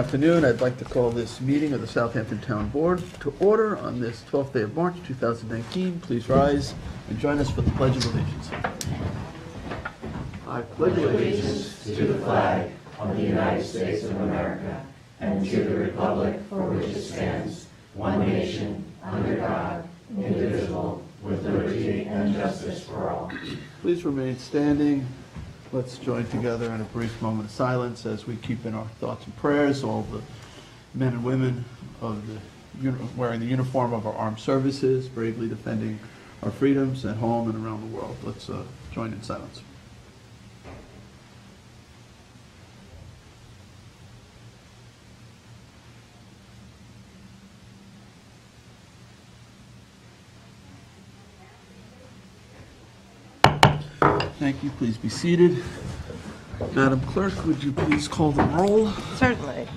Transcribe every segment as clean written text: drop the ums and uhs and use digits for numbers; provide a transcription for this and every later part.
afternoon. I'd like to call this meeting of the Southampton Town Board to order on this 12th day of March 2019. Please rise and join us for the Pledge of Allegiance. I pledge allegiance to the flag of the United States of America and to the republic for which it stands, one nation, under God, indivisible, with liberty and justice for all. Please remain standing. Let's join together in a brief moment of silence as we keep in our thoughts and prayers all the men and women of wearing the uniform of our armed services, bravely defending our freedoms at home and around the world. Let's join in silence. Thank you. Please be seated. Madam Clerk, would you please call the roll? Certainly.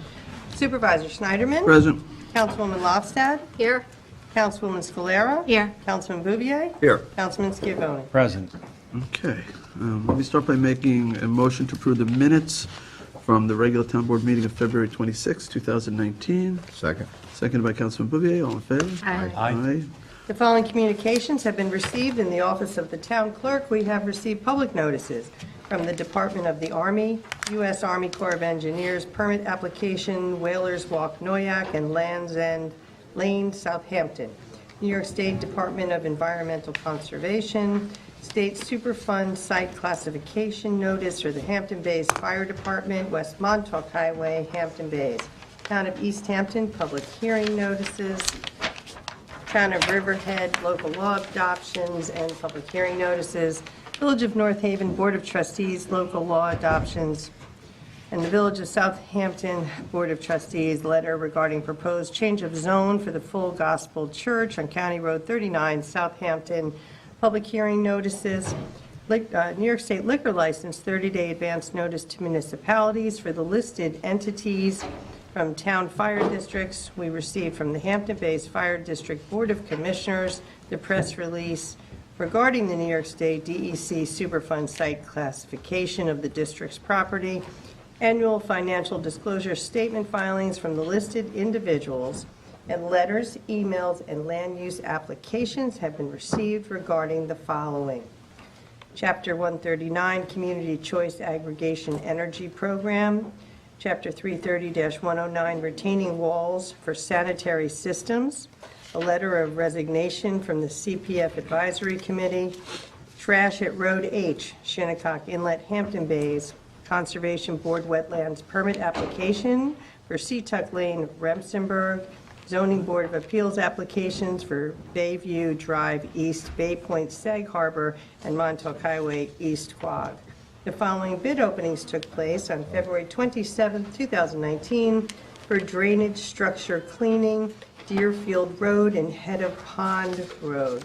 Supervisor Schneiderman. Present. Councilwoman Lofstad. Here. Councilwoman Scalera. Here. Councilman Bouvier. Here. Councilman Schiavone. Present. Okay. Let me start by making a motion to approve the minutes from the regular town board meeting of February 26, 2019. Second. Seconded by Councilman Bouvier. All in favor? Aye. Aye. The following communications have been received in the office of the town clerk. We have received public notices from the Department of the Army, U.S. Army Corps of Engineers, permit application, Whalers Walk, Noyak, and Land's End Lane, Southampton. New York State Department of Environmental Conservation, State Superfund Site Classification Notice for the Hampton Bays Fire Department, West Montauk Highway, Hampton Bays. Town of East Hampton, public hearing notices. Town of Riverhead, local law adoptions and public hearing notices. Village of North Haven Board of Trustees, local law adoptions. And the Village of Southampton Board of Trustees, letter regarding proposed change of zone for the Full Gospel Church on County Road 39, Southampton. Public hearing notices. New York State liquor license, 30-day advance notice to municipalities for the listed entities. From town fire districts, we received from the Hampton Bays Fire District Board of Commissioners the press release regarding the New York State DEC Superfund site classification of the district's property, annual financial disclosure statement filings from the listed individuals, and letters, emails, and land use applications have been received regarding the following. Chapter 139, Community Choice Aggregation Energy Program. Chapter 330-109, retaining walls for sanitary systems. A letter of resignation from the CPF Advisory Committee. Trash at Road H, Shinnecock Inlet, Hampton Bays. Conservation Board Wetlands Permit Application for Seatuck Lane, Remsenburg. Zoning Board of Appeals applications for Bayview Drive East, Bay Point, Sag Harbor, and Montauk Highway East Quogue. The following bid openings took place on February 27, 2019 for drainage structure cleaning, Deerfield Road and Head of Pond Road.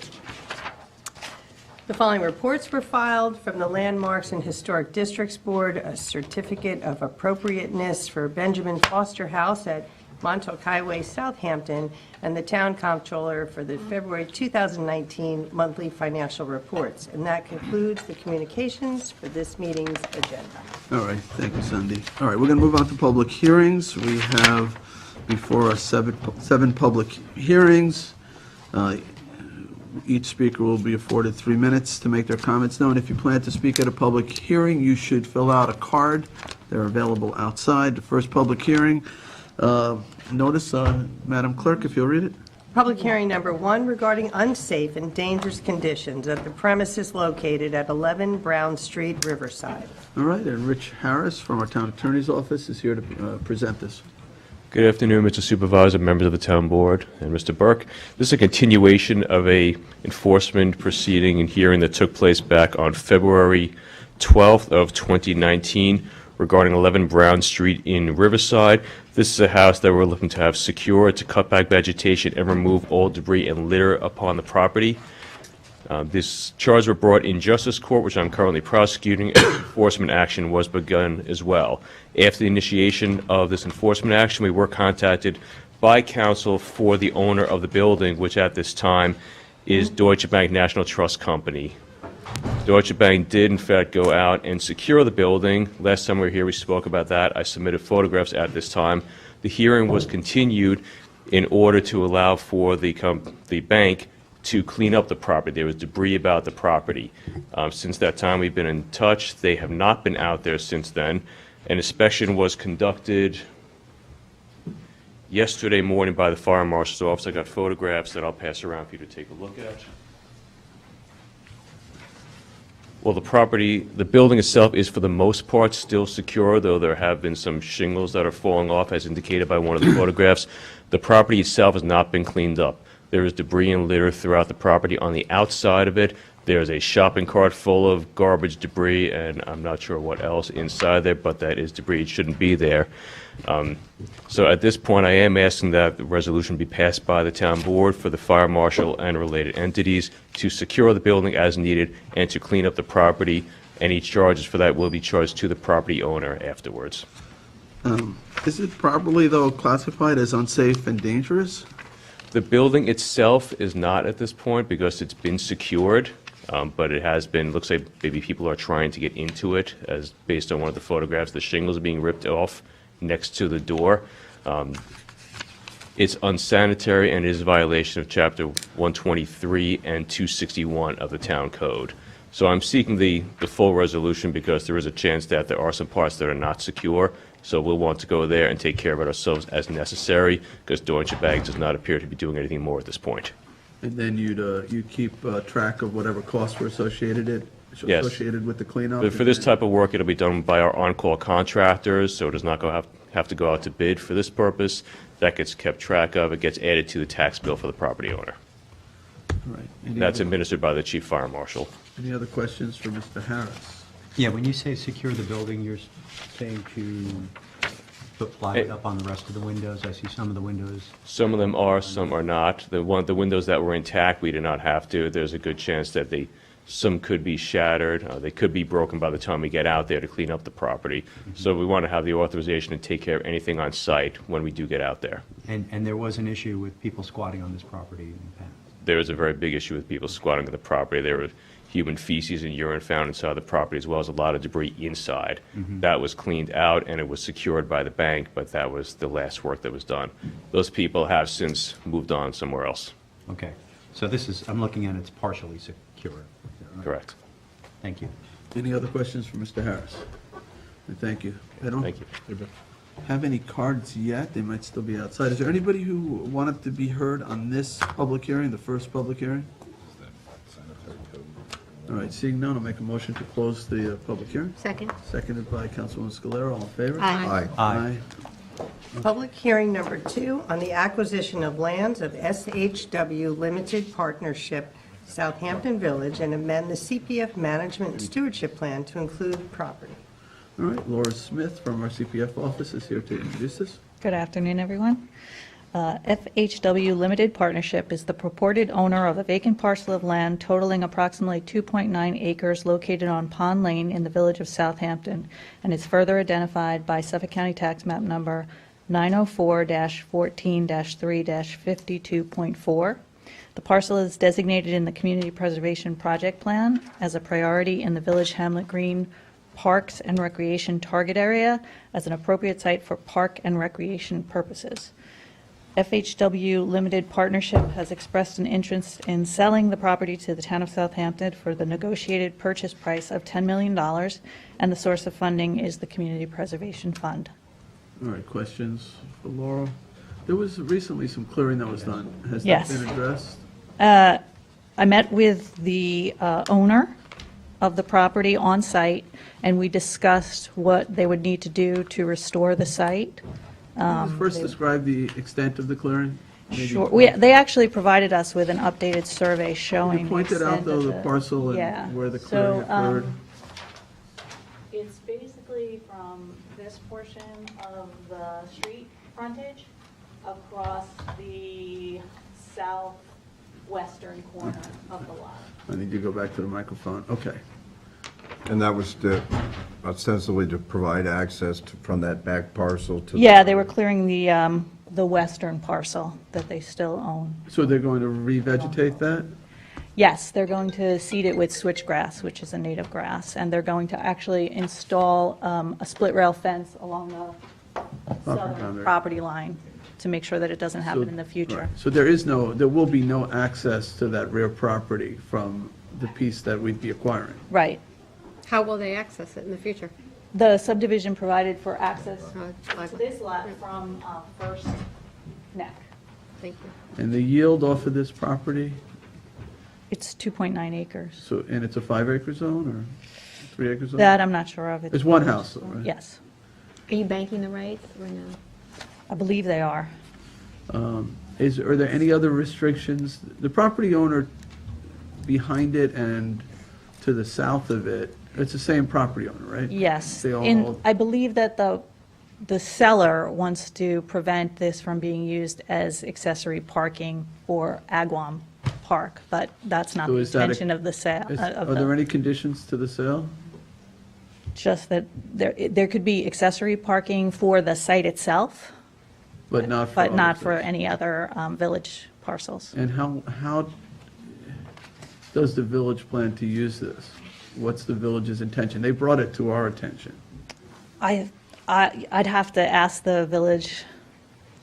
The following reports were filed from the Landmarks and Historic Districts Board, a certificate of appropriateness for Benjamin Foster House at Montauk Highway, Southampton, and the Town Comptroller for the February 2019 monthly financial reports. And that concludes the communications for this meeting's agenda. All right. Thank you, Cindy. All right. We're going to move on to public hearings. We have before us seven public hearings. Each speaker will be afforded 3 minutes to make their comments known. If you plan to speak at a public hearing, you should fill out a card. They're available outside. The first public hearing. Notice, Madam Clerk, if you'll read it. Public hearing number 1 regarding unsafe and dangerous conditions at the premises located at 11 Brown Street, Riverside. All right, and Rich Harris from our Town Attorney's Office is here to present this. Good afternoon, Mr. Supervisor, members of the Town Board, and Mr. Burke. This is a continuation of a enforcement proceeding and hearing that took place back on February 12th of 2019 regarding 11 Brown Street in Riverside. This is a house that we're looking to have secured to cut back vegetation and remove all debris and litter upon the property. This charge were brought in Justice Court, which I'm currently prosecuting, and enforcement action was begun as well. After the initiation of this enforcement action, we were contacted by counsel for the owner of the building, which at this time is Deutsche Bank National Trust Company. Deutsche Bank did, in fact, go out and secure the building. Last time we were here, we spoke about that. I submitted photographs at this time. The hearing was continued in order to allow for the bank to clean up the property. There was debris about the property. Since that time, we've been in touch. They have not been out there since then. An inspection was conducted yesterday morning by the fire marshal's office. I got photographs that I'll pass around for you to take a look at. Well, the building itself is for the most part still secure, though there have been some shingles that are falling off, as indicated by one of the photographs. The property itself has not been cleaned up. There is debris and litter throughout the property. On the outside of it, there's a shopping cart full of garbage, debris, and I'm not sure what else inside there, but that is debris. It shouldn't be there. So at this point, I am asking that the resolution be passed by the town board for the fire marshal and related entities to secure the building as needed and to clean up the property. Any charges for that will be charged to the property owner afterwards. Is it properly, though, classified as unsafe and dangerous? The building itself is not at this point because it's been secured, but it has been, looks like maybe people are trying to get into it, as based on one of the photographs, the shingles are being ripped off next to the door. It's unsanitary and is a violation of Chapter 123 and 261 of the Town Code. So I'm seeking the full resolution because there is a chance that there are some parts that are not secure. So we'll want to go there and take care of it ourselves as necessary, because Deutsche Bank does not appear to be doing anything more at this point. And then you'd keep track of whatever costs were associated Yes. with the cleanup? But for this type of work, it'll be done by our on-call contractors, so it does not have to go out to bid for this purpose. That gets kept track of. It gets added to the tax bill for the property owner. Right. That's administered by the chief fire marshal. Any other questions for Mr. Harris? Yeah, when you say secure the building, you're saying to put plywood up on the rest of the windows? I see some of the windows. Some of them are, some are not. The windows that were intact, we did not have to. There's a good chance that some could be shattered. They could be broken by the time we get out there to clean up the property. So we want to have the authorization to take care of anything on site when we do get out there. And there was an issue with people squatting on this property in the past? There is a very big issue with people squatting on the property. There were human feces and urine found inside the property, as well as a lot of debris inside. That was cleaned out, and it was secured by the bank, but that was the last work that was done. Those people have since moved on somewhere else. Okay. So this is, I'm looking at it's partially secure. Correct. Thank you. Any other questions for Mr. Harris? Thank you. I don't Thank you. have any cards yet. They might still be outside. Is there anybody who wanted to be heard on this public hearing, the first public hearing? All right, seeing none, I'll make a motion to close the public hearing. Second. Seconded by Councilwoman Scalera. All in favor? Aye. Aye. Public hearing number 2 on the acquisition of lands of SHW Limited Partnership, Southampton Village, and amend the CPF Management and Stewardship Plan to include property. All right, Laura Smith from our CPF office is here to introduce this. Good afternoon, everyone. FHW Limited Partnership is the purported owner of a vacant parcel of land totaling approximately 2.9 acres located on Pond Lane in the village of Southampton, and is further identified by Suffolk County Tax Map Number 904-14-3-52.4. The parcel is designated in the Community Preservation Project Plan as a priority in the Village Hamlet Green Parks and Recreation Target Area as an appropriate site for park and recreation purposes. FHW Limited Partnership has expressed an interest in selling the property to the town of Southampton for the negotiated purchase price of $10 million, and the source of funding is the Community Preservation Fund. All right, questions for Laura? There was recently some clearing that was done. Has that Yes. been addressed? I met with the owner of the property on site, and we discussed what they would need to do to restore the site. Can you first describe the extent of the clearing? Maybe Sure. They actually provided us with an updated survey showing. You pointed the out, extent though, of the parcel Yeah. and where the clearing So, occurred. It's basically from this portion of the street frontage across the southwestern corner of the lot. I need you to go back to the microphone. Okay. And that was ostensibly to provide access from that back parcel to... Yeah, they were clearing the western parcel that they still own. So they're going to revegetate that? Yes, they're going to seed it with switchgrass, which is a native grass, and they're going to actually install a split rail fence along southern property line to make sure that it doesn't happen in the future. Right. So there will be no access to that rear property from the piece that we'd be acquiring. Right. How will they access it in the future? The subdivision provided for access Like- to this lot from First Neck. Thank you. And the yield off of this property, It's 2.9 acres. so, and it's a 5-acre zone or 3-acre zone? That I'm not sure of. It's one house, though, right? Yes, Are you banking the rights or no? I believe they are. Are there any other restrictions? The property owner behind it and to the south of it, it's the same property owner, right? Yes. They all- And I believe that the seller wants to prevent this from being used as accessory parking for Agawam Park, but that's not So the is that a- intention of the sale. Are there any conditions to the sale? Just that there could be accessory parking for the site itself, But not for but not other for things? any other village parcels. And how does the village plan to use this? What's the village's intention? They brought it to our attention. I'd have to ask the village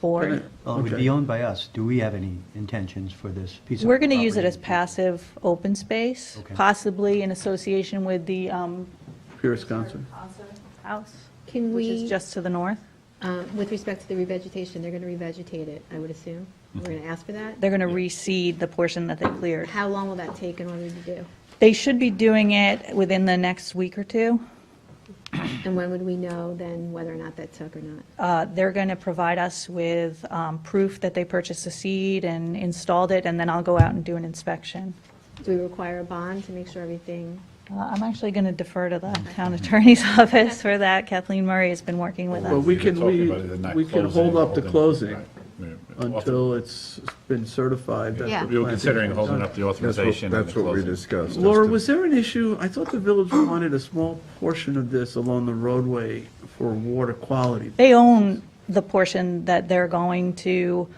board. Well, it would Okay. be owned by us. Do we have any intentions for this piece of We're going to use it property? as passive open space, Okay. possibly in association with the Pierce Concert? house, Can which is we, just to the north. with respect to the revegetation, they're going to revegetate it, I would assume? We're going to ask for that? They're going to reseed the portion that they cleared. How long will that take in order to do? They should be doing it within the next week or two. And when would we know then whether or not that took or not? They're going to provide us with proof that they purchased the seed and installed it, and then I'll go out and do an inspection. Do we require a bond to make sure everything? I'm actually going to defer to the town attorney's office for that. Kathleen Murray has been working with Well, us. we can, talking about it not we can closing, hold up the holding- closing right. until it's been certified that the Yeah. We were plan- considering holding up the authorization. and That's the what we closing. discussed. Laura, was there an issue? I thought the village wanted a small portion of this along the roadway for water quality. They own the portion that they're going to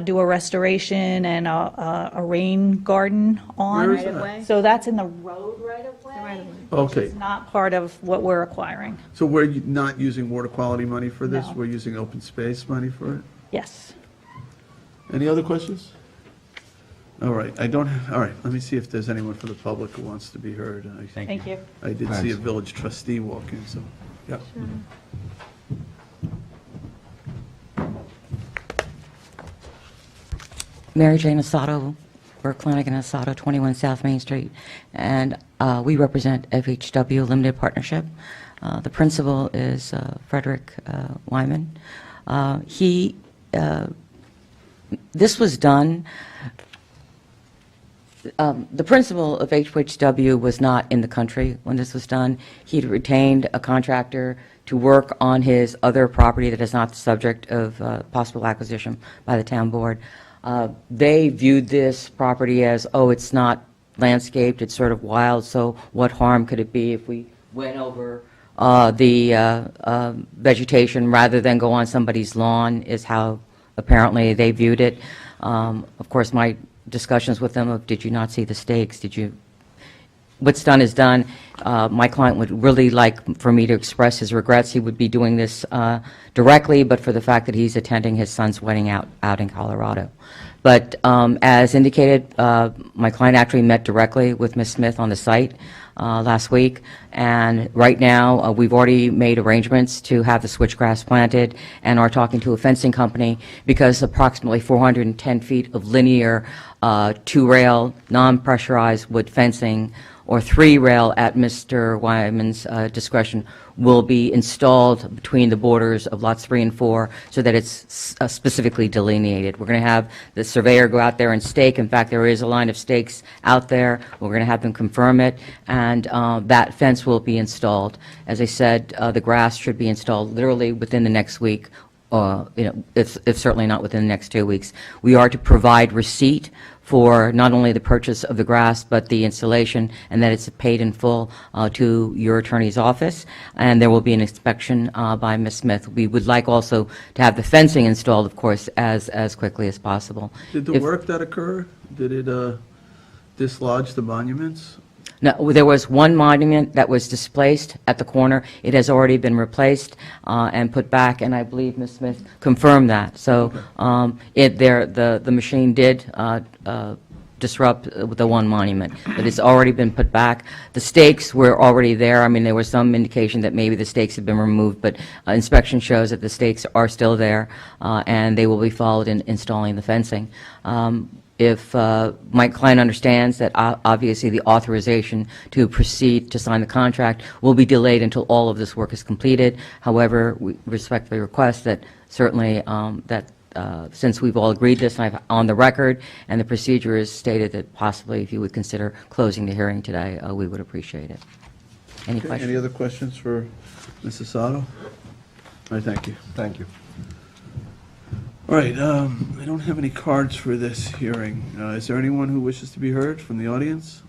do a restoration and a rain garden on. Where is that? Right-of-way? So that's in the road right of way. right-of-way. Okay, It's not part of what we're acquiring. so we're not using water quality money for this? No. We're using open space money for it? Yes. Any other questions? All right, all right, let me see if there's anyone for the public who wants to be heard. Thank you. I did see a Thanks. village trustee walk in, so, yeah. Mary Jane Assato, Burke Flanagan Assato, 21 South Main Street, and we represent FHW Limited Partnership. The principal is Frederick Wyman. This was done, the principal of HHW was not in the country when this was done. He'd retained a contractor to work on his other property that is not the subject of possible acquisition by the town board. They viewed this property as, oh, it's not landscaped, it's sort of wild, so what harm could it be if we went over the vegetation rather than go on somebody's lawn, is how apparently they viewed it. Of course, my discussions with them of, did you not see the stakes? Did you? What's done is done. My client would really like for me to express his regrets. He would be doing this directly, but for the fact that he's attending his son's wedding out in Colorado. But as indicated, my client actually met directly with Ms. Smith on the site last week, and right now we've already made arrangements to have the switchgrass planted and are talking to a fencing company because approximately 410 feet of linear two-rail, non-pressurized wood fencing or three-rail at Mr. Wyman's discretion will be installed between the borders of lots 3 and 4 so that it's specifically delineated. We're going to have the surveyor go out there and stake. In fact, there is a line of stakes out there. We're going to have them confirm it, and that fence will be installed. As I said, the grass should be installed literally within the next week. It's certainly not within the next 2 weeks. We are to provide receipt for not only the purchase of the grass, but the installation, and that it's paid in full to your attorney's office, and there will be an inspection by Ms. Smith. We would like also to have the fencing installed, of course, as quickly as possible. Did the If- work that occur, did it dislodge the monuments? No, there was one monument that was displaced at the corner. It has already been replaced and put back, and I believe Ms. Smith confirmed that. So the machine did disrupt the one monument, but it's already been put back. The stakes were already there. I mean, there was some indication that maybe the stakes had been removed, but inspection shows that the stakes are still there, and they will be followed in installing the fencing. If my client understands that obviously the authorization to proceed to sign the contract will be delayed until all of this work is completed. However, we respectfully request that certainly since we've all agreed this, and I've on the record, and the procedure is stated that possibly if you would consider closing the hearing today, we would appreciate it. Any Okay, questions? any other questions for Ms. Sato? All right, thank you. Thank you. All right, I don't have any cards for this hearing. Is there anyone who wishes to be heard from the audience?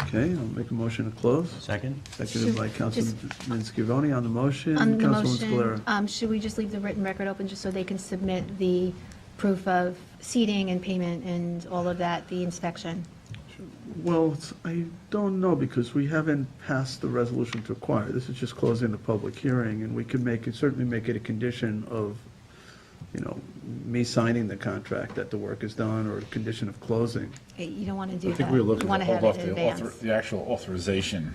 Okay, I'll make a motion to close. Second? Seconded by Councilman Scavone on the motion. On the Councilwoman Scalera. motion, should we just leave the written record open just so they can submit the proof of seating and payment and all of that, the inspection? Well, I don't know, because we haven't passed the resolution to acquire. This is just closing the public hearing, and we could certainly make it a condition of, me signing the contract that the work is done, or a condition of closing. You don't want to do I that. think we were You looking want to to hold have off it in advance. the actual authorization.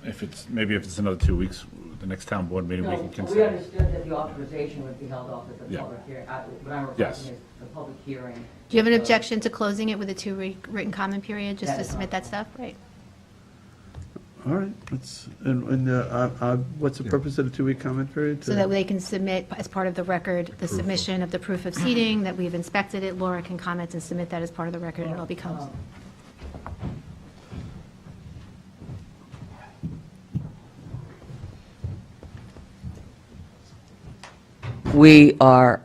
If it's another 2 weeks, the next town board meeting, we can We consider. understood that the authorization would be held off at the Yeah. public hearing. What I'm Yes. requesting is the public hearing. Do you have an objection to closing it with a 2-week written comment period, just That to is submit that stuff? Right. All right, what's the purpose of the 2-week comment period? So that they can submit, as part of the record, the submission of the proof of seating, that we've inspected it. Laura can comment and submit that as part of the record, and it all becomes. We are,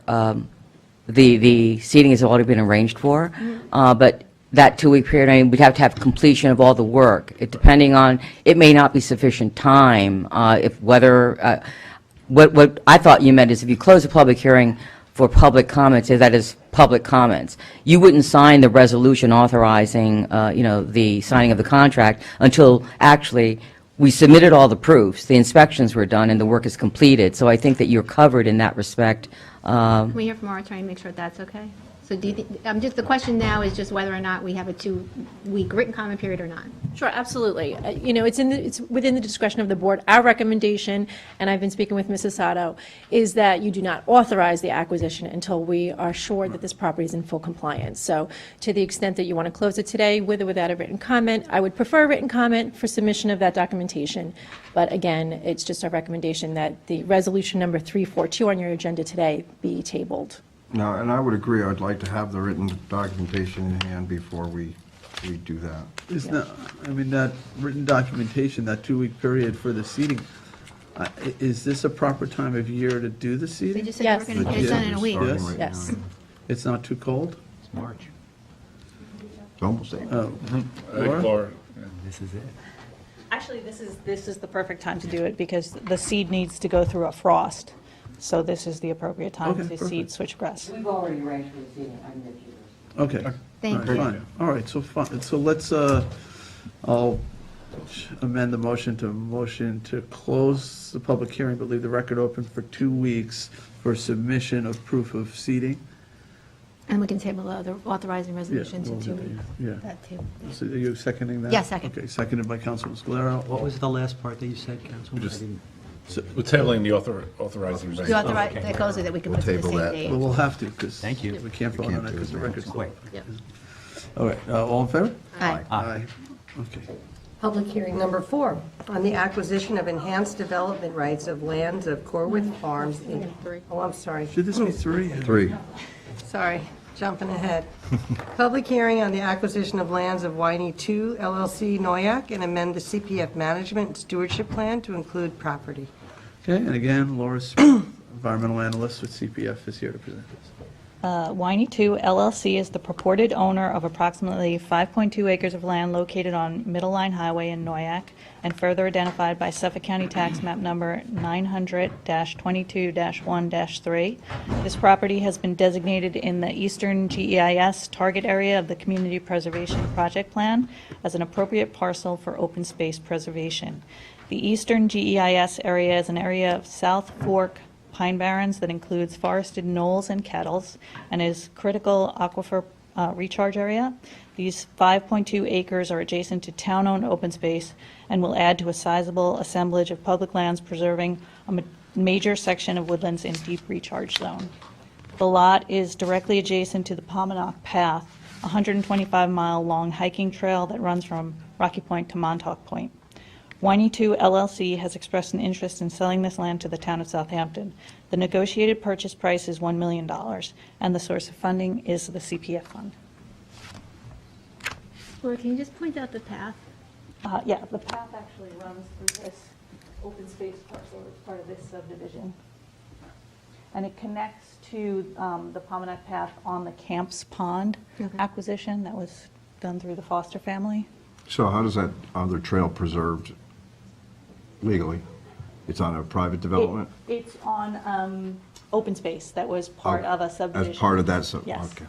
the seating has already been arranged for, but that 2-week period, I mean, we'd have to have completion of all the work. Depending on, it may not be sufficient time, what I thought you meant is if you close a public hearing for public comments, that is public comments, you wouldn't sign the resolution authorizing, the signing of the contract until actually we submitted all the proofs, the inspections were done, and the work is completed. So I think that you're covered in that respect. Can we hear from our attorney and make sure that's okay? So do you think, the question now is just whether or not we have a 2-week written comment period or not. Sure, absolutely. It's within the discretion of the board. Our recommendation, and I've been speaking with Mrs. Sato, is that you do not authorize the acquisition until we are sure that this property is in full compliance. So to the extent that you want to close it today with or without a written comment, I would prefer a written comment for submission of that documentation. But again, it's just our recommendation that the resolution number 342 on your agenda today be tabled. No, and I would agree, I'd like to have the written documentation in hand before we do that. That written documentation, that 2-week period for the seating, is this a proper time of year to do the They seating? just said Yes. we're going to get it done in a week. Starting Yes. right Yes. now. It's not too cold? It's March. It's almost April. Laura? This is it. Actually, this is the perfect time to do it because the seed needs to go through a frost. So this is the appropriate time Okay, to perfect. seed switchgrass. We've already arranged for the seating, I can get you those. Okay. Thank All right, you. fine. All right, so fine, so let's, I'll amend the motion to close the public hearing, but leave the record open for 2 weeks for submission of proof of seating. And we can table the other authorizing resolution to we'll 2 do that, weeks. yeah. That too. So are you seconding that? Yeah, second. Okay, seconded by Councilman Scalera. What was the last part that you said, Councilman? Just- I didn't- We're tabling the authorizing. The resolution. authorize, okay. that goes with it, we can We'll put it the table same that. date. Well, we'll have to, because Thank you. we can't vote We on can't it do because the it. record's Wait. closed. Yep. All right, all in favor? Aye. Aye. Okay. Public hearing number 4, on the acquisition of enhanced development rights of lands of Corwith Farms. Oh, I'm sorry. Should this be 3? 3. Sorry, jumping ahead. Public hearing on the acquisition of lands of Winey 2 LLC Noyak and amend the CPF management and stewardship plan to include property. Okay, and again, Laura, environmental analyst with CPF, is here to present this. Winey 2 LLC is the purported owner of approximately 5.2 acres of land located on Middle Line Highway in Noyak and further identified by Suffolk County Tax Map Number 900-22-1-3. This property has been designated in the Eastern GEIS target area of the Community Preservation Project Plan as an appropriate parcel for open space preservation. The Eastern GEIS area is an area of South Fork Pine Barrens that includes forested knolls and kettles and is critical aquifer recharge area. These 5.2 acres are adjacent to town-owned open space and will add to a sizable assemblage of public lands preserving a major section of woodlands in deep recharge zone. The lot is directly adjacent to the Pominock Path, a 125-mile-long hiking trail that runs from Rocky Point to Montauk Point. Winey 2 LLC has expressed an interest in selling this land to the town of Southampton. The negotiated purchase price is $1 million, and the source of funding is the CPF fund. Laura, can you just point out the path? Yeah, the path actually runs through this open space parcel as part of this subdivision. And it connects to the Pominock Path on the Camps Pond acquisition that was done through the Foster family. So how does that other trail preserved legally? It's on a private development? It's on open space that was part of a subdivision. As part of that, Yes. okay.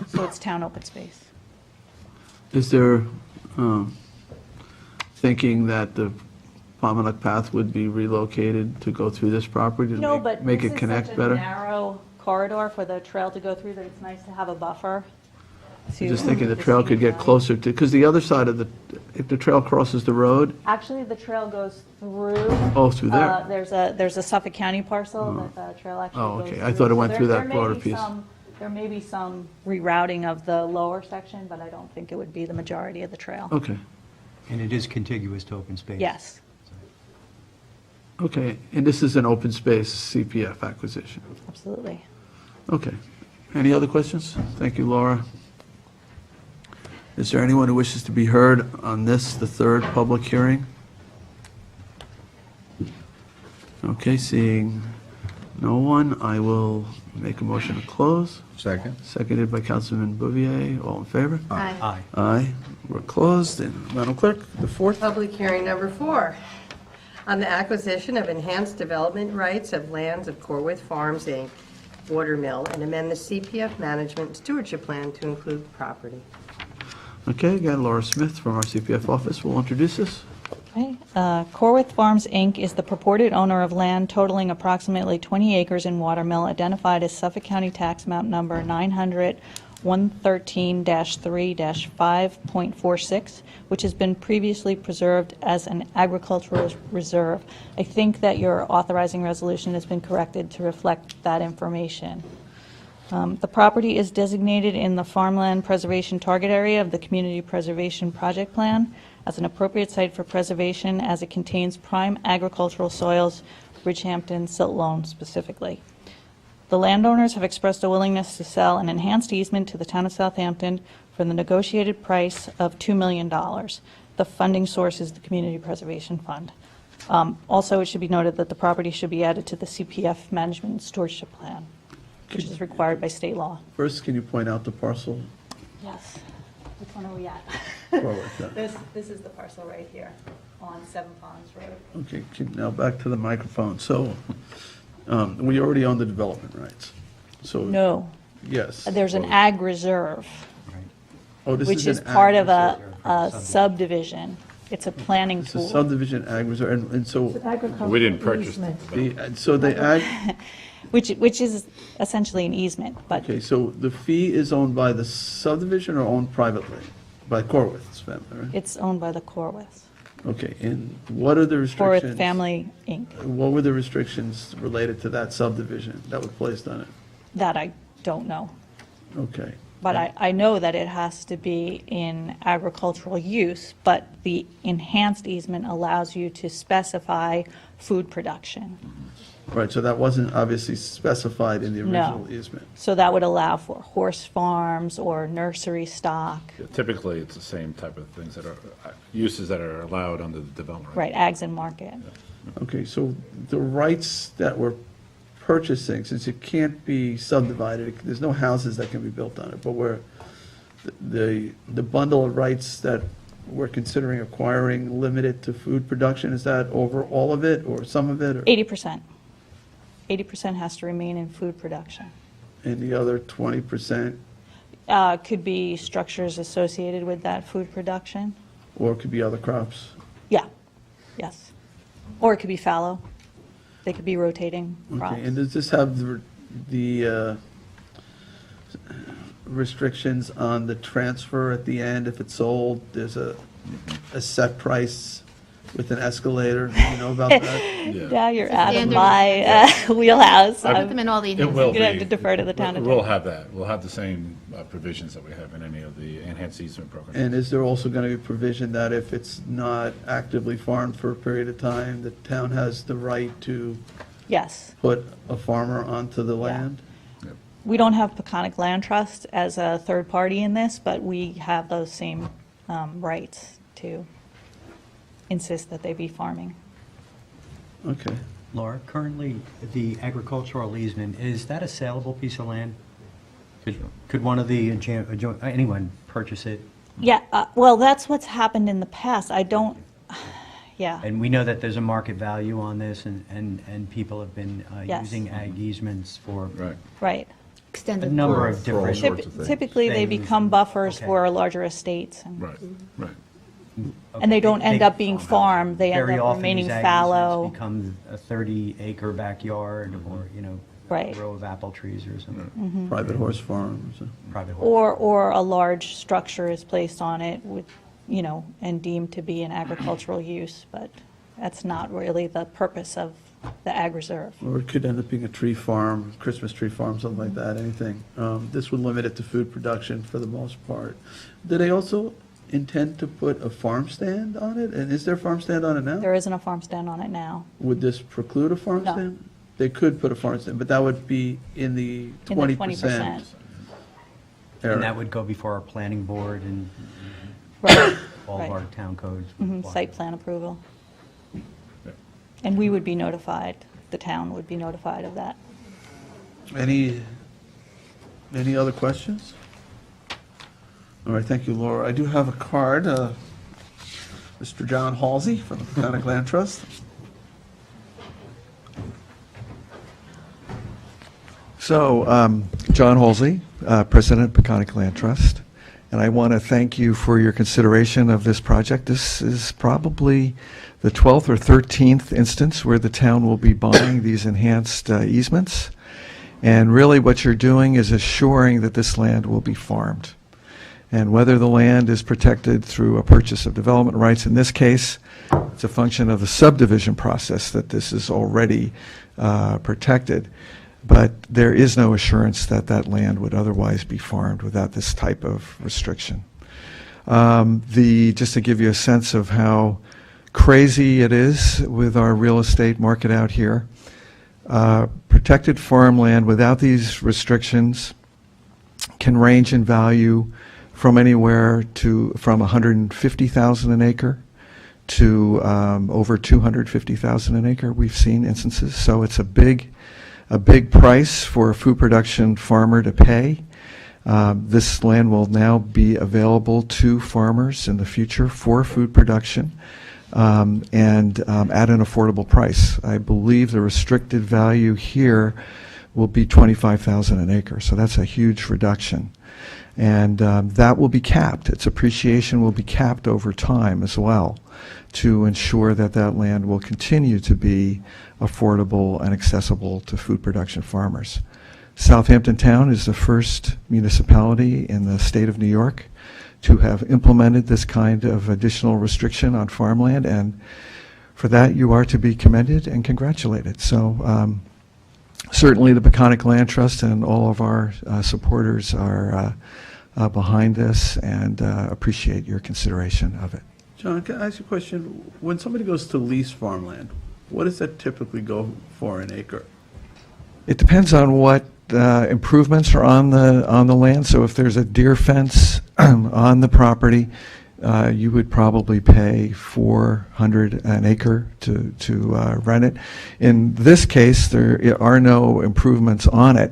So it's town open space. Is there thinking that the Pominock Path would be relocated to go through this property to No, but make this it is connect such a better? narrow corridor for the trail to go through that it's nice to have a buffer. I'm just thinking the trail could get closer to, because the other side of if the trail crosses the road, Actually, the trail goes through. through there? There's a Suffolk County parcel that the trail actually Oh, goes okay. through. I thought it So went through that there may broader be piece. There may be some rerouting of the lower section, but I don't think it would be the majority of the trail. Okay, And it is contiguous to open space? Yes, okay. And this is an open space CPF acquisition? absolutely. Okay. Any other questions? Thank you, Laura. Is there anyone who wishes to be heard on this, the third public hearing? Okay, seeing no one, I will make a motion to close. Second? Seconded by Councilman Bouvier. All in favor? Aye. Aye. Aye. We're closed. And Madam Clerk, the fourth? Public hearing number 4, on the acquisition of enhanced development rights of lands of Corwith Farms, Inc., Watermill, and amend the CPF management and stewardship plan to include the property. Okay, again, Laura Smith from our CPF office will introduce us. Okay. Corwith Farms, Inc. is the purported owner of land totaling approximately 20 acres in Watermill, identified as Suffolk County Tax Map Number 900-113-3-5.46, which has been previously preserved as an agricultural reserve. I think that your authorizing resolution has been corrected to reflect that information. The property is designated in the Farmland Preservation Target Area of the Community Preservation Project Plan as an appropriate site for preservation as it contains prime agricultural soils, Bridgehampton silt loam specifically. The landowners have expressed a willingness to sell an enhanced easement to the town of Southampton for the negotiated price of $2 million. The funding source is the Community Preservation Fund. Also, it should be noted that the property should be added to the CPF Management and Stewardship Plan, which is required by state law. First, can you point out the parcel? Yes. Which one are we at? Forward, This is the parcel right here on Seven Ponds Road. Okay, now back to the microphone. So, we already own the development rights. So, No, yes. there's an ag reserve, Oh, this which is an part ag of reserve. a subdivision. It's a planning It's a tool. subdivision ag reserve, and so, We didn't purchase so the ag, Which is essentially an easement, but okay, so the fee is owned by the subdivision or owned privately? By Corwith's family, right? it's owned by the Corwiths. Okay, and what are the restrictions? Corwith Family, Inc. What were the restrictions related to that subdivision that were placed on it? That I don't know. Okay. But I know that it has to be in agricultural use, but the enhanced easement allows you to specify food production. Right, so that wasn't obviously specified in the No. original easement. So that would allow for horse farms or nursery stock, Typically, it's the same type of things that are, uses that are allowed under the development. right, ags and market. Okay, so the rights that were purchasing, since it can't be subdivided, there's no houses that can be built on it, but where the bundle of rights that we're considering acquiring limited to food production, is that over all of it or some of it? Or 80%. 80% has to remain in food production. and the other 20%, Could be structures associated with that food production. or it could be other crops? Yeah, yes. Or it could be fallow. They could be rotating crops. Okay, and does this have the restrictions on the transfer at the end? If it's sold, there's a set price with an escalator, you know about that? Now you're out of standard. my wheelhouse. Put I'm them in all the It will going to have be. to defer to the town We'll attorney. have that. We'll have the same provisions that we have in any of the enhanced easement programs. And is there also going to be provision that if it's not actively farmed for a period of time, the town has the right to Yes. put a farmer onto the land? We don't have Peconic Land Trust as a third party in this, but we have those same rights to insist that they be farming. Okay. Laura, currently, the agricultural easement, is that a saleable piece of land? Could one of the, anyone purchase it? Yeah, well, that's what's happened in the past. I don't, yeah. And we know that there's a market value on this, and people have been Yes. using ag easements for Right. Right. a Extended. number of For all different. sorts of things. Typically, they Things. become buffers Okay. for larger estates. Right, right. And they don't end up being farmed, they end Very up often remaining these ag fallow. easements become a 30-acre backyard or, Right. a row of apple trees or something. Private horse farms? Private horse. Or a large structure is placed on it with, and deemed to be an agricultural use, but that's not really the purpose of the ag reserve. Or it could end up being a tree farm, Christmas tree farm, something like that, anything. This would limit it to food production for the most part. Do they also intend to put a farm stand on it? And is there a farm stand on it now? There isn't a farm stand on it now. Would this preclude a farm No. stand? They could put a farm stand, but that would be in the In the 20% 20%. And that area. would go before our planning board and Right. all of Right. our town codes. Mhm, Site plan approval. And we would be notified, the town would be notified of that. Any other questions? All right, thank you, Laura. I do have a card, Mr. John Halsey from the Peconic Land Trust. So, John Halsey, President, Peconic Land Trust, and I want to thank you for your consideration of this project. This is probably the 12th or 13th instance where the town will be buying these enhanced easements. And really what you're doing is assuring that this land will be farmed. And whether the land is protected through a purchase of development rights, in this case, it's a function of the subdivision process that this is already protected. But there is no assurance that that land would otherwise be farmed without this type of restriction. Just to give you a sense of how crazy it is with our real estate market out here, protected farmland without these restrictions can range in value from anywhere from $150,000 an acre to over $250,000 an acre. We've seen instances, so it's a big price for a food production farmer to pay. This land will now be available to farmers in the future for food production and at an affordable price. I believe the restricted value here will be $25,000 an acre, so that's a huge reduction. And that will be capped. Its appreciation will be capped over time as well to ensure that that land will continue to be affordable and accessible to food production farmers. Southampton Town is the first municipality in the state of New York to have implemented this kind of additional restriction on farmland, and for that you are to be commended and congratulated. So certainly the Peconic Land Trust and all of our supporters are behind this and appreciate your consideration of it. John, can I ask you a question? When somebody goes to lease farmland, what does that typically go for an acre? It depends on what improvements are on the land. So if there's a deer fence on the property, you would probably pay $400 an acre to rent it. In this case, there are no improvements on it.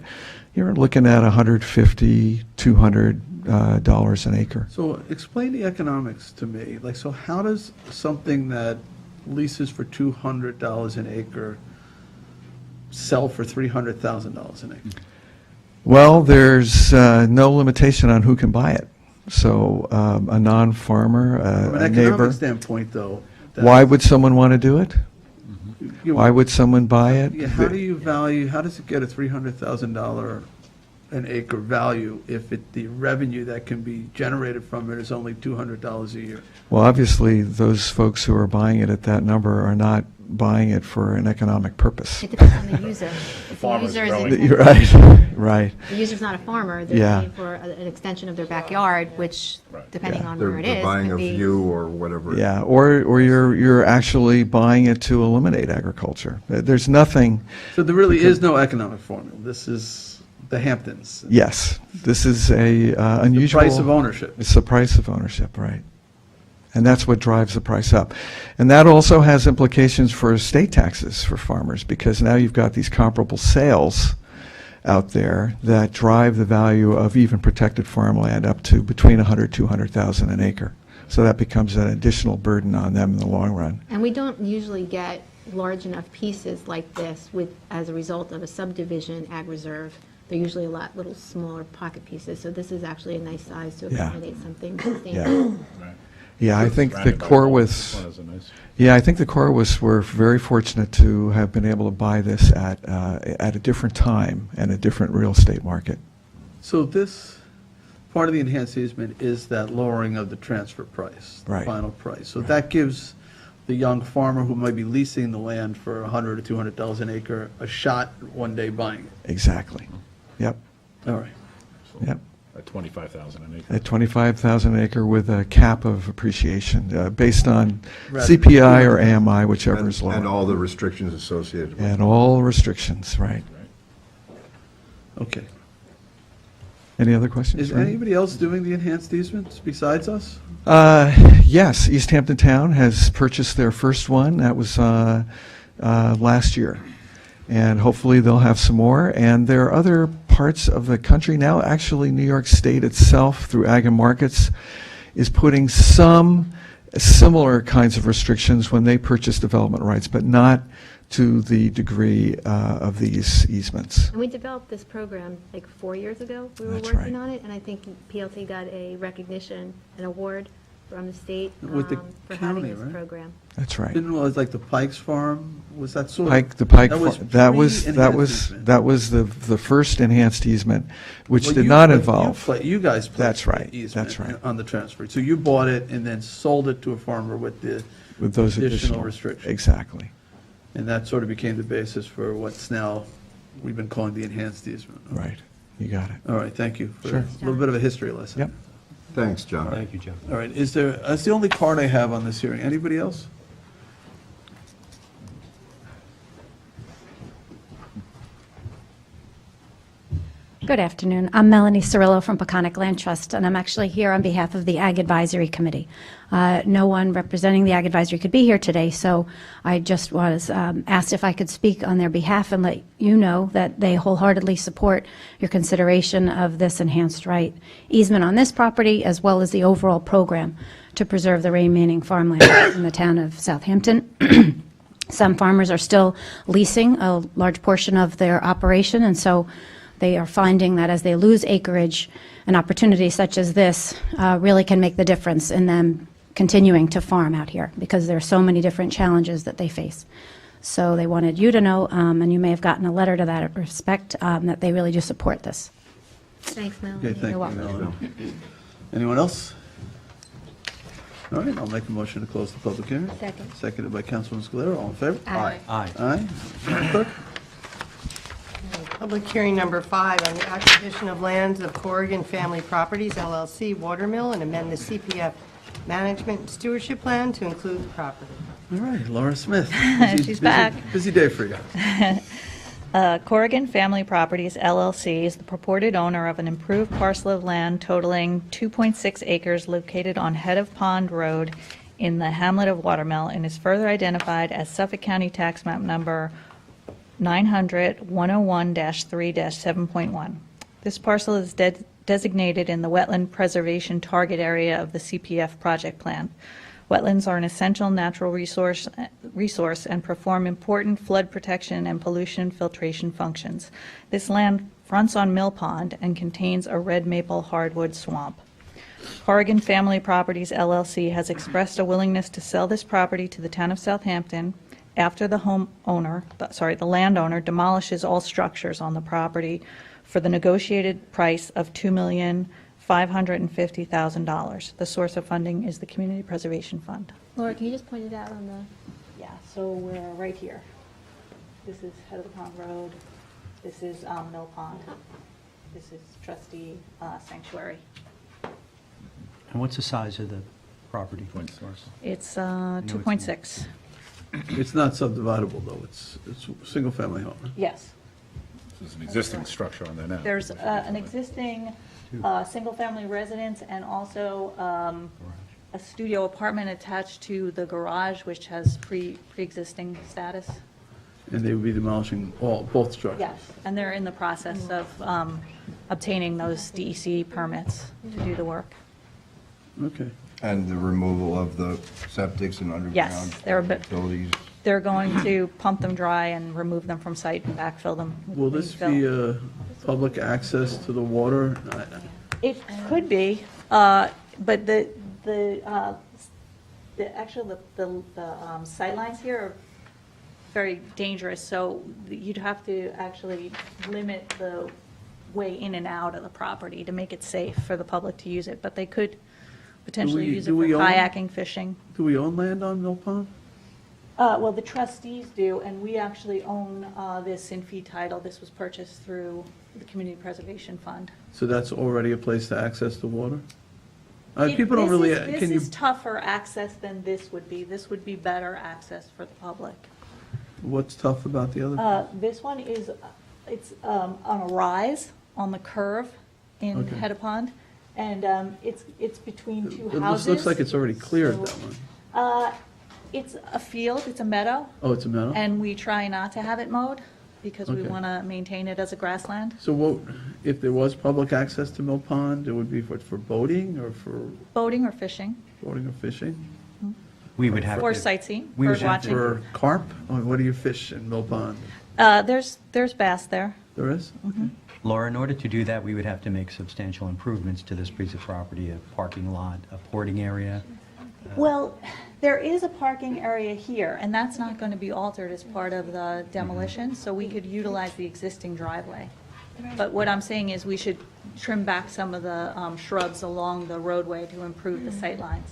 You're looking at $150, $200 an acre. So explain the economics to me. Like, so how does something that leases for $200 an acre sell for $300,000 an acre? Well, there's no limitation on who can buy it. So a non-farmer, From an a neighbor. economic standpoint, though. Why would someone want to do it? you- Why would someone buy it? Yeah, how do you value, how does it get a $300,000 an acre value if the revenue that can be generated from it is only $200 a year? Well, obviously, those folks who are buying it at that number are not buying it for an economic purpose. It depends on the user. If the farmer's user growing. is, You're right, right. the user's not a farmer, they're Yeah. paying for an extension of their backyard, which, depending on where it They're is, buying could a be. view or whatever. Yeah, or you're actually buying it to eliminate agriculture. There's nothing, So there really is no economic formula. This is the Hamptons. yes, this is a unusual. Price of ownership. It's the price of ownership, right. And that's what drives the price up. And that also has implications for estate taxes for farmers, because now you've got these comparable sales out there that drive the value of even protected farmland up to between 100, 200,000 an acre. So that becomes an additional burden on them in the long run. And we don't usually get large enough pieces like this as a result of a subdivision ag reserve. They're usually a lot little smaller pocket pieces, so this is actually a nice size to Yeah. accommodate something sustainable. Yeah, I think the Surrounded by walls. This Corwiths, one is a nice- yeah, I think the Corwiths were very fortunate to have been able to buy this at a different time and a different real estate market. So this, part of the enhanced easement is that lowering of the transfer price, the Right. final price. So that gives the young farmer who might be leasing the land for $100 or $200 an acre a shot one day buying it. Exactly. Yep, All right. yep. At 25,000 an acre. At 25,000 an acre with a cap of appreciation based on Rather- CPI or AMI, whichever is And lower. all the restrictions associated with it. And all restrictions, right. Okay. Any other questions? Is for me? anybody else doing the enhanced easements besides us? Yes, East Hampton Town has purchased their first one. That was last year. And hopefully they'll have some more. And there are other parts of the country now, actually New York State itself, through Ag and Markets, is putting some similar kinds of restrictions when they purchase development rights, but not to the degree of these easements. And we developed this program like 4 years ago. We were That's working right. on it, and I think PLT got a recognition, an award from the state With the for having county, this right? program. That's right. Didn't realize like the Pikes Farm, was that sort of? Pike, the Pike, That was that pre-enhanced was easement. the first enhanced easement, which Well, did you not pla- involve. You guys placed That's right, the easement that's right. on the transfer. So you bought it and then sold it to a farmer with the With those additional additional restrictions. Exactly. And that sort of became the basis for what's now, we've been calling the enhanced easement. Right. You got it. All right, thank you for Sure. a little bit of a history lesson. Yep. Thanks, John. Thank you, Joe. All right, that's the only card I have on this hearing. Anybody else? Good afternoon. I'm Melanie Cirillo from Peconic Land Trust, and I'm actually here on behalf of the Ag Advisory Committee. No one representing the Ag Advisory could be here today, so I just was asked if I could speak on their behalf and let you know that they wholeheartedly support your consideration of this enhanced right easement on this property, as well as the overall program to preserve the remaining farmland in the town of Southampton. Some farmers are still leasing a large portion of their operation, and so they are finding that as they lose acreage, an opportunity such as this really can make the difference in them continuing to farm out here, because there are so many different challenges that they face. So they wanted you to know, and you may have gotten a letter to that respect, that they really do support this. Thanks, Melanie. Okay, thank you, You're welcome. Melanie. Anyone else? All right, I'll make a motion to close the public hearing. Second. Seconded by Councilman Scalera. All in favor? Aye. Aye. Aye. Madam Clerk? Public hearing number 5 on the acquisition of lands of Corrigan Family Properties LLC Watermill and amend the CPF Management and Stewardship Plan to include the property. All right, Laura Smith. She's back. Busy day for you. Corrigan Family Properties LLC is the purported owner of an improved parcel of land totaling 2.6 acres located on Head of Pond Road in the hamlet of Watermill and is further identified as Suffolk County Tax Map Number 900-101-3-7.1. This parcel is designated in the Wetland Preservation Target Area of the CPF project plan. Wetlands are an essential natural resource and perform important flood protection and pollution filtration functions. This land fronts on Mill Pond and contains a red maple hardwood swamp. Corrigan Family Properties LLC has expressed a willingness to sell this property to the town of Southampton after the the landowner demolishes all structures on the property for the negotiated price of $2,550,000. The source of funding is the Community Preservation Fund. Laura, can you just point it out on the, Yeah, so we're right here. This is Head of the Pond Road. This is Mill Pond. This is Trustee Sanctuary. And what's the size of the property? It's 2.6. It's not subdividable, though. It's single-family home. Yes. There's an existing structure on there now. There's an existing single-family residence and also a studio apartment attached to the garage, which has pre-existing status. And they would be demolishing both structures? Yes, and they're in the process of obtaining those DEC permits to do the work. Okay. And the removal of the septics and underground utilities? They're going to pump them dry and remove them from site and backfill them. with Will this clean fill. be public access to the water? It could be, but the sightlines here are very dangerous, so you'd have to actually limit the way in and out of the property to make it safe for the public to use it, but they could potentially use it for kayaking, fishing. Do we own land on Mill Pond? Well, the trustees do, and we actually own this in fee title. This was purchased through the Community Preservation Fund. So that's already a place to access the water? People don't really, can This you, is tougher access than this would be. This would be better access for the public. what's tough about the other? This one is, it's on a rise on the curve in Okay. Head of Pond, and it's between two It houses. looks like it's already cleared, that one. It's a field, it's a meadow, Oh, it's a meadow? and we try not to have it mowed because we Okay. want to maintain it as a grassland. So what, if there was public access to Mill Pond, it would be for boating or for Boating or fishing, boating or fishing? We would have to. or sightseeing, We would bird have to- watching. For carp? Or what do you fish in Mill Pond? There's bass there. There is? Okay. Laura, in order to do that, we would have to make substantial improvements to this piece of property, a parking lot, a porting area. Well, there is a parking area here, and that's not going to be altered as part of the demolition, so we could utilize the existing driveway. But what I'm saying is we should trim back some of the shrubs along the roadway to improve the sightlines.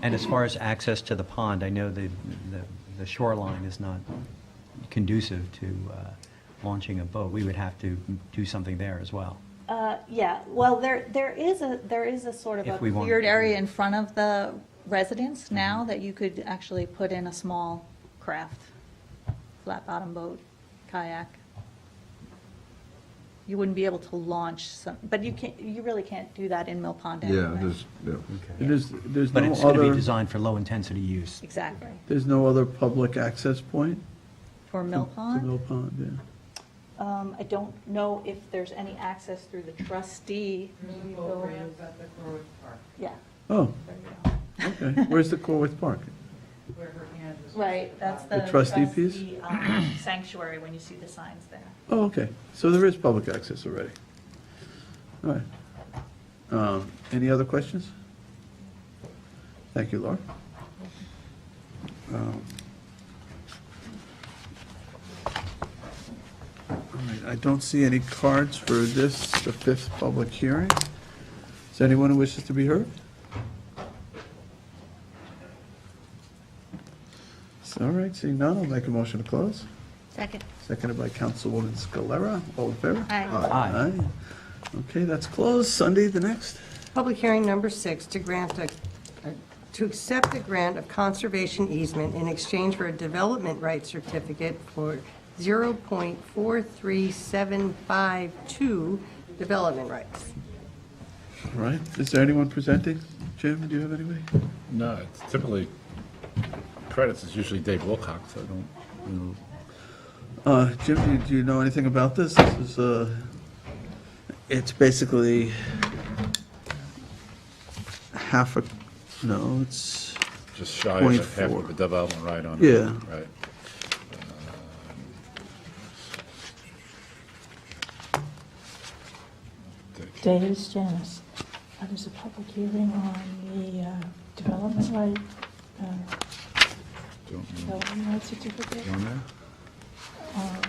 And as far as access to the pond, I know the shoreline is not conducive to launching a boat. We would have to do something there as well. Yeah, well, there is a sort of a If we wanted cleared to. area in front of the residence now that you could actually put in a small craft, flat bottom boat, kayak. You wouldn't be able to launch some, but you really can't do that in Mill Pond Yeah, anyway. There's But no it's going to be other, designed for low-intensity use. Exactly. there's no other public access point? For Mill To Pond? Mill Pond, yeah. I don't know if there's any access through the trustee. Yeah. Oh, okay. Where's the Corwith Park? Right, that's the The trustee piece? sanctuary when you see the signs there. Oh, okay. So there is public access already. All right. Any other questions? Thank you, Laura. All right, I don't see any cards for this, the fifth public hearing. Is there anyone who wishes to be heard? All right, seeing none, I'll make a motion to close. second. Seconded by Councilwoman Scalera. All in favor? Aye. Aye. Okay, that's closed. Sunday, the next. Public hearing number 6 to accept a grant of conservation easement in exchange for a development rights certificate for 0.43752 development rights. All right, is there anyone presenting? Jim, do you have anybody? No, it's typically, credits is usually Dave Wilcox, I don't, you know. Jim, do you know anything about this? This is, it's basically half a, no, it's, Just shy of half 0.4. of the development right on. Yeah. Right. Davis Janice. There's a public hearing on the development right, development right certificate. On there? Uh-huh.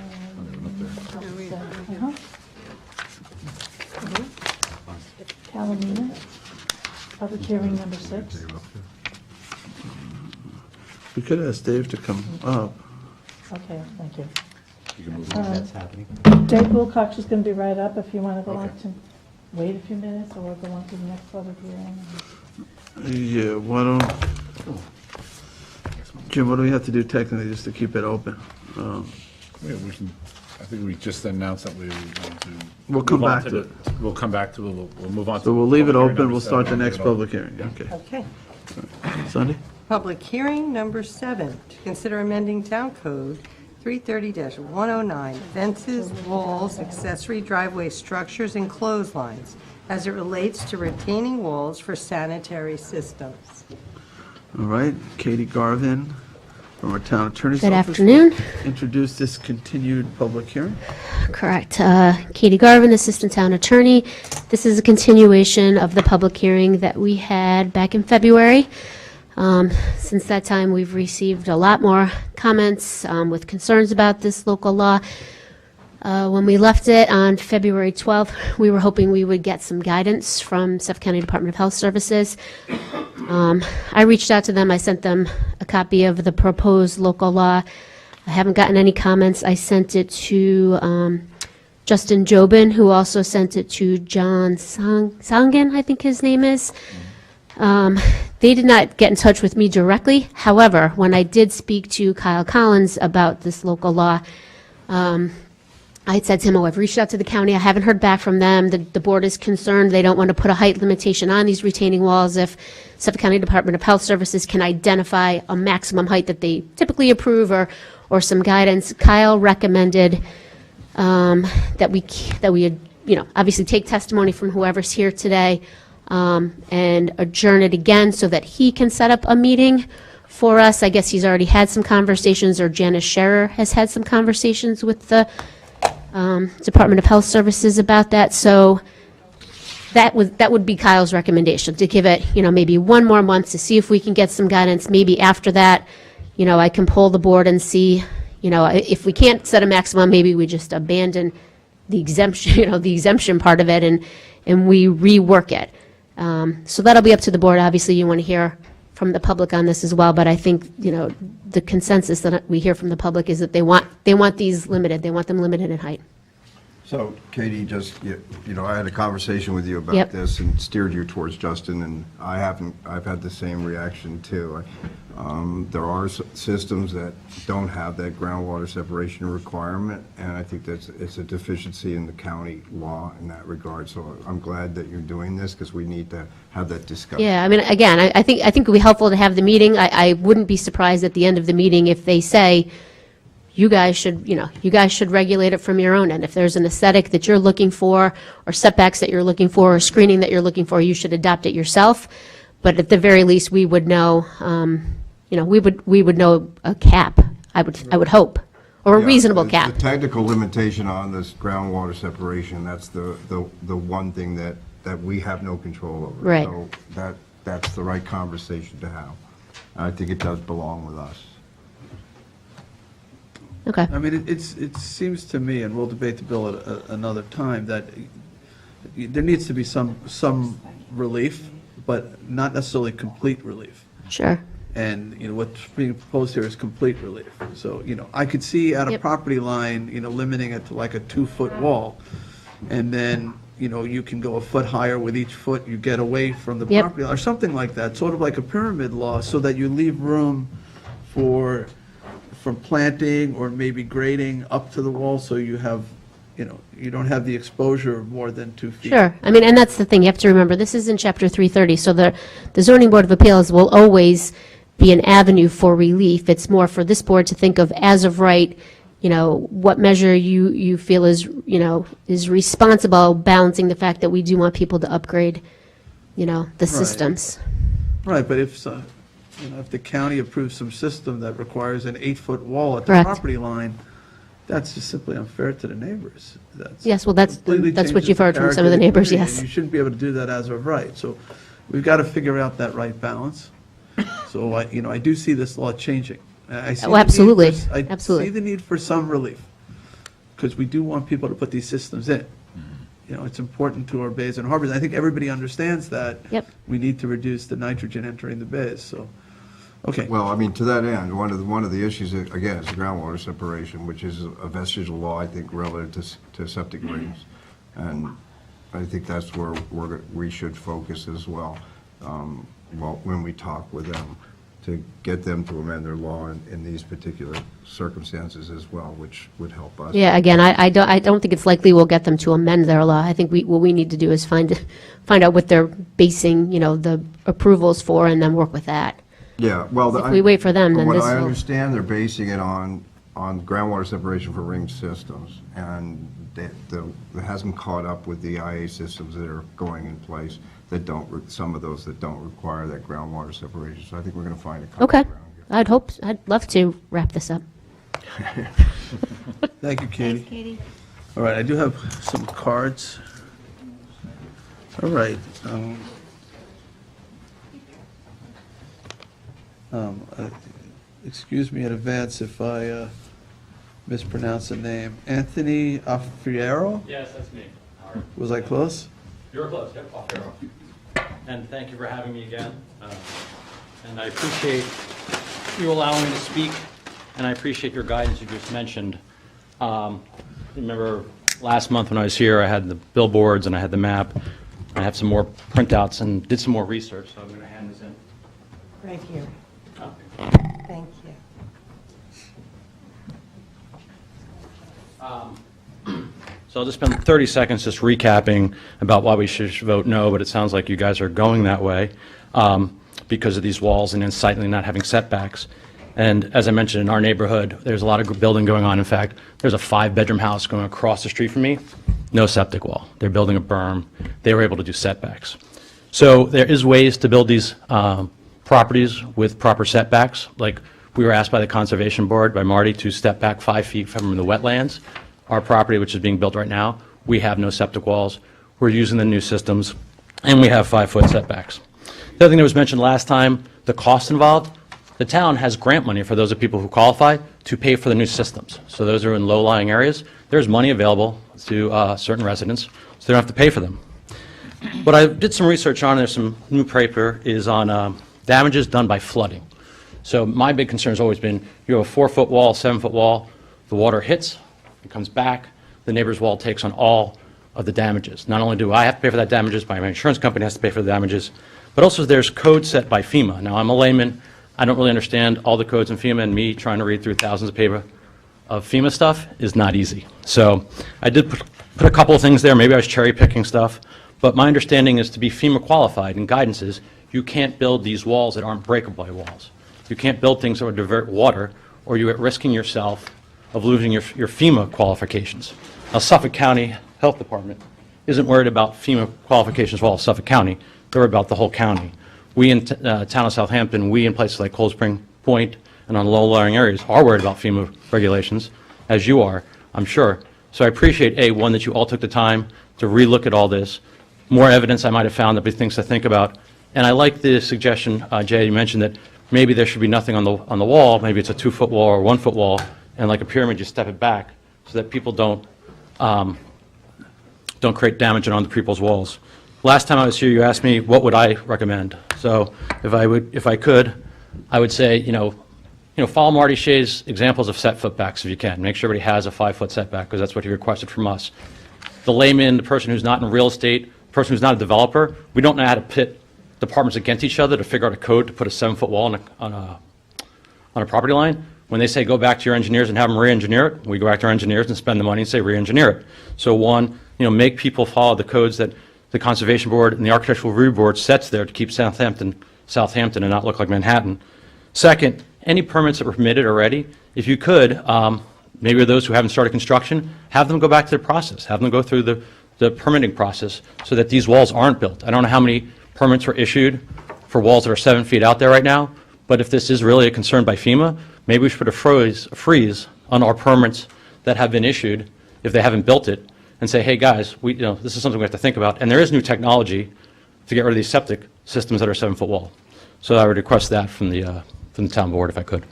Palomino, public hearing number 6. we could ask Dave to come up. Okay, thank you. You can move on. That's happening. Dave Wilcox is going to be right up if you want to go on Okay. to, wait a few minutes or go on to the next public hearing. Yeah, why don't, Jim, what do we have to do technically just to keep it open? Yeah, we can, I think we just announced that we want to. We'll come move on back to it. We'll come back to it, we'll move on to. So we'll leave it public hearing open, number we'll start the 7. next public hearing, okay. Okay. Sunday? Public hearing number 7, to consider amending Town Code 330-109, fences, walls, accessory driveway structures, and clotheslines, as it relates to retaining walls for sanitary systems. All right, Katie Garvin from our town attorney's Good office. afternoon. Introduce this continued public hearing. Correct. Katie Garvin, Assistant Town Attorney. This is a continuation of the public hearing that we had back in February. Since that time, we've received a lot more comments with concerns about this local law. When we left it on February 12th, we were hoping we would get some guidance from Suffolk County Department of Health Services. I reached out to them. I sent them a copy of the proposed local law. I haven't gotten any comments. I sent it to Justin Jobin, who also sent it to John Sangan, I think his name is. They did not get in touch with me directly. However, when I did speak to Kyle Collins about this local law, I had said to him, I've reached out to the county. I haven't heard back from them. The board is concerned. They don't want to put a height limitation on these retaining walls if Suffolk County Department of Health Services can identify a maximum height that they typically approve or some guidance. Kyle recommended that we obviously take testimony from whoever's here today and adjourn it again so that he can set up a meeting for us. I guess he's already had some conversations, or Janice Scherer has had some conversations with the Department of Health Services about that. So that would be Kyle's recommendation, to give it, maybe one more month to see if we can get some guidance. Maybe after that, I can poll the board and see, if we can't set a maximum, maybe we just abandon the exemption, the exemption part of it, and we rework it. So that'll be up to the board. Obviously, you want to hear from the public on this as well, but I think, the consensus that we hear from the public is that they want these limited. They want them limited in height. So, Katie, I had a conversation with you about Yep. this and steered you towards Justin, and I've had the same reaction too. There are systems that don't have that groundwater separation requirement, and I think it's a deficiency in the county law in that regard. So I'm glad that you're doing this, because we need to have that discussion. Yeah, I mean, again, I think it would be helpful to have the meeting. I wouldn't be surprised at the end of the meeting if they say, you guys should regulate it from your own end. If there's an aesthetic that you're looking for, or setbacks that you're looking for, or screening that you're looking for, you should adopt it yourself. But at the very least, we would know, we would know a cap, I would hope, or a Yeah, reasonable the cap. technical limitation on this groundwater separation, that's the one thing that we have no control over. Right. So that's the right conversation to have. I think it does belong with us. Okay. I mean, it seems to me, and we'll debate the bill at another time, that there needs to be some relief, but not necessarily complete relief. Sure. And, what's being proposed here is complete relief. So, I could see at a Yep. property line, limiting it to like a 2-foot wall, and then, you can go a foot higher with each foot you get away from the Yep. property line, or something like that, sort of like a pyramid law, so that you leave room for from planting or maybe grading up to the wall, so you have, you don't have the exposure of more than 2 feet. Sure. I mean, and that's the thing, you have to remember, this is in Chapter 330, so the Zoning Board of Appeals will always be an avenue for relief. It's more for this board to think of as of right, what measure you feel is, is responsible, balancing the fact that we do want people to upgrade, the systems. Right, but if the county approves some system that requires an 8-foot wall at the Correct. property line, that's just simply unfair to the neighbors. Yes, well, that's completely what changes you've heard from character some of the neighbors, community, yes. and you shouldn't be able to do that as of right. So we've got to figure out that right balance. So I do see this law changing. I see Oh, the need absolutely. for- Absolutely. I see the need for some relief, because we do want people to put these systems in. It's important to our bays and harbors. I think everybody understands that. Yep. We need to reduce the nitrogen entering the bays, so, okay. Well, I mean, to that end, one of the issues, again, is the groundwater separation, which is a vestigial law, I think, relative to septic drains. And I think that's where we should focus as well, when we talk with them, to get them to amend their law in these particular circumstances as well, which would help us. Yeah, again, I don't think it's likely we'll get them to amend their law. I think what we need to do is find out what they're basing, the approvals for, and then work with that. Yeah, well, If we wait for them, then from this what I will- understand, they're basing it on groundwater separation for ring systems, and that hasn't caught up with the IA systems that are going in place that some of those that don't require that groundwater separation. So I think we're going to find a common Okay. ground here. I'd love to wrap this up. Thank you, Katie. Thanks, Katie. All right, I do have some cards. All right. Excuse me in advance if I mispronounce the name. Anthony Alfiero? Yes, that's me. Was I close? You're close, yep, off arrow. And thank you for having me again. And I appreciate you allowing me to speak, and I appreciate your guidance you just mentioned. Remember last month when I was here, I had the billboards and I had the map. I have some more printouts and did some more research, so I'm going to hand this in. Right here. Thank you. So I'll just spend 30 seconds just recapping about why we should vote no, but it sounds like you guys are going that way because of these walls and unsightly not having setbacks. And as I mentioned, in our neighborhood, there's a lot of building going on. In fact, there's a 5-bedroom house going across the street from me, no septic wall. They're building a berm. They were able to do setbacks. So there is ways to build these properties with proper setbacks. Like we were asked by the Conservation Board, by Marty, to step back 5 feet from the wetlands. Our property, which is being built right now, we have no septic walls. We're using the new systems, and we have 5-foot setbacks. The other thing that was mentioned last time, the cost involved, the town has grant money for those of people who qualify to pay for the new systems. So those are in low-lying areas. There's money available to certain residents, so they don't have to pay for them. What I did some research on, there's some new paper, is on damages done by flooding. So my big concern has always been, you have a 4-foot wall, 7-foot wall, the water hits, it comes back, the neighbor's wall takes on all of the damages. Not only do I have to pay for that damages, my insurance company has to pay for the damages, but also there's code set by FEMA. Now, I'm a layman, I don't really understand all the codes in FEMA, and me trying to read through thousands of paper of FEMA stuff is not easy. So I did put a couple of things there, maybe I was cherry picking stuff, but my understanding is to be FEMA qualified and guidance is you can't build these walls that aren't breakable walls. You can't build things that would divert water, or you're at risking yourself of losing your FEMA qualifications. Now, Suffolk County Health Department isn't worried about FEMA qualifications for all of Suffolk County. They're about the whole county. We in town of Southampton, we in places like Cold Spring Point and on low-lying areas are worried about FEMA regulations, as you are, I'm sure. So I appreciate, A, one, that you all took the time to relook at all this. More evidence I might have found, there'll be things to think about. And I like the suggestion, Jay, you mentioned that maybe there should be nothing on the wall, maybe it's a 2-foot wall or 1-foot wall, and like a pyramid, you step it back so that people don't create damage on the people's walls. Last time I was here, you asked me what would I recommend. So if I could, I would say, follow Marty Shea's examples of set footbacks if you can. Make sure everybody has a 5-foot setback because that's what he requested from us. The layman, the person who's not in real estate, the person who's not a developer, we don't know how to pit departments against each other to figure out a code to put a 7-foot wall on a property line. When they say go back to your engineers and have them re-engineer it, we go back to our engineers and spend the money and say re-engineer it. So one, make people follow the codes that the Conservation Board and the Architectural Review Board sets there to keep Southampton and not look like Manhattan. Second, any permits that were permitted already, if you could, maybe those who haven't started construction, have them go back to the process, have them go through the permitting process so that these walls aren't built. I don't know how many permits were issued for walls that are 7 feet out there right now, but if this is really a concern by FEMA, maybe we should put a freeze on our permits that have been issued if they haven't built it, and say, hey guys, this is something we have to think about. And there is new technology to get rid of these septic systems that are 7-foot wall. So I would request that from the town board if I could.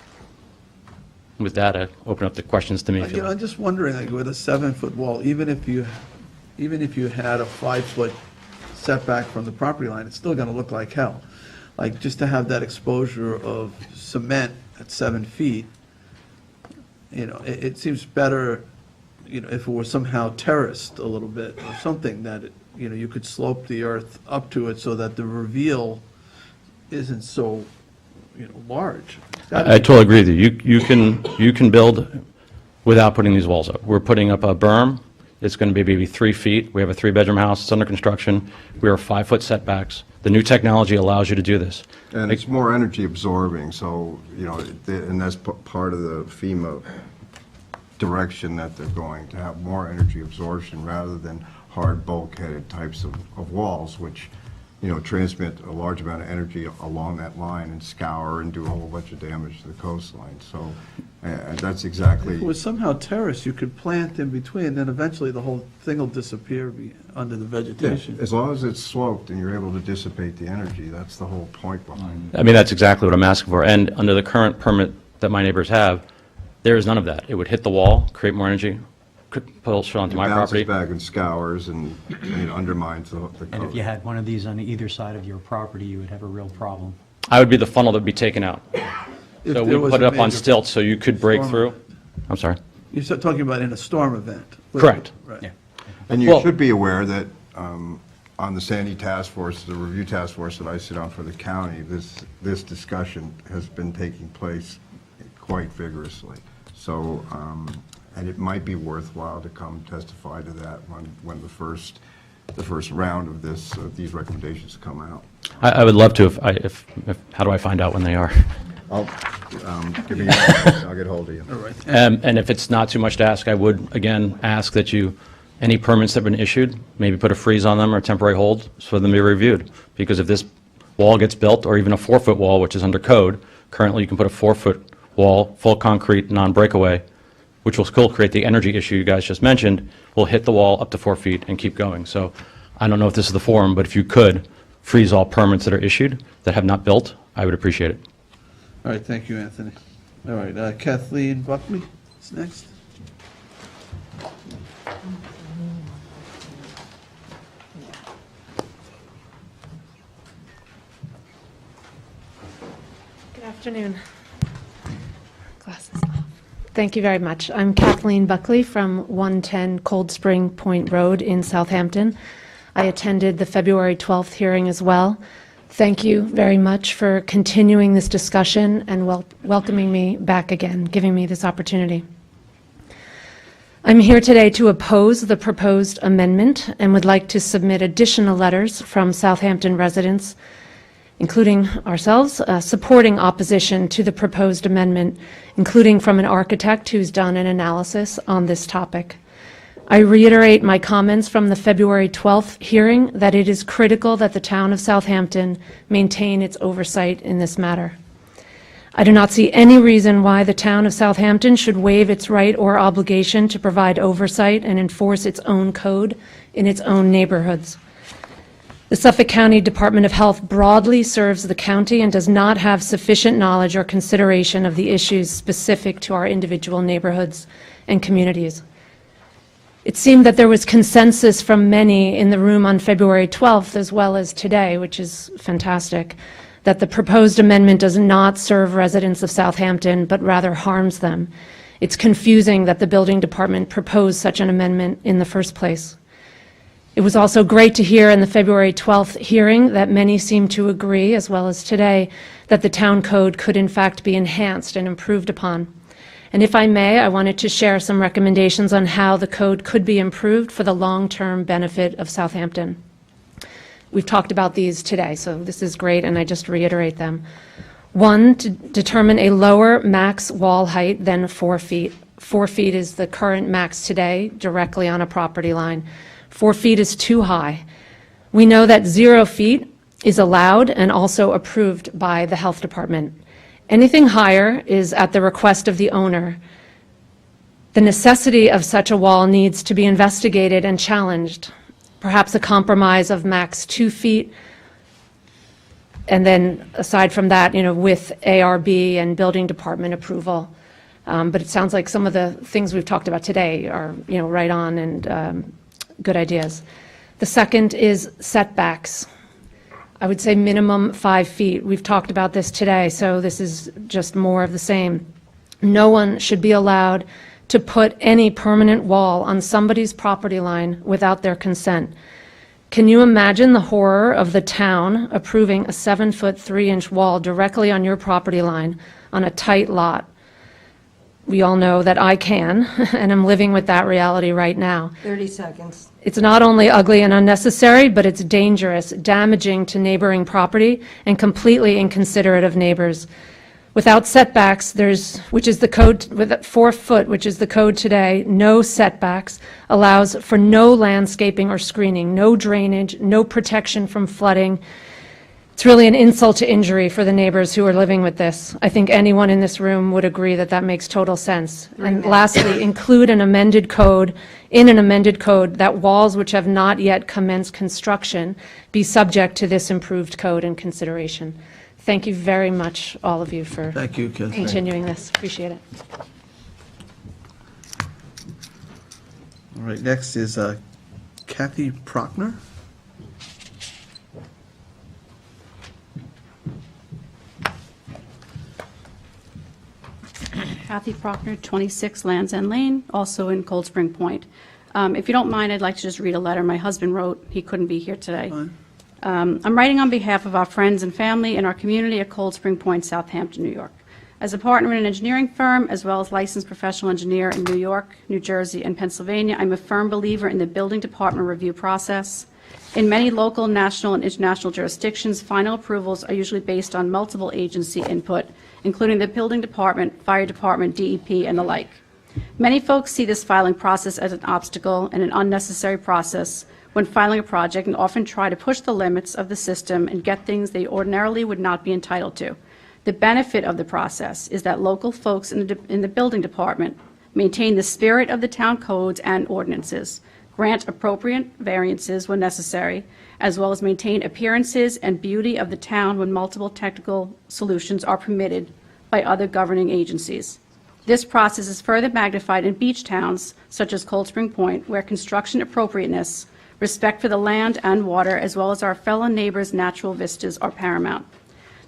With that, I open up the questions to me. I'm just wondering, like, with a 7-foot wall, even if you had a 5-foot setback from the property line, it's still going to look like hell. Like, just to have that exposure of cement at 7 feet, it seems better, if it were somehow terraced a little bit or something that, you could slope the earth up to it so that the reveal isn't so, large. I totally agree with you. You can build without putting these walls up. We're putting up a berm. It's going to be maybe 3 feet. We have a 3-bedroom house. It's under construction. We are 5-foot setbacks. The new technology allows you to do this. And it's more energy absorbing, so, and that's part of the FEMA direction that they're going, to have more energy absorption rather than hard bulkheaded types of walls, which, transmit a large amount of energy along that line and scour and do a whole bunch of damage to the coastline. So that's exactly. If it was somehow terraced, you could plant in between, then eventually the whole thing will disappear under the vegetation. Yeah, as long as it's sloped and you're able to dissipate the energy, that's the whole point behind it. I mean, that's exactly what I'm asking for. And under the current permit that my neighbors have, there is none of that. It would hit the wall, create more energy, pulse onto my property. It bounces back and scours and undermines the coast. And if you had one of these on either side of your property, you would have a real problem. I would be the funnel that would be taken out. If So we there was put it a up on major stilts so you could break storm through. event. I'm sorry. You're talking about in a storm event. Correct. Right. Yeah. And you Well- should be aware that on the Sandy Task Force, the review task force that I sit on for the county, this discussion has been taking place quite vigorously. So, and it might be worthwhile to come testify to that when the first round of these recommendations come out. I would love to if how do I find out when they are? I'll give you, I'll get hold of you. All right. And if it's not too much to ask, I would, again, ask that any permits that have been issued, maybe put a freeze on them or temporary hold for them to be reviewed. Because if this wall gets built, or even a 4-foot wall, which is under code, currently you can put a 4-foot wall, full concrete, non-breakaway, which will still create the energy issue you guys just mentioned, will hit the wall up to 4 feet and keep going. So I don't know if this is the forum, but if you could freeze all permits that are issued that have not built, I would appreciate it. All right, thank you, Anthony. All right, Kathleen Buckley is next. Good afternoon. Glasses off. Thank you very much. I'm Kathleen Buckley from 110 Cold Spring Point Road in Southampton. I attended the February 12th hearing as well. Thank you very much for continuing this discussion and welcoming me back again, giving me this opportunity. I'm here today to oppose the proposed amendment and would like to submit additional letters from Southampton residents, including ourselves, supporting opposition to the proposed amendment, including from an architect who's done an analysis on this topic. I reiterate my comments from the February 12th hearing that it is critical that the town of Southampton maintain its oversight in this matter. I do not see any reason why the town of Southampton should waive its right or obligation to provide oversight and enforce its own code in its own neighborhoods. The Suffolk County Department of Health broadly serves the county and does not have sufficient knowledge or consideration of the issues specific to our individual neighborhoods and communities. It seemed that there was consensus from many in the room on February 12th as well as today, which is fantastic, that the proposed amendment does not serve residents of Southampton, but rather harms them. It's confusing that the building department proposed such an amendment in the first place. It was also great to hear in the February 12th hearing that many seem to agree, as well as today, that the town code could in fact be enhanced and improved upon. And if I may, I wanted to share some recommendations on how the code could be improved for the long-term benefit of Southampton. We've talked about these today, so this is great, and I just reiterate them. 1, to determine a lower max wall height than 4 feet. 4 feet is the current max today, directly on a property line. 4 feet is too high. We know that 0 feet is allowed and also approved by the health department. Anything higher is at the request of the owner. The necessity of such a wall needs to be investigated and challenged. Perhaps a compromise of max 2 feet, and then aside from that, with ARB and building department approval. But it sounds like some of the things we've talked about today are, right on and good ideas. The second is setbacks. I would say minimum 5 feet. We've talked about this today, so this is just more of the same. No one should be allowed to put any permanent wall on somebody's property line without their consent. Can you imagine the horror of the town approving a 7-foot 3-inch wall directly on your property line on a tight lot? We all know that I can, and I'm living with that reality right now. 30 seconds. It's not only ugly and unnecessary, but it's dangerous, damaging to neighboring property, and completely inconsiderate of neighbors. Without setbacks, which is the code, with 4 foot, which is the code today, no setbacks allows for no landscaping or screening, no drainage, no protection from flooding. It's really an insult to injury for the neighbors who are living with this. I think anyone in this room would agree that that makes total sense. And lastly, include in an amended code that walls which have not yet commenced construction be subject to this improved code and consideration. Thank you very much, all of you, for Thank you, Kathleen. continuing this. Appreciate it. All right, next is Kathy Prochner. Kathy Prochner, 26 Land's End Lane, also in Cold Spring Point. If you don't mind, I'd like to just read a letter my husband wrote. He couldn't be here today. I'm writing on behalf of our friends and family in our community at Cold Spring Point, Southampton, New York. As a partner in an engineering firm, as well as licensed professional engineer in New York, New Jersey, and Pennsylvania, I'm a firm believer in the building department review process. In many local, national, and international jurisdictions, final approvals are usually based on multiple agency input, including the building department, fire department, DEP, and the like. Many folks see this filing process as an obstacle and an unnecessary process when filing a project, and often try to push the limits of the system and get things they ordinarily would not be entitled to. The benefit of the process is that local folks in the building department maintain the spirit of the town codes and ordinances, grant appropriate variances when necessary, as well as maintain appearances and beauty of the town when multiple technical solutions are permitted by other governing agencies. This process is further magnified in beach towns such as Cold Spring Point, where construction appropriateness, respect for the land and water, as well as our fellow neighbors' natural vistas are paramount.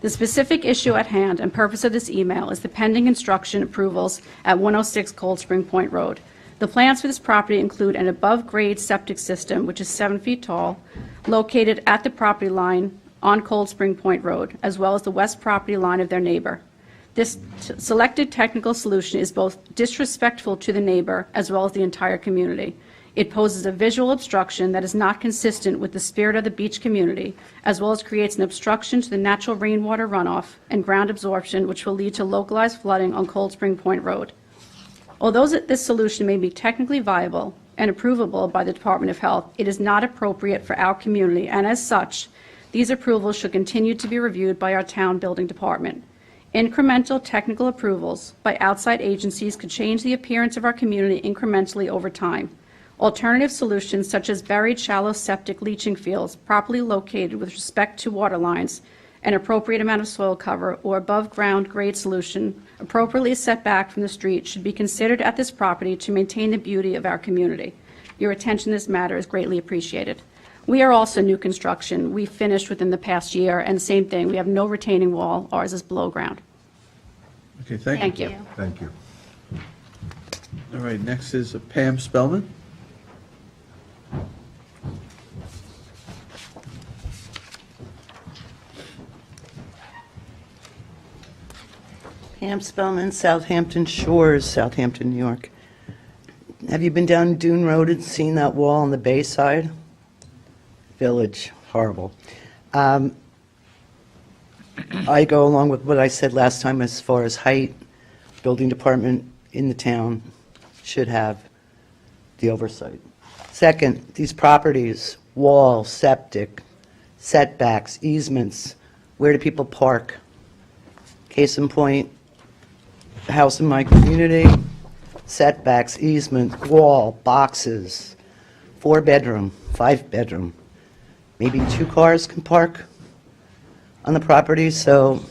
The specific issue at hand and purpose of this email is the pending construction approvals at 106 Cold Spring Point Road. The plans for this property include an above-grade septic system, which is 7 feet tall, located at the property line on Cold Spring Point Road, as well as the west property line of their neighbor. This selected technical solution is both disrespectful to the neighbor as well as the entire community. It poses a visual obstruction that is not consistent with the spirit of the beach community, as well as creates an obstruction to the natural rainwater runoff and ground absorption, which will lead to localized flooding on Cold Spring Point Road. Although this solution may be technically viable and approvable by the Department of Health, it is not appropriate for our community, and as such, these approvals should continue to be reviewed by our town building department. Incremental technical approvals by outside agencies could change the appearance of our community incrementally over time. Alternative solutions such as buried shallow septic leaching fields properly located with respect to water lines, an appropriate amount of soil cover, or above ground grade solution appropriately set back from the street should be considered at this property to maintain the beauty of our community. Your attention to this matter is greatly appreciated. We are also new construction. We finished within the past year, and same thing, we have no retaining wall. Ours is below ground. Okay, thank you. Thank you. All right, next is Pam Spellman. Pam Spellman, Southampton Shores, Southampton, New York. Have you been down Dune Road and seen that wall on the bay side? Village, horrible. I go along with what I said last time as far as height. Building department in the town should have the oversight. Second, these properties, wall, septic, setbacks, easements, where do people park? Case in point, the house in my community, setbacks, easement, wall, boxes, 4-bedroom, 5-bedroom. Maybe 2 cars can park on the property, so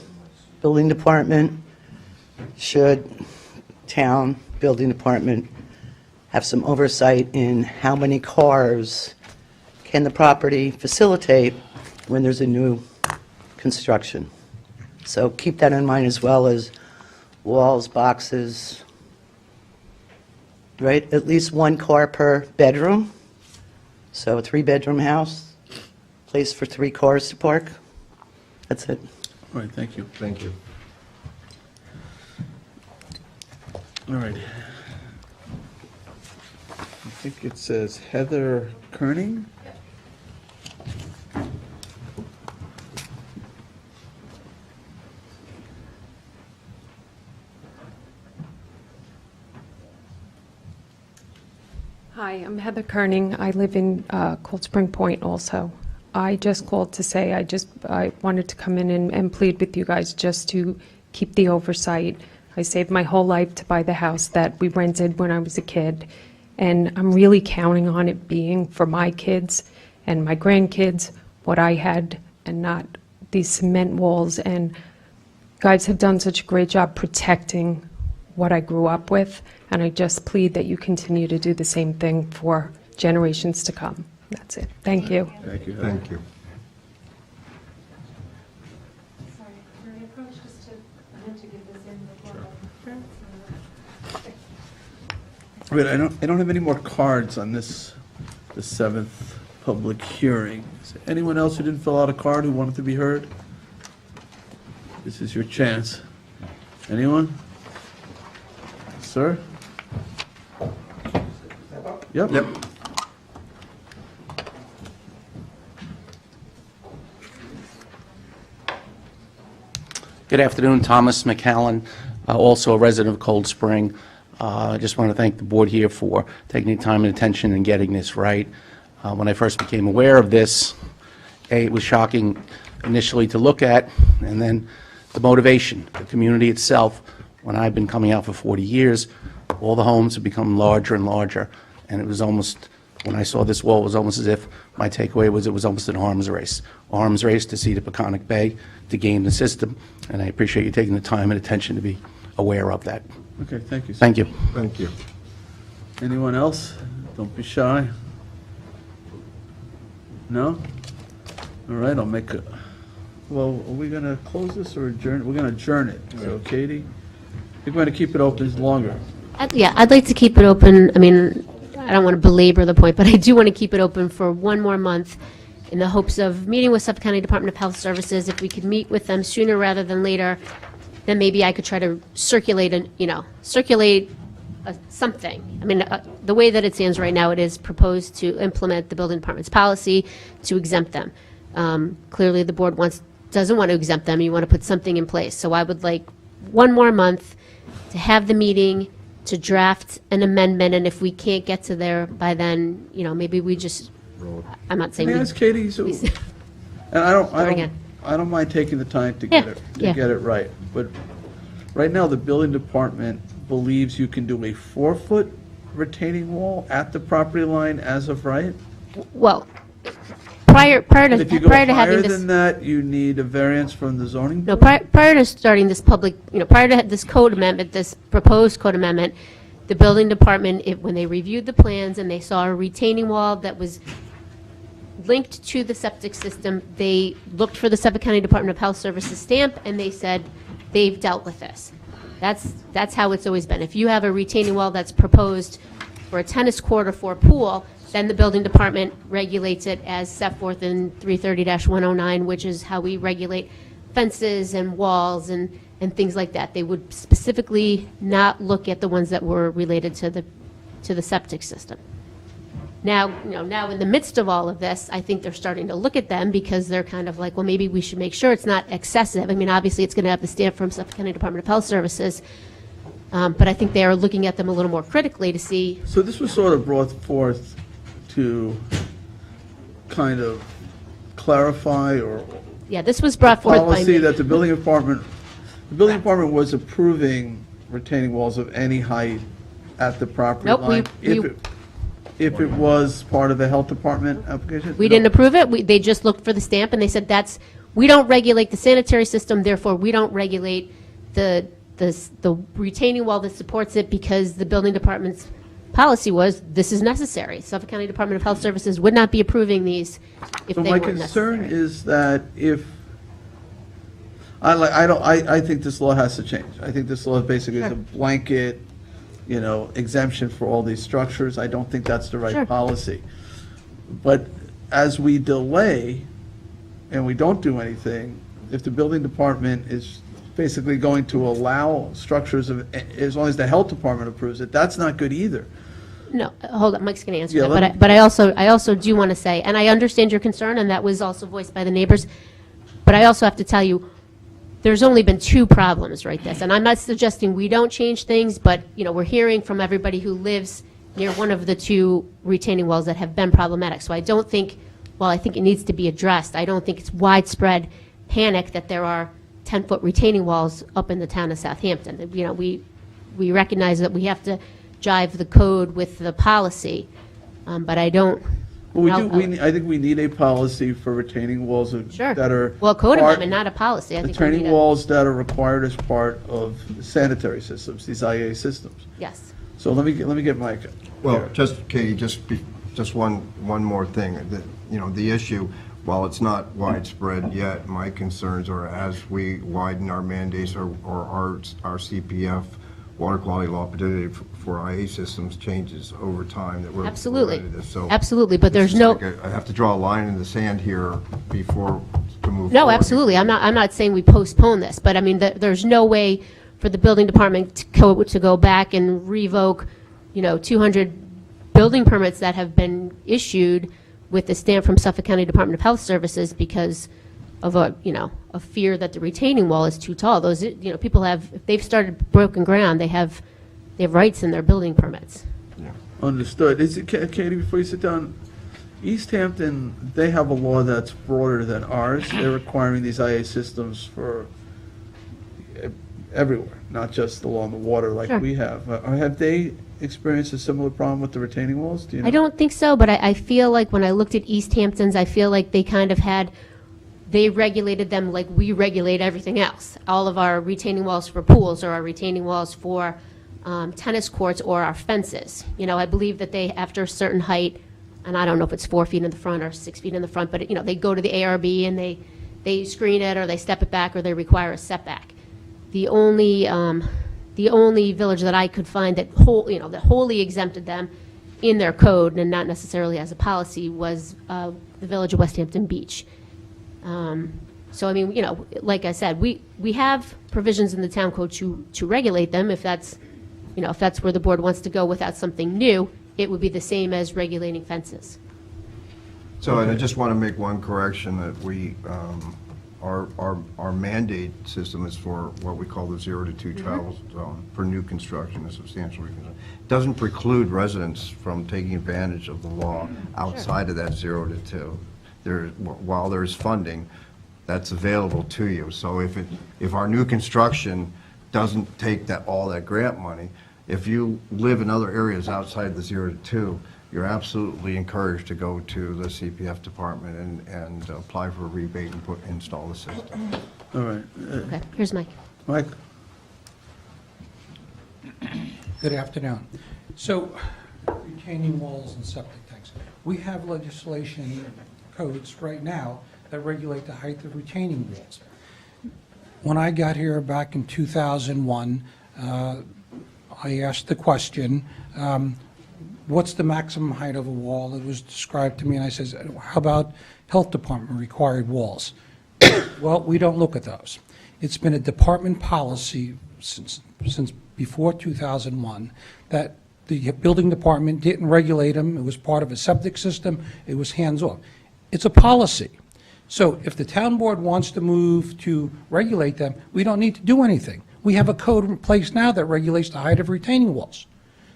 building department, should town building department have some oversight in how many cars can the property facilitate when there's a new construction? So keep that in mind, as well as walls, boxes, right? At least 1 car per bedroom. So a 3-bedroom house, place for 3 cars to park. That's it. All right, thank you. Thank you. All right. I think it says Heather Kerning. Hi, I'm Heather Kerning. I live in Cold Spring Point also. I just called to say I wanted to come in and plead with you guys just to keep the oversight. I saved my whole life to buy the house that we rented when I was a kid, and I'm really counting on it being for my kids and my grandkids what I had, and not these cement walls. And guys have done such a great job protecting what I grew up with, and I just plead that you continue to do the same thing for generations to come. That's it. Thank you. Thank you. Thank you. Sorry, can I approach just to, I meant to give this in before. Wait, I don't have any more cards on this, the 7th public hearing. Is there anyone else who didn't fill out a card who wanted to be heard? This is your chance. Anyone? Sir? Yep. Yep. Good afternoon, Thomas McAllen, also a resident of Cold Spring. I just want to thank the board here for taking the time and attention and getting this right. When I first became aware of this, it was shocking initially to look at, and then the motivation, the community itself. When I've been coming out for 40 years, all the homes have become larger and larger, and it was almost, when I saw this wall, it was almost as if my takeaway was it was almost an arms race to see the Peconic Bay, to game the system, and I appreciate you taking the time and attention to be aware of that. Okay, thank you. Thank you. Thank you. Anyone else? Don't be shy. No? All right, I'll make a, well, are we going to close this or adjourn? We're going to adjourn it. So, Katie, you're going to keep it open longer. Yeah, I'd like to keep it open. I mean, I don't want to belabor the point, but I do want to keep it open for 1 more month in the hopes of meeting with Suffolk County Department of Health Services. If we could meet with them sooner rather than later, then maybe I could try to circulate something. I mean, the way that it stands right now, it is proposed to implement the building department's policy to exempt them. Clearly, the board doesn't want to exempt them. You want to put something in place. So I would like 1 more month to have the meeting, to draft an amendment, and if we can't get to there by then, maybe we just, I'm not saying. Can I ask Katie, so, and I don't mind taking the time to get it right, but right now, the building department believes you can do a 4-foot retaining wall at the property line as of right? Well, prior to And if you go having higher this. than that, you need a variance from the zoning No, board? prior to starting this public, prior to this code amendment, this proposed code amendment, the building department, when they reviewed the plans and they saw a retaining wall that was linked to the septic system, they looked for the Suffolk County Department of Health Services stamp, and they said they've dealt with this. That's how it's always been. If you have a retaining wall that's proposed for a tennis court or for a pool, then the building department regulates it as set forth in 330-109, which is how we regulate fences and walls and things like that. They would specifically not look at the ones that were related to the septic system. Now, now in the midst of all of this, I think they're starting to look at them because they're kind of like, well, maybe we should make sure it's not excessive. I mean, obviously, it's going to have the stamp from Suffolk County Department of Health Services, but I think they are looking at them a little more critically to see. So this was sort of brought forth to kind of clarify or Yeah, this was brought forth by policy me. that the building department was approving retaining walls of any height at the property Nope, line. If it was part of the health department application? We didn't approve it. They just looked for the stamp, and they said we don't regulate the sanitary system, therefore we don't regulate the retaining wall that supports it, because the building department's policy was this is necessary. Suffolk County Department of Health Services would not be approving these if So they my weren't necessary. concern is that if, I think this law has to change. I think this law basically is a blanket, exemption for all these structures. I don't think that's the right policy. But as we delay and we don't do anything, if the building department is basically going to allow structures as long as the health department approves it, that's not good either. No, hold on, Mike's going to answer Yeah, that. But I also do want to say, and I understand your concern, and that was also voiced by the neighbors, but I also have to tell you, there's only been 2 problems right this, and I'm not suggesting we don't change things, but, we're hearing from everybody who lives near one of the 2 retaining walls that have been problematic. So I don't think, while I think it needs to be addressed, I don't think it's widespread panic that there are 10-foot retaining walls up in the town of Southampton. We recognize that we have to jive the code with the policy, but I don't. Well, I think we need a policy for retaining walls that are. Well, code amendment, not a policy. I think we Retaining need a. walls that are required as part of the sanitary systems, these IA systems. Yes. So let me get Mike. Well, Katie, just one more thing. The issue, while it's not widespread yet, my concerns are as we widen our mandates or our CPF water quality law, particularly for IA systems, changes over time, that we're Absolutely. ready to- so Absolutely, but there's no. I have to draw a line in the sand here before to move No, forward. absolutely. I'm not saying we postpone this, but I mean, there's no way for the building department to go back and revoke, 200 building permits that have been issued with the stamp from Suffolk County Department of Health Services because of a fear that the retaining wall is too tall. Those, people have, if they've started broken ground, they have rights in their building permits. Understood. Katie, before you sit down, East Hampton, they have a law that's broader than ours. They're requiring these IA systems for everywhere, not just along the water like Sure. we have. Have they experienced a similar problem with the retaining walls? Do you know? I don't think so, but I feel like when I looked at East Hampton's, I feel like they kind of they regulated them like we regulate everything else. All of our retaining walls for pools or our retaining walls for tennis courts or our fences. I believe that they, after a certain height, and I don't know if it's 4 feet in the front or 6 feet in the front, but they go to the ARB and they screen it or they step it back or they require a setback. The only village that I could find that wholly exempted them in their code and not necessarily as a policy was the village of West Hampton Beach. So I mean, like I said, we have provisions in the town code to regulate them. If that's where the board wants to go without something new, it would be the same as regulating fences. So, and I just want to make one correction that we, our mandate system is for what we call the 0 to 2 travel zone for new construction and substantial reconstruction. It doesn't preclude residents from taking advantage of the law outside of that 0 to 2. While there's funding, that's available to you. So if our new construction doesn't take all that grant money, if you live in other areas outside the 0 to 2, you're absolutely encouraged to go to the CPF department and apply for a rebate and install the system. All right. Okay, here's Mike. Mike? Good afternoon. So, retaining walls and septic tanks. We have legislation codes right now that regulate the height of retaining walls. When I got here back in 2001, I asked the question, what's the maximum height of a wall? It was described to me, and I said, how about health department required walls? Well, we don't look at those. It's been a department policy since before 2001 that the building department didn't regulate them. It was part of a septic system. It was hands-off. It's a policy. So if the town board wants to move to regulate them, we don't need to do anything. We have a code in place now that regulates the height of retaining walls.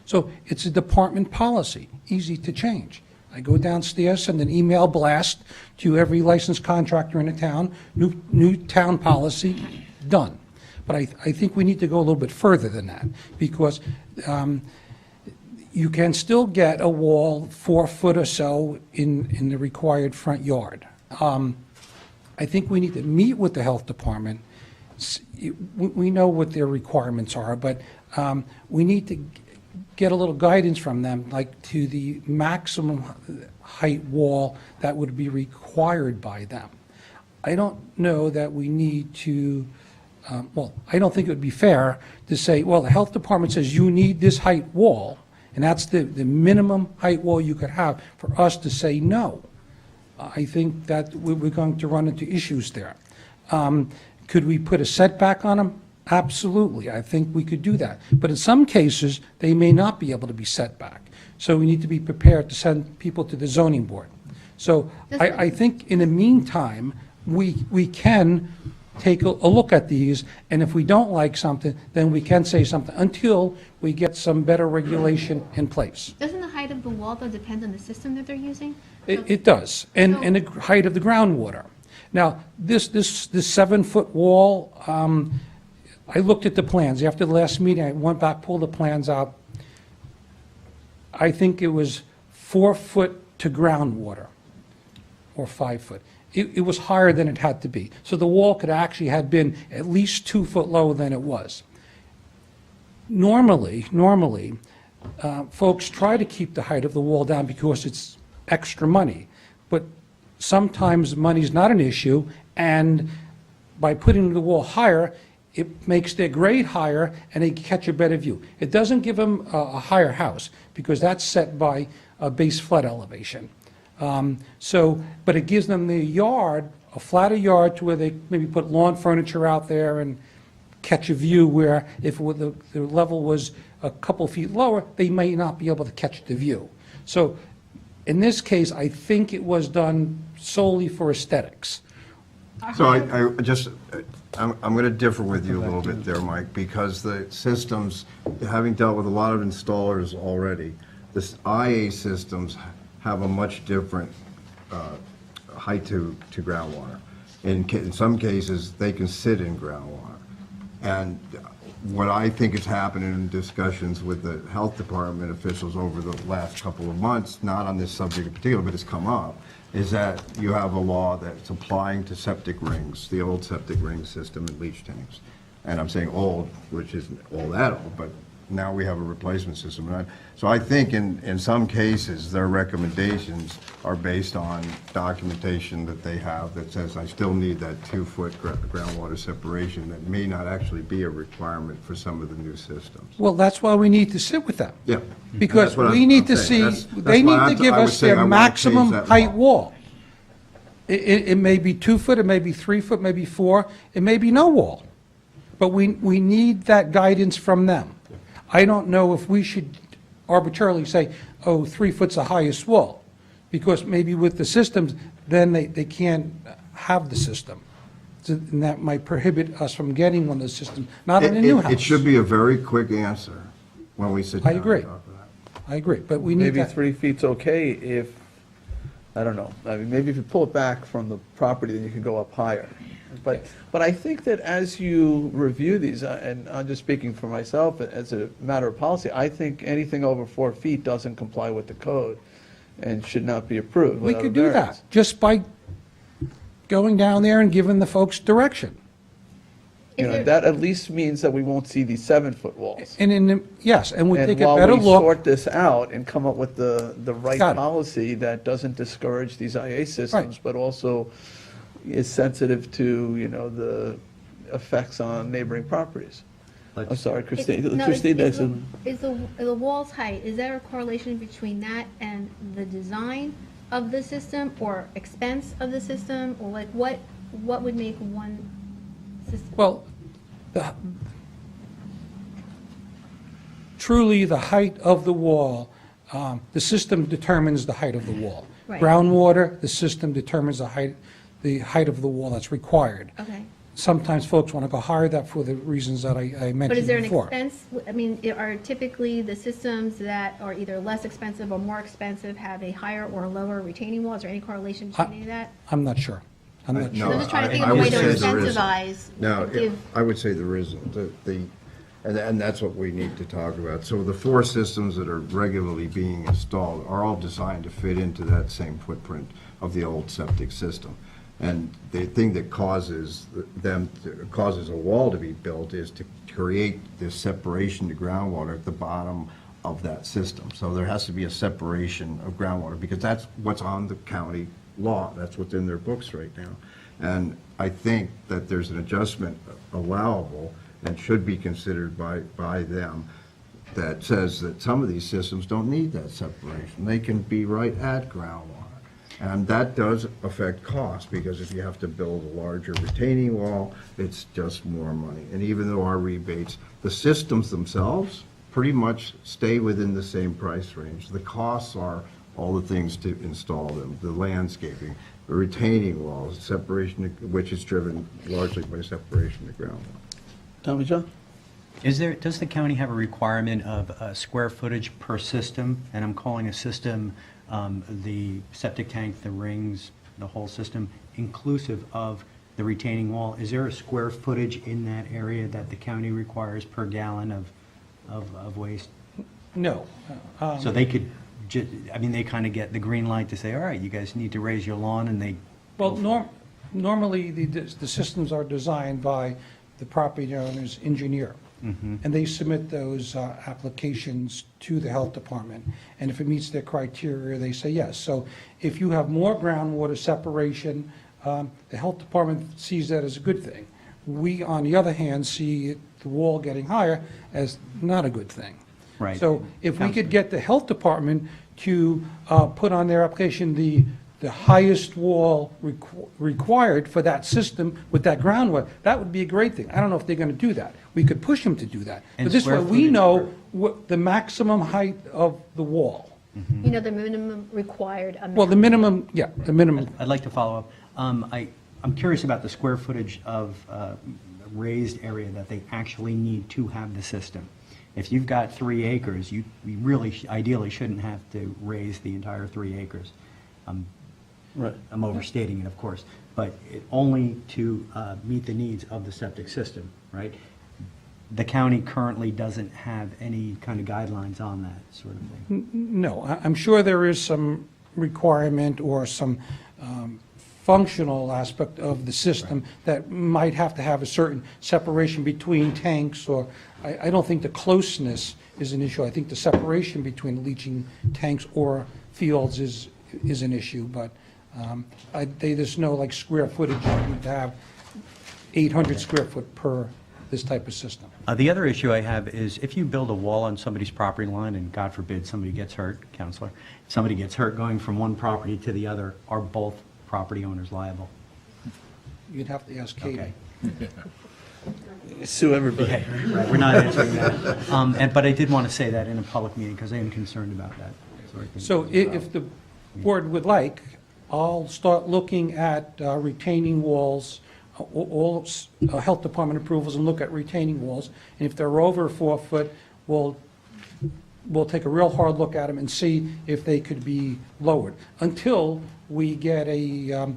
So it's a department policy, easy to change. I go downstairs, send an email blast to every licensed contractor in the town, new town policy, done. But I think we need to go a little bit further than that, because you can still get a wall 4 foot or so in the required front yard. I think we need to meet with the health department. We know what their requirements are, but we need to get a little guidance from them, like to the maximum height wall that would be required by them. I don't know that we need to, I don't think it would be fair to say, well, the health department says you need this height wall, and that's the minimum height wall you could have, for us to say no. I think that we're going to run into issues there. Could we put a setback on them? Absolutely, I think we could do that. But in some cases, they may not be able to be set back. So we need to be prepared to send people to the zoning board. So I think in the meantime, we can take a look at these, and if we don't like something, then we can say something until we get some better regulation in place. Doesn't the height of the wall, though, depend on the system that they're using? It does, and the height of the groundwater. Now, this 7-foot wall, I looked at the plans. After the last meeting, I went back, pulled the plans out. I think it was 4 foot to groundwater, or 5 foot. It was higher than it had to be. So the wall could actually have been at least 2 foot lower than it was. Normally, folks try to keep the height of the wall down because it's extra money. But sometimes money's not an issue, and by putting the wall higher, it makes their grade higher, and they catch a better view. It doesn't give them a higher house, because that's set by a base flood elevation. But it gives them the yard, a flatter yard, to where they maybe put lawn furniture out there and catch a view, where if the level was a couple feet lower, they may not be able to catch the view. So in this case, I think it was done solely for aesthetics. So I'm going to differ with you a little bit there, Mike, because the systems, having dealt with a lot of installers already, the IA systems have a much different height to groundwater. In some cases, they can sit in groundwater. And what I think has happened in discussions with the health department officials over the last couple of months, not on this subject in particular, but it's come up, is that you have a law that's applying to septic rings, the old septic ring system and leach tanks. And I'm saying old, which isn't all that old, but now we have a replacement system. So I think in some cases, their recommendations are based on documentation that they have that says, I still need that 2-foot groundwater separation. That may not actually be a requirement for some of the new systems. Well, that's why we need to sit with them. Yeah. Because we need to see, they need to give us their maximum height wall. It may be 2 foot, it may be 3 foot, maybe 4, it may be no wall. But we need that guidance from them. I don't know if we should arbitrarily say, oh, 3 foot's the highest wall, because maybe with the systems, then they can't have the system. And that might prohibit us from getting one of the systems, not in a new house. It should be a very quick answer when we sit down. I agree. I agree, but we need Maybe that. 3 feet's okay if, I don't know, I mean, maybe if you pull it back from the property, then you can go up higher. But I think that as you review these, and I'm just speaking for myself, as a matter of policy, I think anything over 4 feet doesn't comply with the code and should not be approved. We could do that, just by going down there and giving the folks direction. You know, that at least means that we won't see these 7-foot walls. And yes, and we take a while better we look. sort this out and come up with the right Got it. policy that doesn't discourage these IA systems, but also is sensitive to, you know, the effects on neighboring properties. I'm sorry, Christine. Christine, Is the wall's height, is there a correlation between that and the design of the system, or expense of the system, or like what what would make one system? Well, truly, the height of the wall, the system determines the height of the wall. Right. Groundwater, the system determines the height of the wall that's required. Okay. Sometimes folks want to go higher, that for the reasons that I mentioned before. But is there an expense? I mean, are typically the systems that are either less expensive or more expensive have a higher or lower retaining wall? Is there any correlation between any of that? I'm not sure. I'm not No, sure. I'm just trying to think of I a way would to say there isn't. incentivize. No, give- I would say there isn't. And that's what we need to talk about. So the 4 systems that are regularly being installed are all designed to fit into that same footprint of the old septic system. And the thing that causes a wall to be built is to create this separation to groundwater at the bottom of that system. So there has to be a separation of groundwater, because that's what's on the county law. That's what's in their books right now. And I think that there's an adjustment allowable and should be considered by them that says that some of these systems don't need that separation. They can be right at groundwater. And that does affect cost, because if you have to build a larger retaining wall, it's just more money. And even though our rebates, the systems themselves pretty much stay within the same price range. The costs are all the things to install them, the landscaping, the retaining walls, separation, which is driven largely by separation to groundwater. Tommy John? Does the county have a requirement of square footage per system? And I'm calling a system the septic tank, the rings, the whole system, inclusive of the retaining wall. Is there a square footage in that area that the county requires per gallon of waste? No. So they could, they kind of get the green light to say, all right, you guys need to raise your lawn, and they... Well, normally, the systems are designed by the property owner's engineer. Mhm. And they submit those applications to the health department. And if it meets their criteria, they say yes. So if you have more groundwater separation, the health department sees that as a good thing. We, on the other hand, see the wall getting higher as not a good thing. Right. So if we could get the health department to put on their application the highest wall required for that system with that groundwater, that would be a great thing. I don't know if they're going to do that. We could push them to do that. And But this way, square we footage know what the maximum height of the wall. You know, the minimum required amount. Well, the minimum, yeah, the minimum. I'd like to follow up. I'm curious about the square footage of raised area that they actually need to have the system. If you've got 3 acres, you really ideally shouldn't have to raise the entire 3 acres. Right. I'm overstating it, of course, but only to meet the needs of the septic system, right? The county currently doesn't have any kind of guidelines on that sort of thing. No, I'm sure there is some requirement or some functional aspect of the system that might have to have a certain separation between tanks, or I don't think the closeness is an issue. I think the separation between leaching tanks or fields is an issue, but there's no like square footage. You need to have 800 square foot per this type of system. The other issue I have is if you build a wall on somebody's property line, and God forbid somebody gets hurt, Counselor, somebody gets hurt going from one property to the other, are both property owners liable? You'd have to ask Katie. Okay. Sue everybody. Okay, right, we're not answering that. But I did want to say that in a public meeting because I am concerned about that sort of thing. So if the board would like, I'll start looking at retaining walls, all health department approvals, and look at retaining walls. And if they're over 4 foot, we'll take a real hard look at them and see if they could be lowered until we get a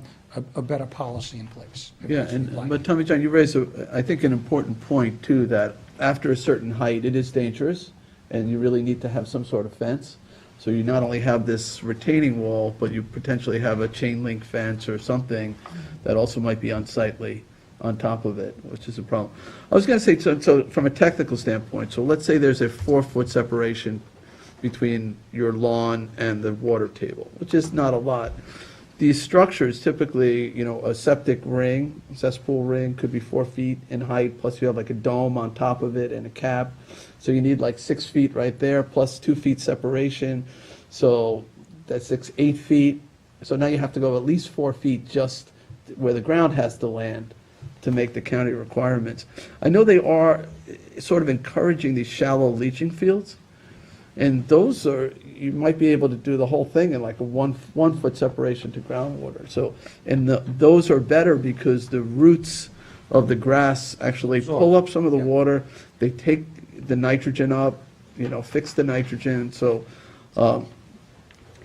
better policy in place. Yeah, but Tommy John, you raise, I think, an important point, too, that after a certain height, it is dangerous, and you really need to have some sort of fence. So you not only have this retaining wall, but you potentially have a chain link fence or something that also might be unsightly on top of it, which is a problem. I was going to say, so from a technical standpoint, so let's say there's a 4-foot separation between your lawn and the water table, which is not a lot. These structures typically, a septic ring, cesspool ring, could be 4 feet in height, plus you have like a dome on top of it and a cap. So you need like 6 feet right there, plus 2 feet separation. So that's 8 feet. So now you have to go at least 4 feet just where the ground has the land to make the county requirements. I know they are sort of encouraging these shallow leaching fields, and those are, you might be able to do the whole thing in like a one foot separation to groundwater. So, and those are better because the roots of the grass actually pull up some of the water. They take the nitrogen up, fix the nitrogen. So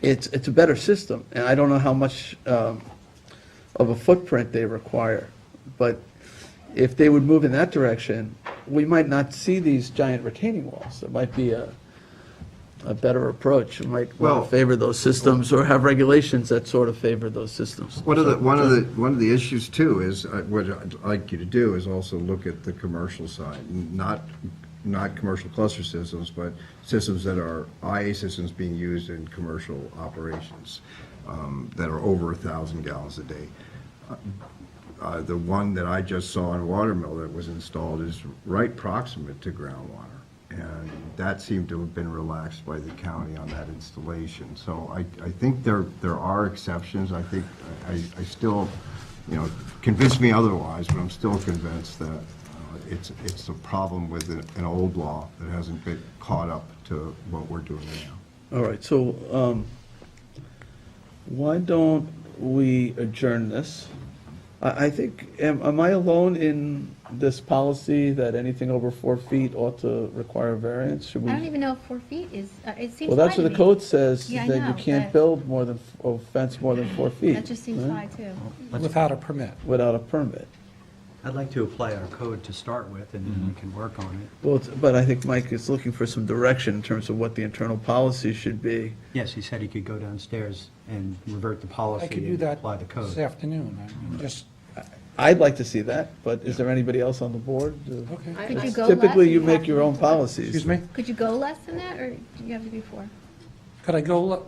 it's a better system. And I don't know how much of a footprint they require. But if they would move in that direction, we might not see these giant retaining walls. It might be a better approach. We might want to favor those systems or have regulations that sort of favor those systems. One of the issues too is, what I'd like you to do is also look at the commercial side, not commercial cluster systems, but systems that are IA systems being used in commercial operations that are over 1,000 gallons a day. The one that I just saw in Watermill that was installed is right proximate to groundwater. And that seemed to have been relaxed by the county on that installation. So I think there are exceptions. I think I still, convince me otherwise, but I'm still convinced that it's a problem with an old law that hasn't been caught up to what we're doing now. All right, so why don't we adjourn this? I think, am I alone in this policy that anything over 4 feet ought to require variance? Should we? I don't even know if 4 feet is, it seems Well, that's fine what to the me. code says, Yeah, I that you know, can't but build more than, a fence more than 4 feet. That just seems right? high, too. Without a permit. Without a permit. I'd like to apply our code to start with, and then we can work on it. Well, but I think Mike is looking for some direction in terms of what the internal policy should be. Yes, he said he could go downstairs and revert the policy I could do and that apply the code. this afternoon. I mean, just, I'd like to see that, but is there anybody else on the board? Okay. Could you go Typically, less you than make that? your own policies. Excuse me? Could you go less than that, or do you have to be 4? Could I go,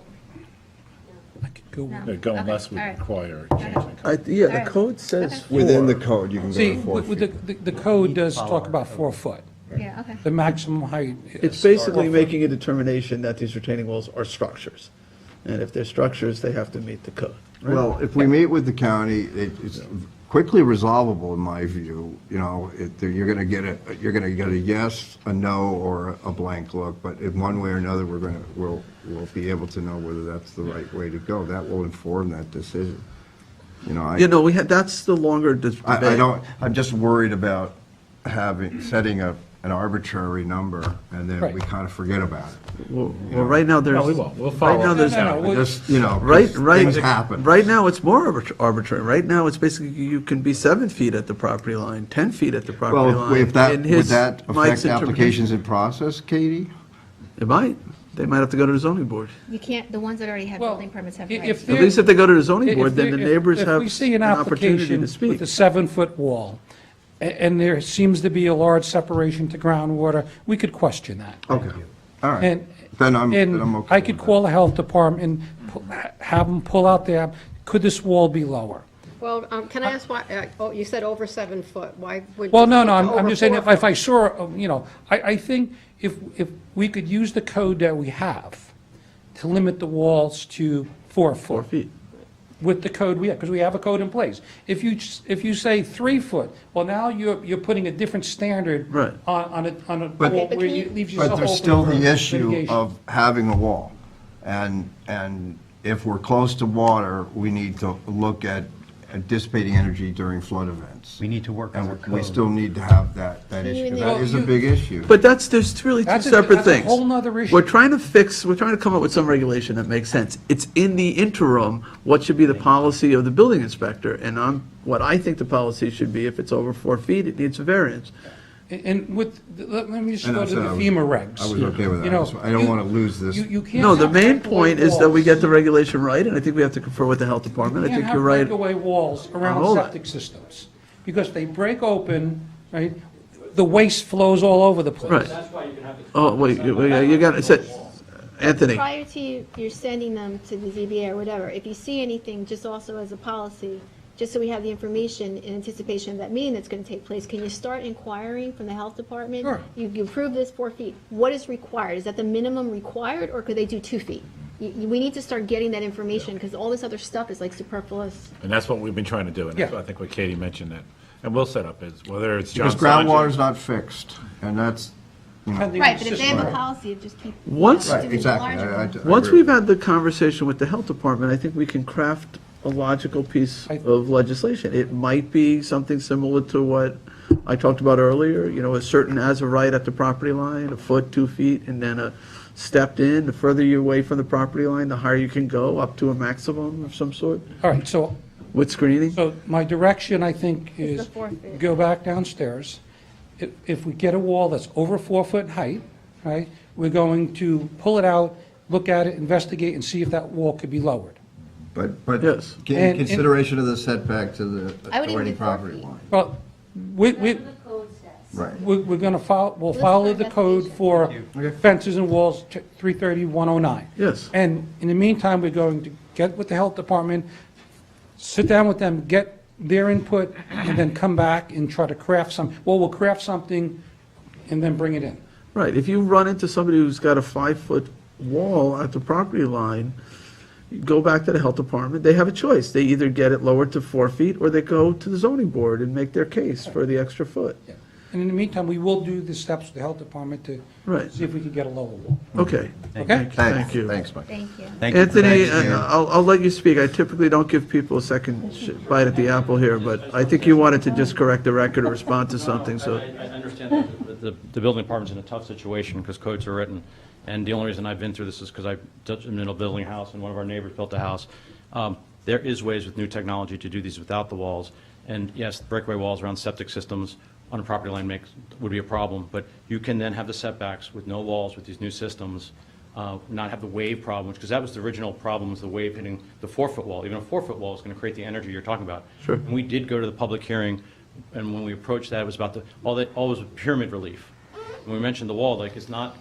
I could go. No. Yeah, going Okay, less would all right. require changing. Yeah, All the right. code says Okay. Within the 4. code, you can go See, to 4 with feet. the code does talk about 4 foot. Yeah, okay. The maximum height. It's is basically 4 foot. making a determination that these retaining walls are structures. And if they're structures, they have to meet the code. right? Well, if we meet with the county, it's quickly resolvable in my view. You're going to get a yes, a no, or a blank look. But in one way or another, we'll be able to know whether that's the right way to go. That will inform that decision. we had, that's the longer debate. I'm just worried about setting an arbitrary number, and then we Right. kind of forget about it. Well, right now, there's. No, we won't. We'll follow Right now, up. there's. No, no, Just, Right, things happen. Right now, it's more arbitrary. Right now, it's basically, you can be 7 feet at the property line, 10 feet at the property Well, line. if that, In would his- that Mike's affect applications in process, Katie? It might. They might have to go to the zoning board. You can't, the ones that already have Well, building permits have if rights. At least if they go to the zoning If board, then the there- neighbors have If we see an an opportunity application to with speak. a 7-foot wall, and there seems to be a large separation to groundwater, we could question that. Okay, all right. And, Then I'm and okay I could with that. call the health department and have them pull out their, could this wall be lower? Well, can I ask why, you said over 7 foot, why would? Well, you no, put I'm over just saying, 4 if I foot? saw, I think if we could use the code that we have to limit the walls to 4 foot. 4 feet. With the code we have, because we have a code in place. If you say 3 foot, well, now you're putting a different standard Right. on a But- wall where it leaves yourself But open there's still for the issue litigation. of having a wall. And if we're close to water, we need to look at dissipating energy during flood events. We need to work on our And we code. still need to have that you issue. even- That is a big issue. But there's really two That's a- separate that's a things. whole nother issue. We're trying to come up with some regulation that makes sense. It's in the interim, what should be the policy of the building inspector? And what I think the policy should be, if it's over 4 feet, it needs a variance. And let me just And go I to said the I was- FEMA regs. I was okay with that. You know, I don't you- want to lose this. You can't No, the have main breakaway point is that we get the walls. regulation right, and I think we have to confer with the health department. I You think can't you're have right. breakaway walls all around that. septic systems, because they break open, right? The waste flows all over the place. Right. Oh, wait, you got it. Anthony. Prior to you're sending them to the ZBA or whatever, if you see anything, just also as a policy, just so we have the information in anticipation of that meeting that's going to take place, can you start inquiring from the health department? Sure. You approve this 4 feet. What is required? Is that the minimum required, or could they do 2 feet? We need to start getting that information, because all this other stuff is like superfluous. And that's what we've been trying to do, and that's Yeah. what I think what Katie mentioned that. And we'll set up is, whether it's John Because Sargent- groundwater's not fixed, and that's, Right, but if they have a policy of just keep. Once- right, doing the exactly. larger one. Once we've had the conversation with the health department, I think we can craft a logical piece of legislation. It might be something similar to what I talked about earlier, a certain as of right at the property line, a foot, 2 feet, and then a stepped in. The further you're away from the property line, the higher you can go, up to a maximum of some sort, All right, so, with screening. so my direction, I think, It's is the 4 feet. go back downstairs. If we get a wall that's over 4 foot in height, right, we're going to pull it out, look at it, investigate, and see if that wall could be lowered. but Yes. in And- consideration of the setback to the I would even adjoining do 4 property feet. line. Well, we're Right. going to follow, we'll follow the code for fences and walls, 330-109. Yes. And in the meantime, we're going to get with the health department, sit down with them, get their input, and then come back and try to craft we'll craft something and then bring it in. Right, if you run into somebody who's got a 5-foot wall at the property line, you go back to the health department, they have a choice. They either get it lowered to 4 feet, or they go to the zoning board and make their case for the extra foot. And in the meantime, we will do the steps with the health department to Right. see if we can get a lower wall. Okay. Okay? Thank you. Thanks, Mike. Thank you. Thank you. Anthony, Thanks, Ian. I'll let you speak. I typically don't give people a second bite at the apple here, but I think you wanted to just correct the record or respond to something, so. I understand that the building department's in a tough situation because codes are written, and the only reason I've been through this is because I'm in a building a house, and one of our neighbors built a house. There is ways with new technology to do these without the walls, and yes, breakaway walls around septic systems on a property line would be a problem, but you can then have the setbacks with no walls with these new systems, not have the wave problem, because that was the original problem, was the wave hitting the 4-foot wall. Even a 4-foot wall is going to create the energy you're talking about. Sure. And we did go to the public hearing, and when we approached that, it was about all was pyramid relief. When we mentioned the wall,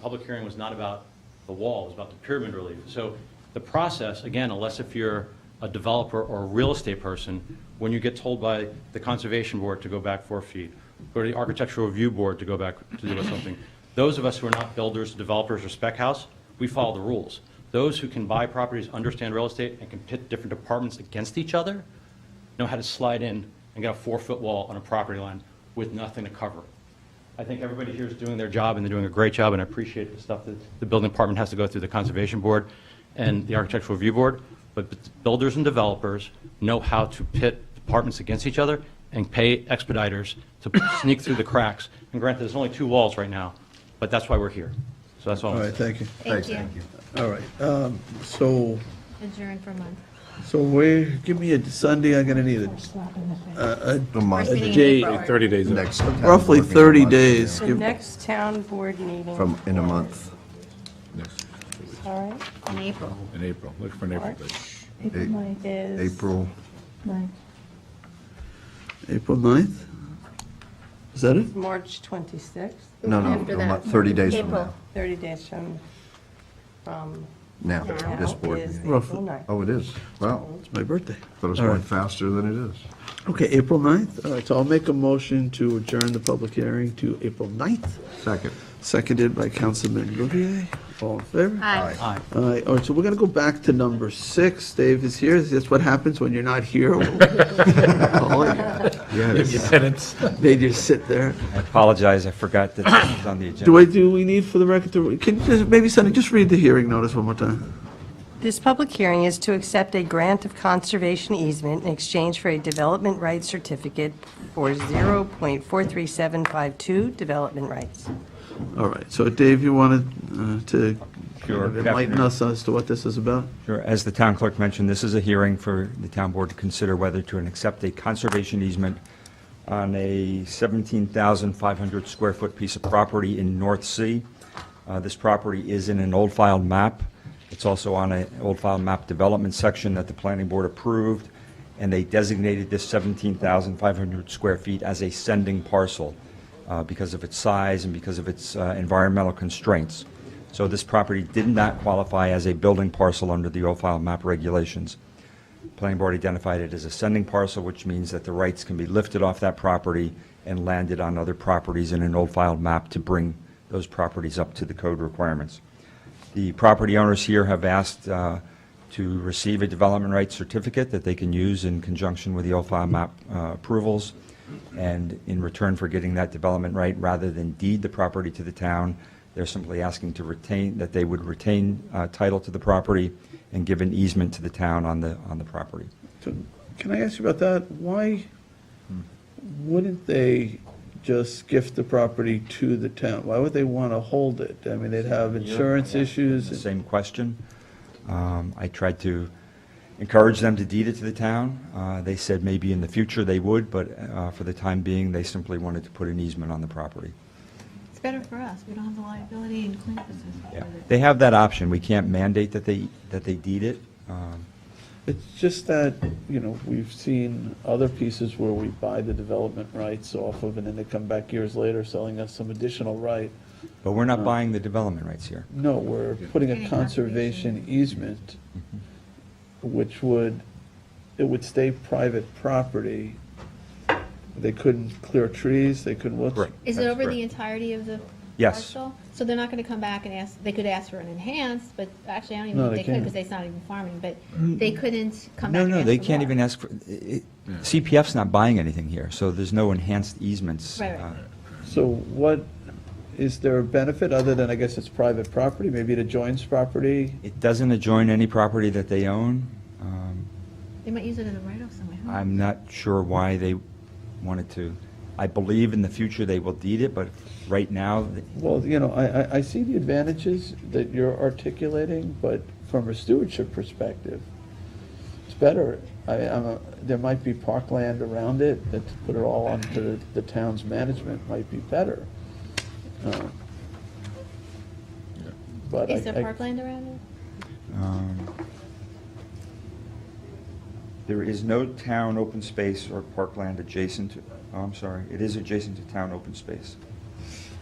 public hearing was not about the wall, it was about the pyramid relief. So the process, again, unless if you're a developer or a real estate person, when you get told by the conservation board to go back 4 feet, go to the architectural review board to go back to do something, those of us who are not builders, developers, or spec house, we follow the rules. Those who can buy properties, understand real estate, and can pit different departments against each other, know how to slide in and get a 4-foot wall on a property line with nothing to cover it. I think everybody here is doing their job, and they're doing a great job, and I appreciate the stuff that the building department has to go through the conservation board and the architectural review board, but builders and developers know how to pit departments against each other and pay expediters to sneak through the cracks. And granted, there's only 2 walls right now, but that's why we're here. So that's all. All right, thank you. Thank you. All right, so Adjourn for a month. give me a Sunday, I'm gonna need a month. First meeting in date. April. 30 days. Next. Roughly town board meeting 30 month, days. The Give- next town board meeting, all in a month. right, In April. In April, look for an April date. April 9th. is. April, 9th. April 9th? Is that it? March 26th, no, After that. 30 days from April. now. 30 days from Now, now this board is meeting. Roughly. April 9th. Oh, it is? Wow. It's my birthday. Thought it was All going right. faster than it is. Okay, April 9th. All right, so I'll make a motion to adjourn the public hearing to April 9th, Second. seconded by Councilman Bouvier. All in favor? Aye. Aye. All right, so we're going to go back to number 6. Dave is here. That's what happens when you're not here. We'll call it. Your tenants. They just sit there. I apologize, I forgot that this was on the agenda. Do we need for the record to, can you just, maybe Sonny, just read the hearing notice one more time? This public hearing is to accept a grant of conservation easement in exchange for a development rights certificate for 0.43752 development rights. All right, so Dave, you wanted to Sure. Good enlighten afternoon. us as to what this is about? Sure. As the town clerk mentioned, this is a hearing for the town board to consider whether to accept a conservation easement on a 17,500 square foot piece of property in North Sea. This property is in an old file map. It's also on an old file map development section that the planning board approved, and they designated this 17,500 square feet as a sending parcel because of its size and because of its environmental constraints. So this property did not qualify as a building parcel under the old file map regulations. Planning board identified it as a sending parcel, which means that the rights can be lifted off that property and landed on other properties in an old file map to bring those properties up to the code requirements. The property owners here have asked to receive a development rights certificate that they can use in conjunction with the old file map approvals. And in return for getting that development right, rather than deed the property to the town, they're simply asking to retain, that they would retain title to the property and give an easement to the town on the property. So, can I ask you about that? Why wouldn't they just gift the property to the town? Why would they want to hold it? I mean, they'd have insurance issues. The same question. I tried to encourage them to deed it to the town. They said maybe in the future they would, but for the time being, they simply wanted to put an easement on the property. It's better for us. We don't have the liability and cleanup associated Yeah. with it. They have that option. We can't mandate that they deed it. It's just that, you know, we've seen other pieces where we buy the development rights off of, and then they come back years later selling us some additional right. But we're not buying the development rights here. No, we're putting a conservation easement, which would stay private property. They couldn't clear trees, they couldn't, what's? Is it over the entirety of the Yes. parcel? So they're not going to come back and ask, they could ask for an enhanced, but actually, I don't even No, think they they could can't. because it's not even farming, but they couldn't come back No, and no, ask they for can't more. even ask for, CPF's not buying anything here, so there's no enhanced easements. Right, right. So what, is there a benefit other than, I guess it's private property, maybe it adjoins property? It doesn't adjoin any property that they own. They might use it as a write-off somewhere. Who knows? I'm not sure why they wanted to. I believe in the future they will deed it, but right now, Well, you know, I see the advantages that you're articulating, but from a stewardship perspective, it's better. There might be parkland around it, that to put it all onto the town's management might be better. But Is there I- parkland around it? there is no town open space or parkland adjacent to, oh, I'm sorry, it is adjacent to town open space.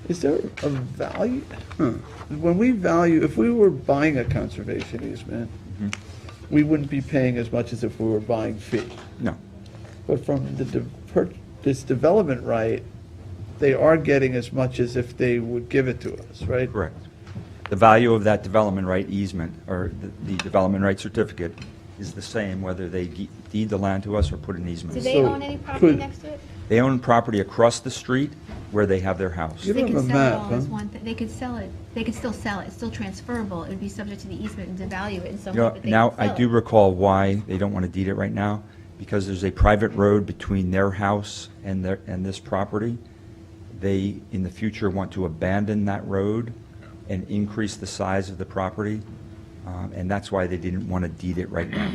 Is there a value? When we value, if we were buying a conservation easement, we wouldn't be paying as much as if we were buying fee. No. But from this development right, they are getting as much as if they would give it to us, right? Correct. The value of that development right easement, or the development right certificate, is the same whether they deed the land to us or put an easement. Do they So own any property could- next to it? They own property across the street where they have their house. You They don't could have a sell it map, all as huh? one, they could sell it, they could still sell it, it's still transferable, it would be subject to the easement and to value it in some You way, know, but they now, could I sell do it. recall why they don't want to deed it right now, because there's a private road between their house and this property. They, in the future, want to abandon that road and increase the size of the property, and that's why they didn't want to deed it right now.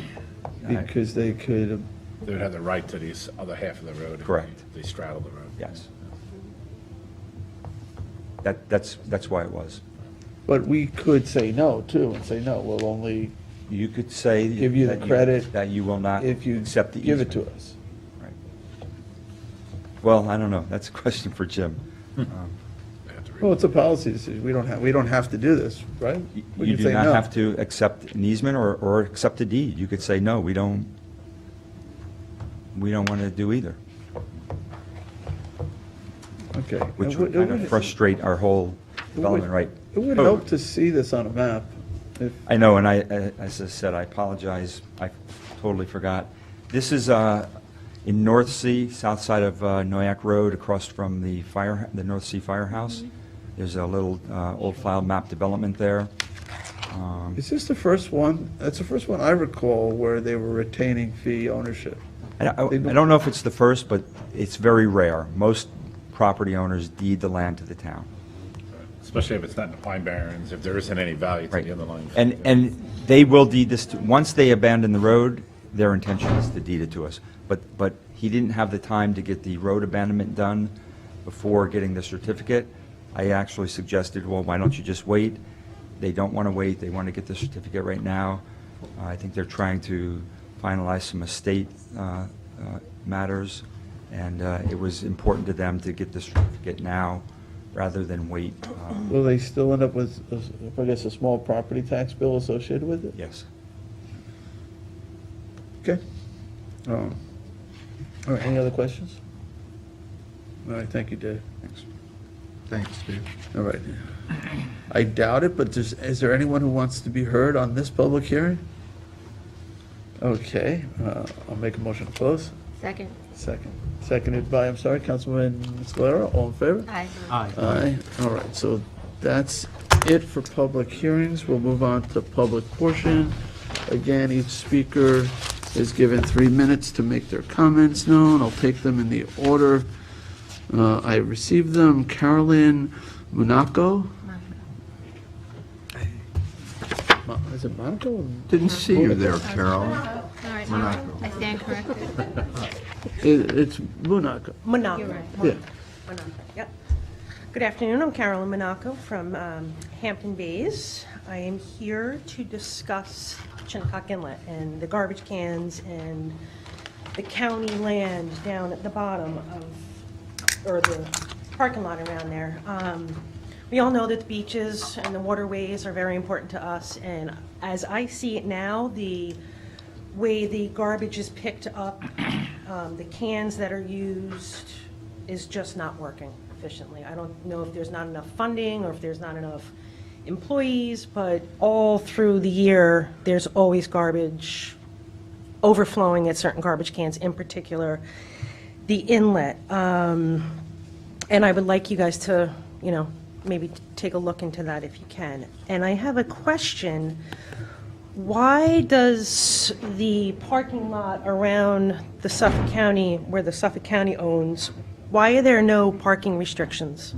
Because they could, They would have the right to the other half of the road. if Correct. They straddle the road. Yes. That's why it was. but we could say no too, and say, no, we'll only You could say. give you the that credit That you will not if you accept the give it to easement. us. Right. Well, I don't know, that's a question for Jim. Well, it's a policy decision. We don't have to do this, right? We You can do say not no. have to accept an easement or accept a deed. You could say, no, we don't want to do either, Okay. which It would kind of frustrate our whole development right. It would code. help to see this on a map. If, I know, and as I said, I apologize, I totally forgot. This is in North Sea, south side of Noyak Road, across from the North Sea Firehouse. There's a little old file map development there. is this the first one? That's the first one I recall where they were retaining fee ownership. I don't know if it's the first, but it's very rare. Most property owners deed the land to the town. Especially if it's not in the Pine Barrens, if there isn't any value to Right. the underlying. And they will deed this, once they abandon the road, their intention is to deed it to us. But he didn't have the time to get the road abandonment done before getting the certificate. I actually suggested, well, why don't you just wait? They don't want to wait, they want to get the certificate right now. I think they're trying to finalize some estate matters, and it was important to them to get the certificate now rather than wait. Will they still end up with, I guess, a small property tax bill associated with it? Yes. Okay. All right, any other questions? All right, thank you, Dave. Thanks. Thanks, Steve. All right. I doubt it, but is there anyone who wants to be heard on this public hearing? Okay, I'll make a motion to close. Second. Seconded by, I'm sorry, Councilman Scalera, all in favor? Aye. Aye. All right, so that's it for public hearings. We'll move on to public portion. Again, each speaker is given 3 minutes to make their comments known. I'll take them in the order I received them. Carolyn Monaco. Is it Monaco? Didn't see you there, Carol. All right, I stand corrected. It's Monaco. Monaco. You're right. Yeah. Monaco, yep. Good afternoon, I'm Carolyn Monaco from Hampton Bays. I am here to discuss Shinnecock Inlet and the garbage cans and the county land down at the bottom of, or the parking lot around there. We all know that the beaches and the waterways are very important to us, and as I see it now, the way the garbage is picked up, the cans that are used is just not working efficiently. I don't know if there's not enough funding or if there's not enough employees, but all through the year, there's always garbage overflowing at certain garbage cans, in particular the inlet. And I would like you guys to, maybe take a look into that if you can. And I have a question. Why does the parking lot around the Suffolk County, where the Suffolk County owns, why are there no parking restrictions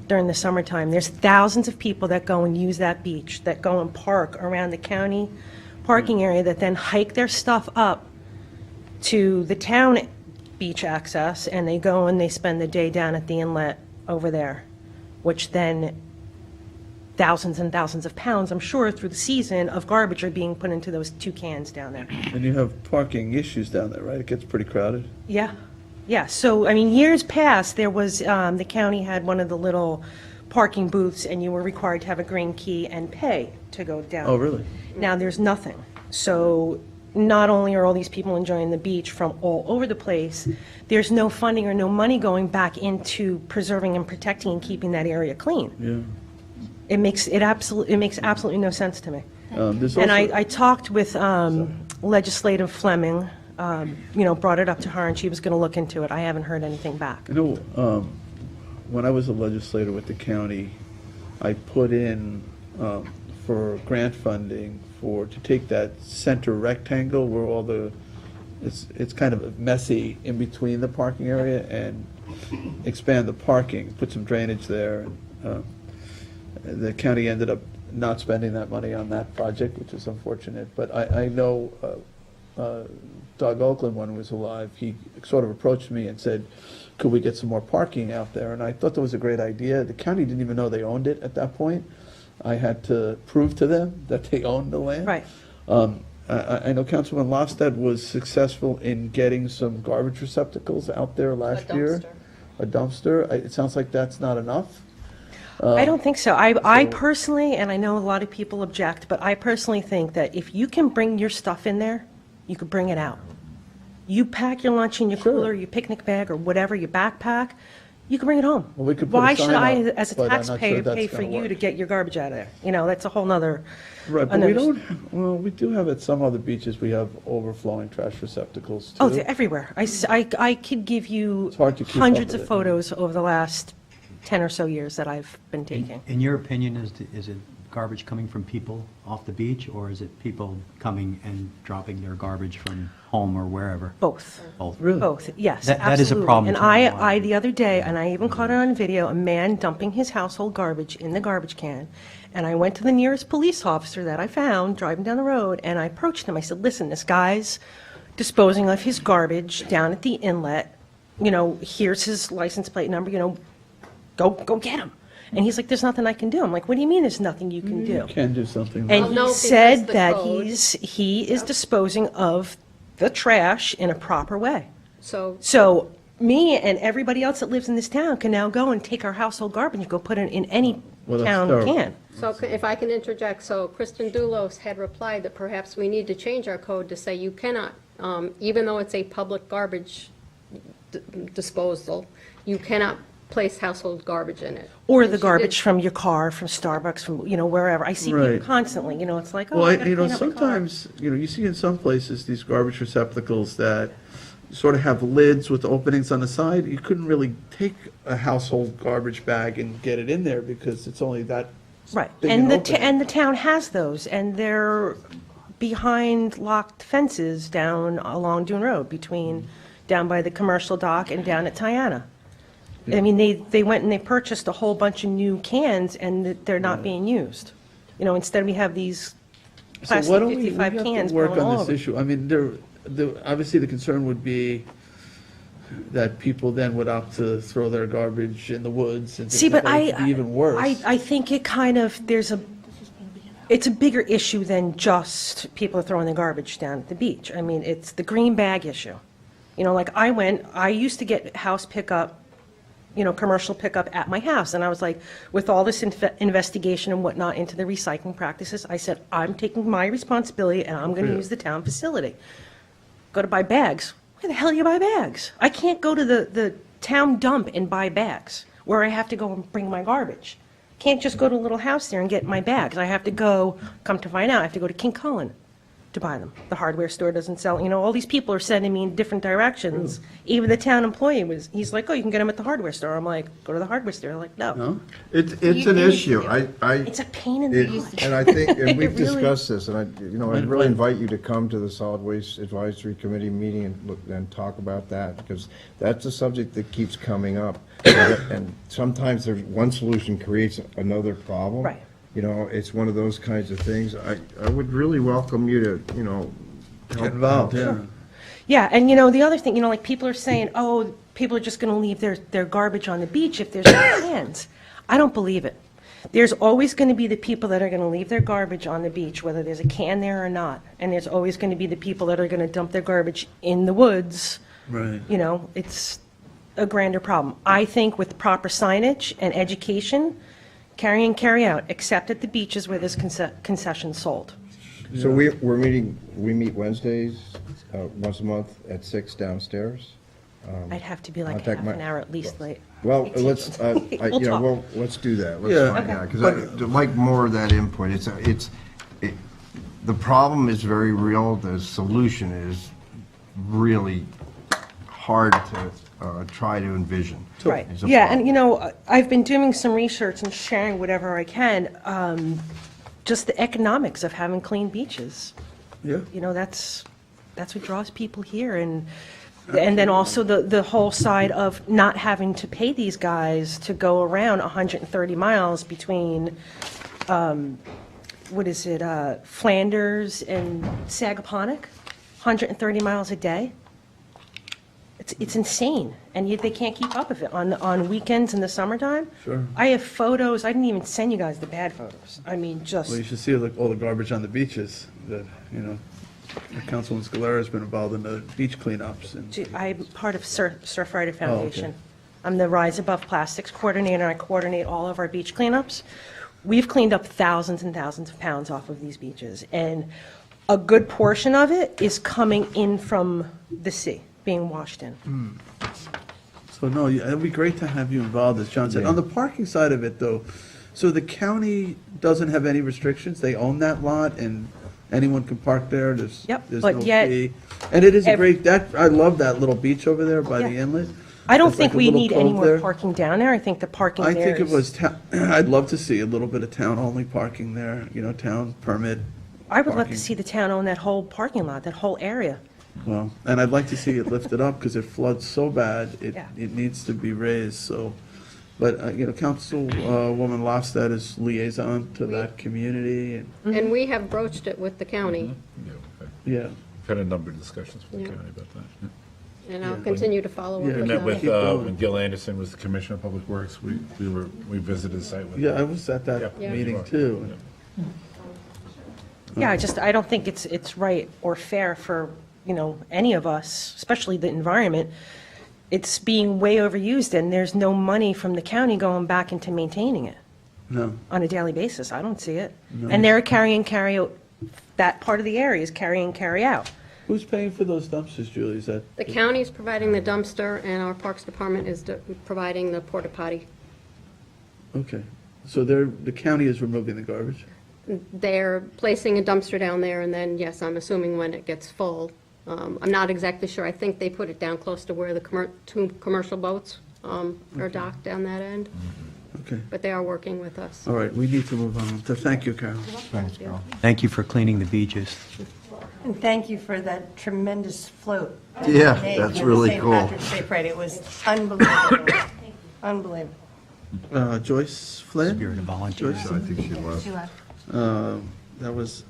during the summertime? There's thousands of people that go and use that beach, that go and park around the county parking area, that then hike their stuff up to the town beach access, and they go and they spend the day down at the inlet over there, which then thousands and thousands of pounds, I'm sure, through the season of garbage are being put into those 2 cans down there. And you have parking issues down there, right? It gets pretty crowded. Yeah, yeah. So, I mean, years past, there was, the county had one of the little parking booths, and you were required to have a green key and pay to go down. Oh, really? Now, there's nothing. So not only are all these people enjoying the beach from all over the place, there's no funding or no money going back into preserving and protecting and keeping that area clean. Yeah. It makes absolutely no sense to me. There's And also- I talked with Legislative Fleming, brought it up to her, and she was going to look into it. I haven't heard anything back. When I was a legislator with the county, I put in for grant funding to take that center rectangle where all it's kind of messy in between the parking area, and expand the parking, put some drainage there. The county ended up not spending that money on that project, which is unfortunate. But I know Doug Oakland, when he was alive, he sort of approached me and said, could we get some more parking out there? And I thought that was a great idea. The county didn't even know they owned it at that point. I had to prove to them that they owned the land. Right. I know Councilman Lofstad was successful in getting some garbage receptacles out there last year. A dumpster. It sounds like that's not enough. I don't think so. I personally, and I know a lot of people object, but I personally think that if you can bring your stuff in there, you could bring it out. You pack your lunch in your cooler, your picnic bag, or whatever, your backpack, you can bring it home. Well, we could put a Why sign should I, up, as a but I'm not sure taxpayer, that's pay for gonna you work. to get your garbage out of there? That's a whole nother. Right, but we don't, well, we do have at some other beaches, we have overflowing trash receptacles too. Oh, they're everywhere. I could give you hard to keep up hundreds with of it. photos over the last 10 or so years that I've been taking. In your opinion, is it garbage coming from people off the beach, or is it people coming and dropping their garbage from home or wherever? Both. Both. Really? Both, yes, That absolutely. is a problem And to me. I, the other day, and I even caught it on video, a man dumping his household garbage in the garbage can. And I went to the nearest police officer that I found driving down the road, and I approached him. I said, listen, this guy's disposing of his garbage down at the inlet. Here's his license plate number, go get him. And he's like, there's nothing I can do. I'm like, what do you mean there's nothing you can do? You can do something. And Well, he no, because said the that code- he is disposing of the trash in a proper way. So So me and everybody else that lives in this town can now go and take our household garbage and go put it in any Well, that's town terrible. can. if I can interject, so Kristen Doulos had replied that perhaps we need to change our code to say you cannot, even though it's a public garbage disposal, you cannot place household garbage in it. Or And the she garbage did- from your car, from Starbucks, from, wherever. I see people Right. constantly, it's like, oh, Well, I gotta clean up my car. sometimes, you see in some places, these garbage receptacles that sort of have lids with openings on the side. You couldn't really take a household garbage bag and get it in there because it's only that Right, big and an the, opening. and the town has those, and they're behind locked fences down along Dune Road, down by the commercial dock and down at Tiana. I mean, they went and they purchased a whole bunch of new cans, and they're not being used. Instead we have these So plastic why don't we 55 have cans to work going all on this over. issue? I mean, obviously the concern would be that people then would opt to throw their garbage in the woods and See, things like but that. It could be even worse. I think it kind of, it's a bigger issue than just people are throwing their garbage down at the beach. I mean, it's the green bag issue. Like I used to get house pickup, commercial pickup at my house, and I was like, with all this investigation and whatnot into the recycling practices, I said, I'm taking my responsibility and I'm gonna Yeah. use the town facility. Go to buy bags. Where the hell you buy bags? I can't go to the town dump and buy bags, where I have to go and bring my garbage. Can't just go to a little house there and get my bags. I have to go, come to find out, I have to go to King Cullen to buy them. The hardware store doesn't sell, all these people are sending me in different directions. Even the town employee he's like, oh, you can get them at the hardware store. I'm like, go to the hardware store. They're like, no. It's an issue. It's a pain in the ass. And I think, and It we've really- discussed this, and I really invite you to come to the Solid Waste Advisory Committee meeting and talk about that, because that's a subject that keeps coming up. And sometimes one solution creates another problem. Right. It's one of those kinds of things. I would really welcome you to, help Get involved, out. yeah. Yeah, and the other thing, like people are saying, oh, people are just going to leave their garbage on the beach if there's no cans. I don't believe it. There's always going to be the people that are going to leave their garbage on the beach, whether there's a can there or not. And there's always going to be the people that are going to dump their garbage in the woods. Right. It's a grander problem. I think with proper signage and education, carry in, carry out, except at the beaches where there's concessions sold. So we meet Wednesdays, once a month at 6 downstairs. I'd have to be like contact half an my- hour at least late. Well, let's, We'll talk. let's do that. Yeah. Let's find Okay. out, because I'd like more of that input. The problem is very real, the solution is really hard to try to envision. Right, It's a yeah, problem. and I've been doing some research and sharing whatever I can, just the economics of having clean beaches. Yeah. That's what draws people here, and then also the whole side of not having to pay these guys to go around 130 miles between, Flanders and Sagaponack, 130 miles a day. It's insane, and yet they can't keep up with it on weekends in the summertime. Sure. I have photos, I didn't even send you guys the bad photos. I mean, just. Well, you should see all the garbage on the beaches that, Councilman Scalera has been involved in the beach cleanups and. I'm part of Surfrider Oh, Foundation. okay. I'm the Rise Above Plastics coordinator. I coordinate all of our beach cleanups. We've cleaned up thousands and thousands of pounds off of these beaches, and a good portion of it is coming in from the sea, being washed in. So, no, it'd be great to have you involved, as John said. Yeah. On the parking side of it, though, so the county doesn't have any restrictions? They own that lot, and anyone can park there? There's but no yet fee? And it is a great, I love that little beach over there by the Yeah. inlet. I don't It's think like a we little need any cove more there. parking down there. I think the parking I there think it is- was, I'd love to see a little bit of town-only parking there, town permit. I would love parking. to see the town own that whole parking lot, that whole area. Well, and I'd like to see it lifted up because it floods so bad, Yeah. it needs to be raised, so. But, Councilwoman Lofstad is liaison to that community, and, And we have broached it with the county, yeah. Had a number of discussions with the Yeah. county about that. yeah. and I'll continue to follow up Yeah. with We met with, them. when Gil Anderson was the Commissioner of Public Works, we visited the site with. Yeah, I was at that Yeah. meeting too. Yeah, I don't think it's right or fair for, any of us, especially the environment. It's being way overused, and there's no money from the county going back into maintaining it No, on a daily basis. I don't see it. No. And they're carry in, carry out, that part of the area is carry in, carry out. Who's paying for those dumpsters, Julie? Is that? The county's providing the dumpster, and our Parks Department is providing the porta potty. Okay, so the county is removing the garbage? They're placing a dumpster down there, and then, yes, I'm assuming when it gets full. I'm not exactly sure. I think they put it down close to where the two commercial boats are docked down that end. Okay. But they are working with us. All right, we need to move on. So thank you, Carol. Thanks, Carol. Thank you for cleaning the beaches. And thank you for that tremendous float. Yeah, Made that's with the really St. cool. Patrick's Day Parade. It was unbelievable. Unbelievable. Joyce Flynn? Spirit of volunteer. Joyce? I think she left. She left. That was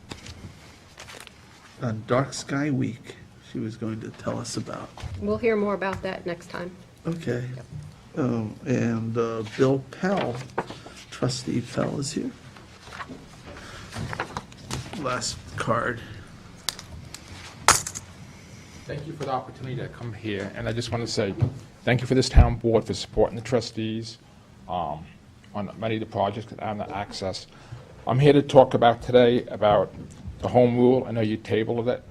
on Dark Sky Week she was going to tell us about. We'll hear more about that next time. Okay. And Bill Pell, trustee Pell is here. Last card. Thank you for the opportunity to come here, and I just want to say thank you for this town board for supporting the trustees on many of the projects and the access. I'm here to talk about today about the home rule. I know you tabled it.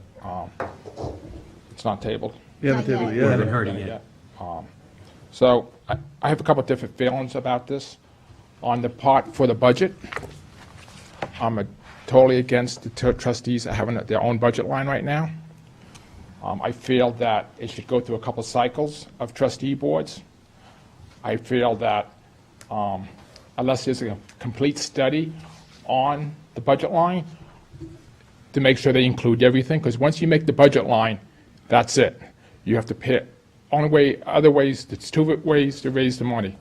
It's not tabled. You haven't tabled it We yet. haven't heard it yet. So I have a couple of different feelings about this. On the part for the budget, I'm totally against the trustees having their own budget line right now. I feel that it should go through a couple cycles of trustee boards. I feel that unless there's a complete study on the budget line, to make sure they include everything, because once you make the budget line, that's it. You have to pay. Other ways, there's two ways to raise the money: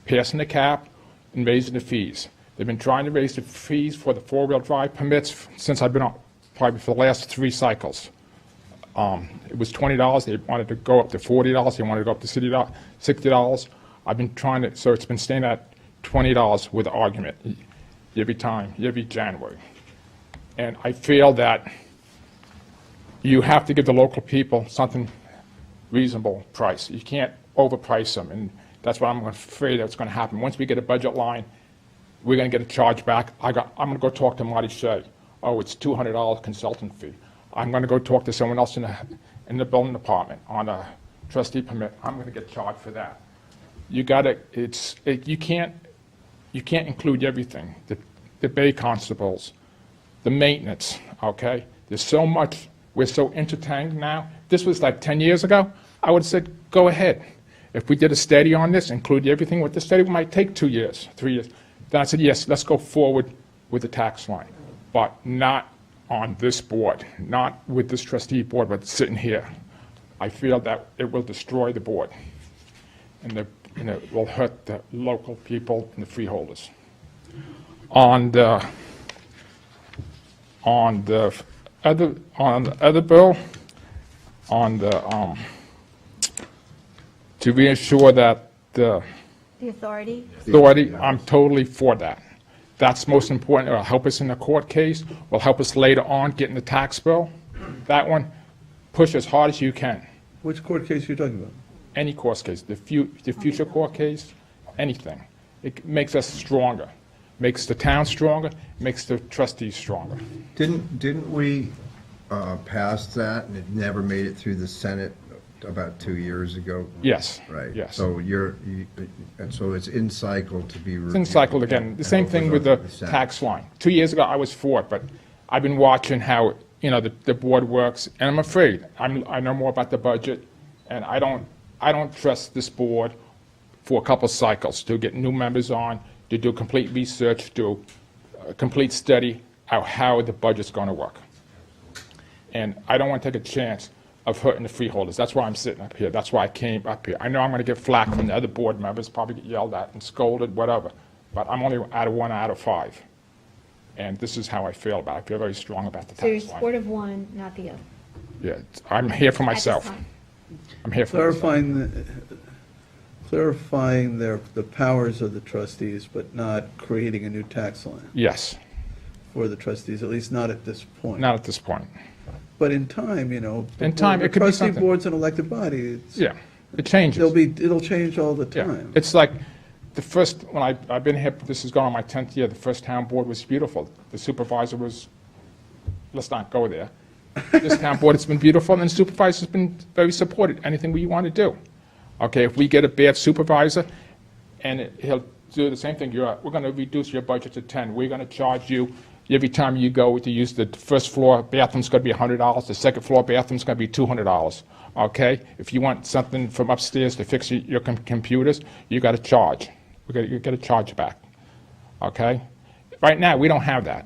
passing the cap and raising the fees. They've been trying to raise the fees for the four-wheel drive permits since I've been on, probably for the last 3 cycles. It was $20. They wanted to go up to $40. They wanted to go up to $60. I've been trying to, so it's been staying at $20 with argument every time, every January. And I feel that you have to give the local people something reasonable price. You can't overprice them, and that's what I'm afraid that's going to happen. Once we get a budget line, we're going to get a charge back. I'm going to go talk to Marty Shea. Oh, it's $200 consultant fee. I'm going to go talk to someone else in the building department on a trustee permit. I'm going to get charged for that. You got to. You can't include everything. The bay constables, the maintenance. Okay, there's so much. We're so entertained now. This was like 10 years ago. I would have said, go ahead. If we did a study on this, include everything with the study, it might take 2 years, 3 years. Then I said, yes, let's go forward with the tax line, but not on this board, not with this trustee board, but sitting here. I feel that it will destroy the board, and it will hurt the local people and the freeholders. On the other bill, to reassure that the authority? I'm totally for that. That's most important. It'll help us in the court case, will help us later on getting the tax bill. That one, push as hard as you can. Which court case are you talking about? Any court case, the future court case, anything. It makes us stronger, makes the town stronger, makes the trustees stronger. Didn't we pass that, and it never made it through the Senate about 2 years ago? Yes. Right. Yes. So and so it's in cycle to be reviewed. It's in cycle again. The same thing with the tax line. 2 years ago, I was for it, but I've been watching how, the board works, and I'm afraid. I know more about the budget, and I don't trust this board for a couple cycles to get new members on, to do complete research, do a complete study of how the budget's going to work. And I don't want to take a chance of hurting the freeholders. That's why I'm sitting up here. That's why I came up here. I know I'm going to get flack from the other board members, probably get yelled at and scolded, whatever. But I'm only one out of 5. And this is how I feel about it. I feel very strong about the So you're tax line. supportive of one, not the other? Yeah, I'm here for myself. I'm here for myself. Clarifying the powers of the trustees, but not creating a new tax line. Yes. For the trustees, at least not at this point. Not at this point. But in time, In time, it could be trustee something. board's an elected body. Yeah, it changes. It'll change all the time. It's like the first, when I've been here, this is going on my 10th year, the first town board was beautiful. The supervisor was, let's not go there. This town board has been beautiful, and the supervisor's been very supportive, anything we want to do. Okay, if we get a bad supervisor, and he'll do the same thing, we're going to reduce your budget to 10. We're going to charge you, every time you go to use the first floor bathroom's going to be $100, the second floor bathroom's going to be $200. Okay, if you want something from upstairs to fix your computers, you got to charge. You got to charge back. Okay, right now we don't have that.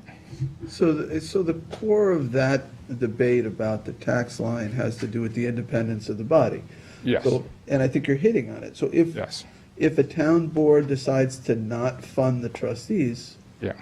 So the core of that debate about the tax line has to do with the independence of the body. Yes. So, and I think you're hitting on it. So if a town board decides to not fund the trustees, yeah,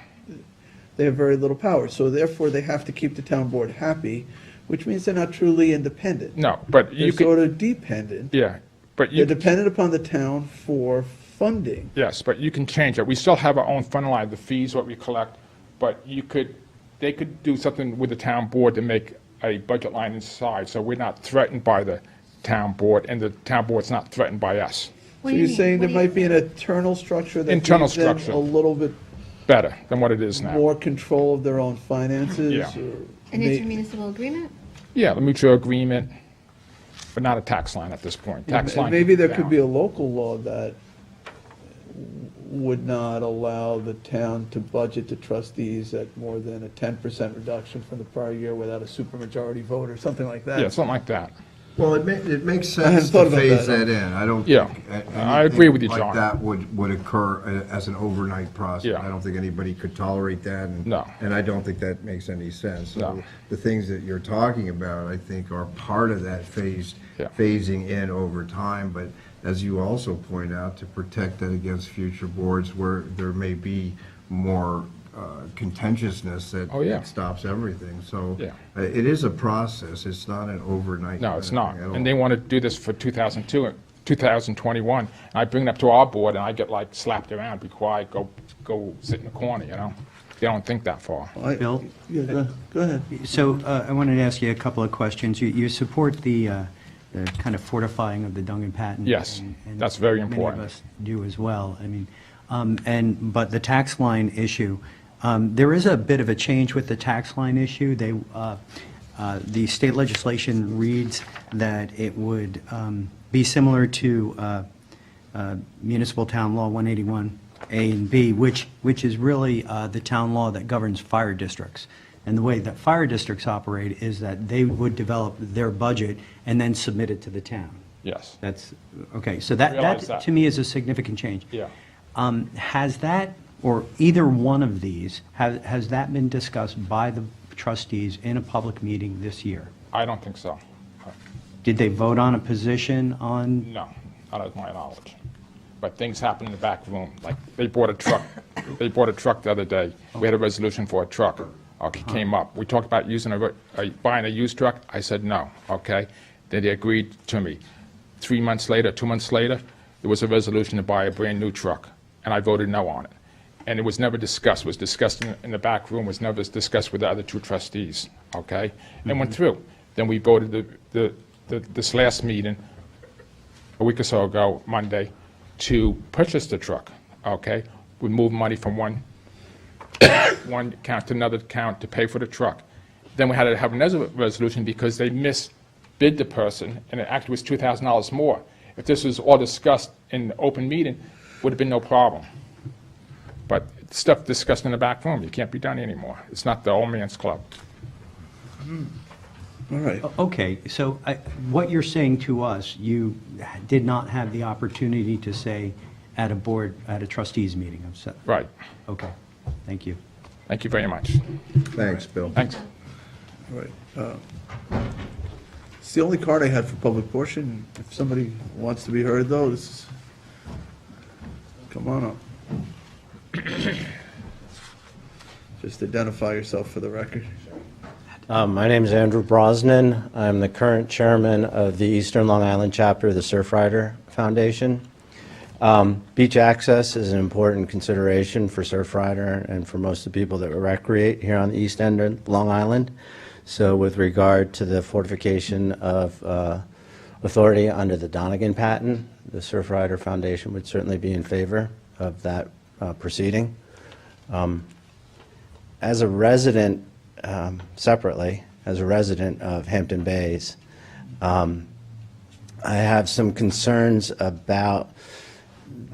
they have very little power. So therefore, they have to keep the town board happy, which means they're not truly independent. No, but you They're sort of dependent. Yeah, but They're dependent upon the town for funding. Yes, but you can change it. We still have our own fund line, the fees, what we collect, but they could do something with the town board to make a budget line inside, so we're not threatened by the town board, and the town board's not threatened by us. So you're saying there might be an internal structure that Internal gives them structure. a little bit Better than what it is now. more control of their own finances? Yeah. or An intermunicipal agreement? Yeah, the mutual agreement, but not a tax line at this point. Tax line. Maybe there down. could be a local law that would not allow the town to budget the trustees at more than a 10% reduction from the prior year without a supermajority vote or something like that. Yeah, something like that. Well, it makes I hadn't sense thought to about phase that. that in. I don't Yeah. think I agree with you, anything John. like that would occur as an overnight process. Yeah. I don't think anybody could tolerate that. No. And I don't think that makes any sense. No. So the things that you're talking about, I think, are part of that phasing in over time. But as you also point out, to protect that against future boards where there may be more contentiousness that Oh, yeah. that stops everything. So Yeah. it is a process. It's not an overnight. No, it's thing not. at all. And they want to do this for 2021. And I bring it up to our board, and I get like slapped around, be quiet, go sit in the corner, you know? They don't think that far. Bill? Yeah, go ahead. So I wanted to ask you a couple of questions. You support the kind of fortifying of the Dungan Patent? Yes, and that's very Many important. of us do as well. I mean, but the tax line issue, there is a bit of a change with the tax line issue. The state legislation reads that it would be similar to Municipal Town Law 181 A and B, which is really the town law that governs fire districts. And the way that fire districts operate is that they would develop their budget and then submit it to the town. Yes. That's, okay, so Realize that to me is a significant change. Yeah. Has that, or either one of these, has that been discussed by the trustees in a public meeting this year? I don't think so. Did they vote on a position on? No, not of my knowledge. But things happen in the back room, like they bought a truck. They bought a truck the other day. We had a resolution for a truck. Okay, came up. We talked about buying a used truck. I said no, okay? Then they agreed to me. 2 months later, there was a resolution to buy a brand-new truck, and I voted no on it. And it was never discussed. It was discussed in the back room, was never discussed with the other two trustees, okay? And went through. Then we voted this last meeting, a week or so ago, Monday, to purchase the truck, okay? We moved money from one account to another account to pay for the truck. Then we had to have another resolution because they misbid the person, and it actually was $2,000 more. If this was all discussed in the open meeting, would have been no problem. But stuff discussed in the back room, it can't be done anymore. It's not the old man's club. All right. Okay, so what you're saying to us, you did not have the opportunity to say at a trustees meeting. Right. Okay, thank you. Thank you very much. Thanks, Bill. Thanks. All right. It's the only card I had for public portion. If somebody wants to be heard, though, come on up. Just identify yourself for the record. My name is Andrew Brosnan. I'm the current chairman of the Eastern Long Island chapter of the Surfrider Foundation. Beach access is an important consideration for Surfrider and for most of the people that recreate here on the east end of Long Island. So with regard to the fortification of authority under the Donegan patent, the Surfrider Foundation would certainly be in favor of that proceeding. As a resident, separately, as a resident of Hampton Bays. I have some concerns about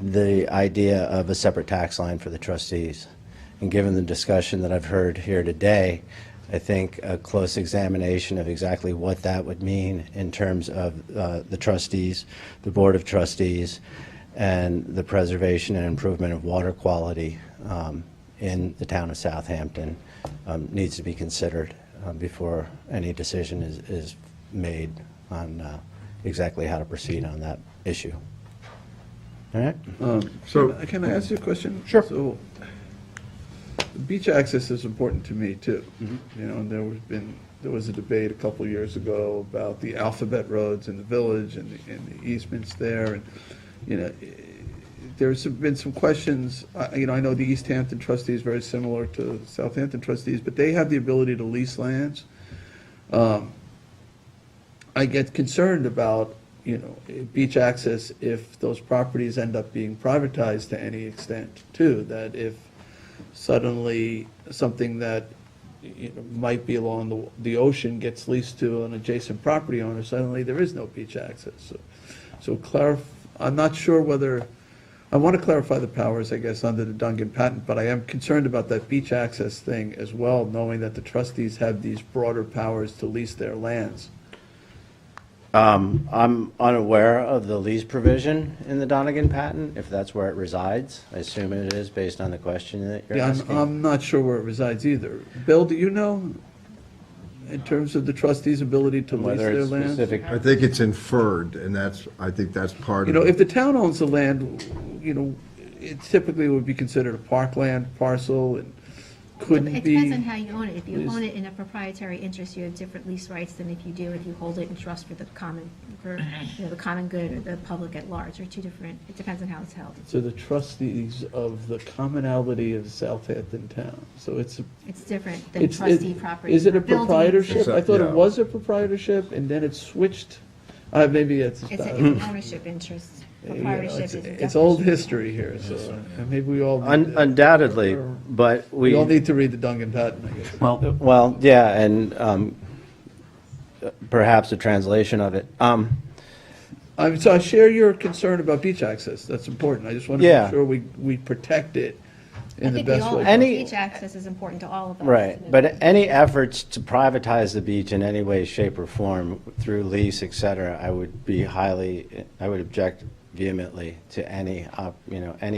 the idea of a separate tax line for the trustees. And given the discussion that I've heard here today, I think a close examination of exactly what that would mean in terms of the trustees, the Board of Trustees, and the preservation and improvement of water quality in the town of Southampton needs to be considered before any decision is made on exactly how to proceed on that issue. All right? So can I ask you a question? Sure. So, beach access is important to me too. You know, and there was a debate a couple of years ago about the alphabet roads in the village and the easements there, and you know, there's been some questions. You know, I know the East Hampton trustees very similar to Southampton trustees, but they have the ability to lease lands. I get concerned about, you know, beach access if those properties end up being privatized to any extent too, that if suddenly something that, you know, might be along the ocean gets leased to an adjacent property owner, suddenly there is no beach access. So I'm not sure whether, I want to clarify the powers, I guess, under the Dungan patent, but I am concerned about that beach access thing as well, knowing that the trustees have these broader powers to lease their lands. I'm unaware of the lease provision in the Donegan patent, if that's where it resides. I assume it is based on the question that you're Yeah, asking. I'm not sure where it resides either. Bill, do you know, in terms of the trustees' ability to lease Whether their it's lands? specific- I think it's inferred, and I think that's part You of know, it. if the town owns the land, you know, it typically would be considered a parkland parcel and couldn't It be. depends on how you own it. If you leased. own it in a proprietary interest, you have different lease rights than if you do if you hold it in trust for the common, you know, the common good or the public at large, or two different, it depends on how it's held. So the trustees of the commonality of Southampton town, so it's. It's different than It's- trustee property. Is it a for buildings proprietorship? and- I thought it Yeah. was a proprietorship, and then it switched, maybe it's. It's an ownership interest. You know, Proprietorship is a it's old definition. history here, so maybe we all. need to- Undoubtedly, but We all need to read the Dungan patent, I guess. Well, yeah, and perhaps a translation of it. So I share your concern about beach access, that's important, I just want to Yeah. make sure we protect it I in the think we best all, way. beach access is important to all of us. Right, but any efforts to privatize the beach in any way, shape, or form through lease, et cetera, I would object vehemently to any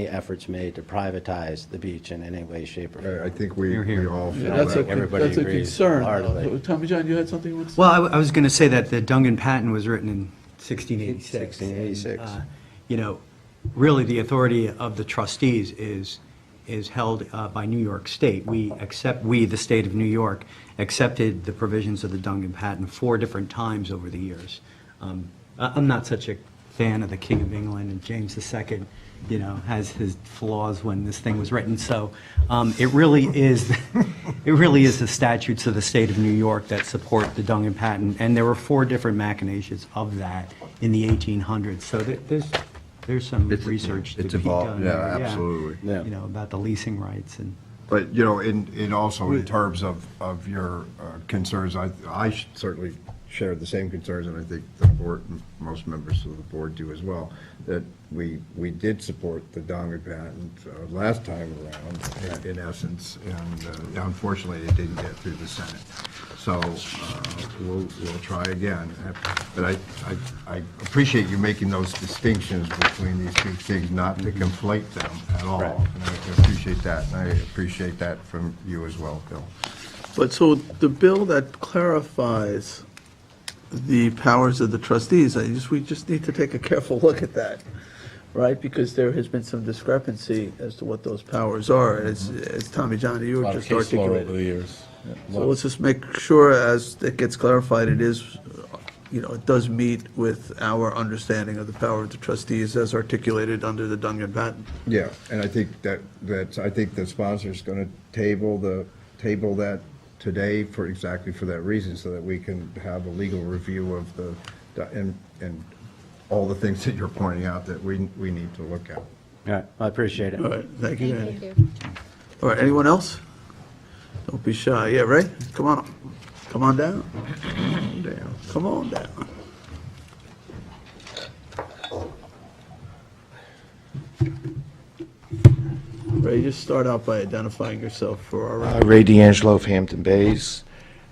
efforts made to privatize the beach in any way, shape, or form. I think we all feel Yeah, That's that. Everybody a agrees concern. wholeheartedly. Tommy John, you had something you wanted to say? Well, I was going to say that the Dungan patent was written in 1686. 1686. And, you know, really, the authority of the trustees is held by New York State. We, the state of New York, accepted the provisions of the Dungan patent 4 different times over the years. I'm not such a fan of the King of England, and James II, you know, has his flaws when this thing was written. So it really is the statutes of the state of New York that support the Dungan patent, and there were 4 different machinations of that in the 1800s. So there's some research to it's be evolved, done. yeah, there, absolutely. Yeah. You know, about the leasing rights and. But, you know, in also in terms of your concerns, I certainly share the same concerns, and I think the board, most members of the board do as well, that we did support the Dongan patent last time around, in essence, and unfortunately, it didn't get through the Senate. So we'll try again. But I appreciate you making those distinctions between these two things, not to conflate them at all. Right. And I appreciate that, and I appreciate that from you as well, Bill. But so the bill that clarifies the powers of the trustees, we just need to take a careful look at that, right? Because there has been some discrepancy as to what those powers are, as Tommy John, you A were lot of just case law over articulating. the years. Yeah, So let's just make sure as it gets clarified, it is, you know, it does meet with our understanding of the power of the trustees as articulated under the Dungan patent. Yeah, and I think I think the sponsor's going to table that today for exactly for that reason, so that we can have a legal review of and all the things that you're pointing out that we need to look at. All right, I appreciate it. All right, thank you, Thank Andy. you. All right, anyone else? Don't be shy. Yeah, Ray, come on up. Come on down. Come on down. Ray, just start out by identifying yourself for our record. Ray D'Angelo of Hampton Bays.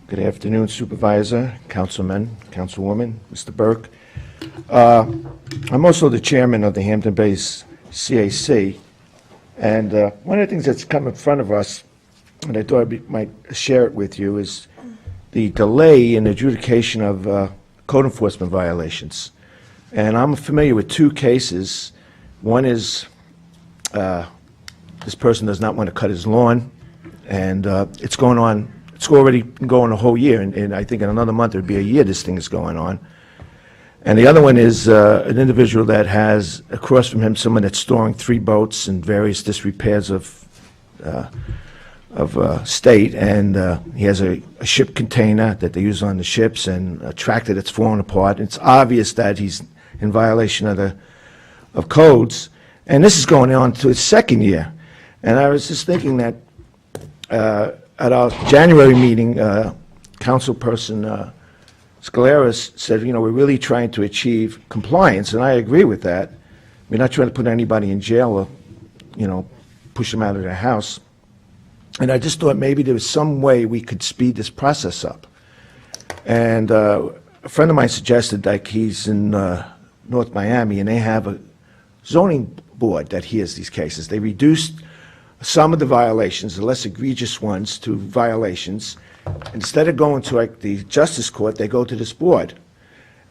Good afternoon, Supervisor, Councilman, Councilwoman, Mr. Burke. I'm also the chairman of the Hampton Bays CAC, and one of the things that's come in front of us, and I thought I might share it with you, is the delay in adjudication of code enforcement violations. And I'm familiar with two cases. One is this person does not want to cut his lawn, and it's going on, it's already been going a whole year, and I think in another month, it'd be a year this thing is going on. And the other one is an individual that has across from him someone that's storing 3 boats and various disrepairs of state, and he has a ship container that they use on the ships and a tractor that's falling apart. It's obvious that he's in violation of codes, and this is going on to its second year. And I was just thinking that at our January meeting, Councilperson Scaleras said, you know, we're really trying to achieve compliance, and I agree with that. We're not trying to put anybody in jail or, you know, push them out of their house. And I just thought maybe there was some way we could speed this process up. And a friend of mine suggested, like, he's in North Miami, and they have a zoning board that hears these cases. They reduced some of the violations, the less egregious ones, to violations. Instead of going to, like, the justice court, they go to this board.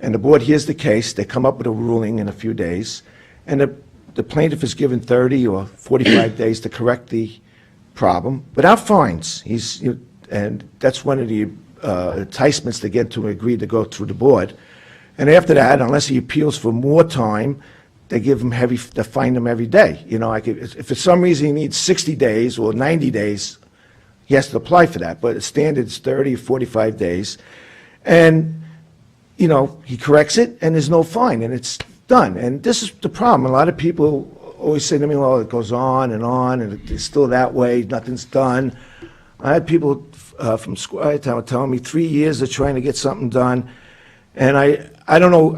And the board hears the case, they come up with a ruling in a few days, and the plaintiff is given 30 or 45 days to correct the problem without fines. And that's one of the enticements to get to agree to go through the board. And after that, unless he appeals for more time, they give him they fine him every day. You know, like if for some reason he needs 60 days or 90 days, he has to apply for that. But the standard is 30 or 45 days. And, you know, he corrects it and there's no fine and it's done. And this is the problem. A lot of people always say to me, well, it goes on and it's still that way, nothing's done. I had people from Squire Town telling me 3 years of trying to get something done. And I don't know,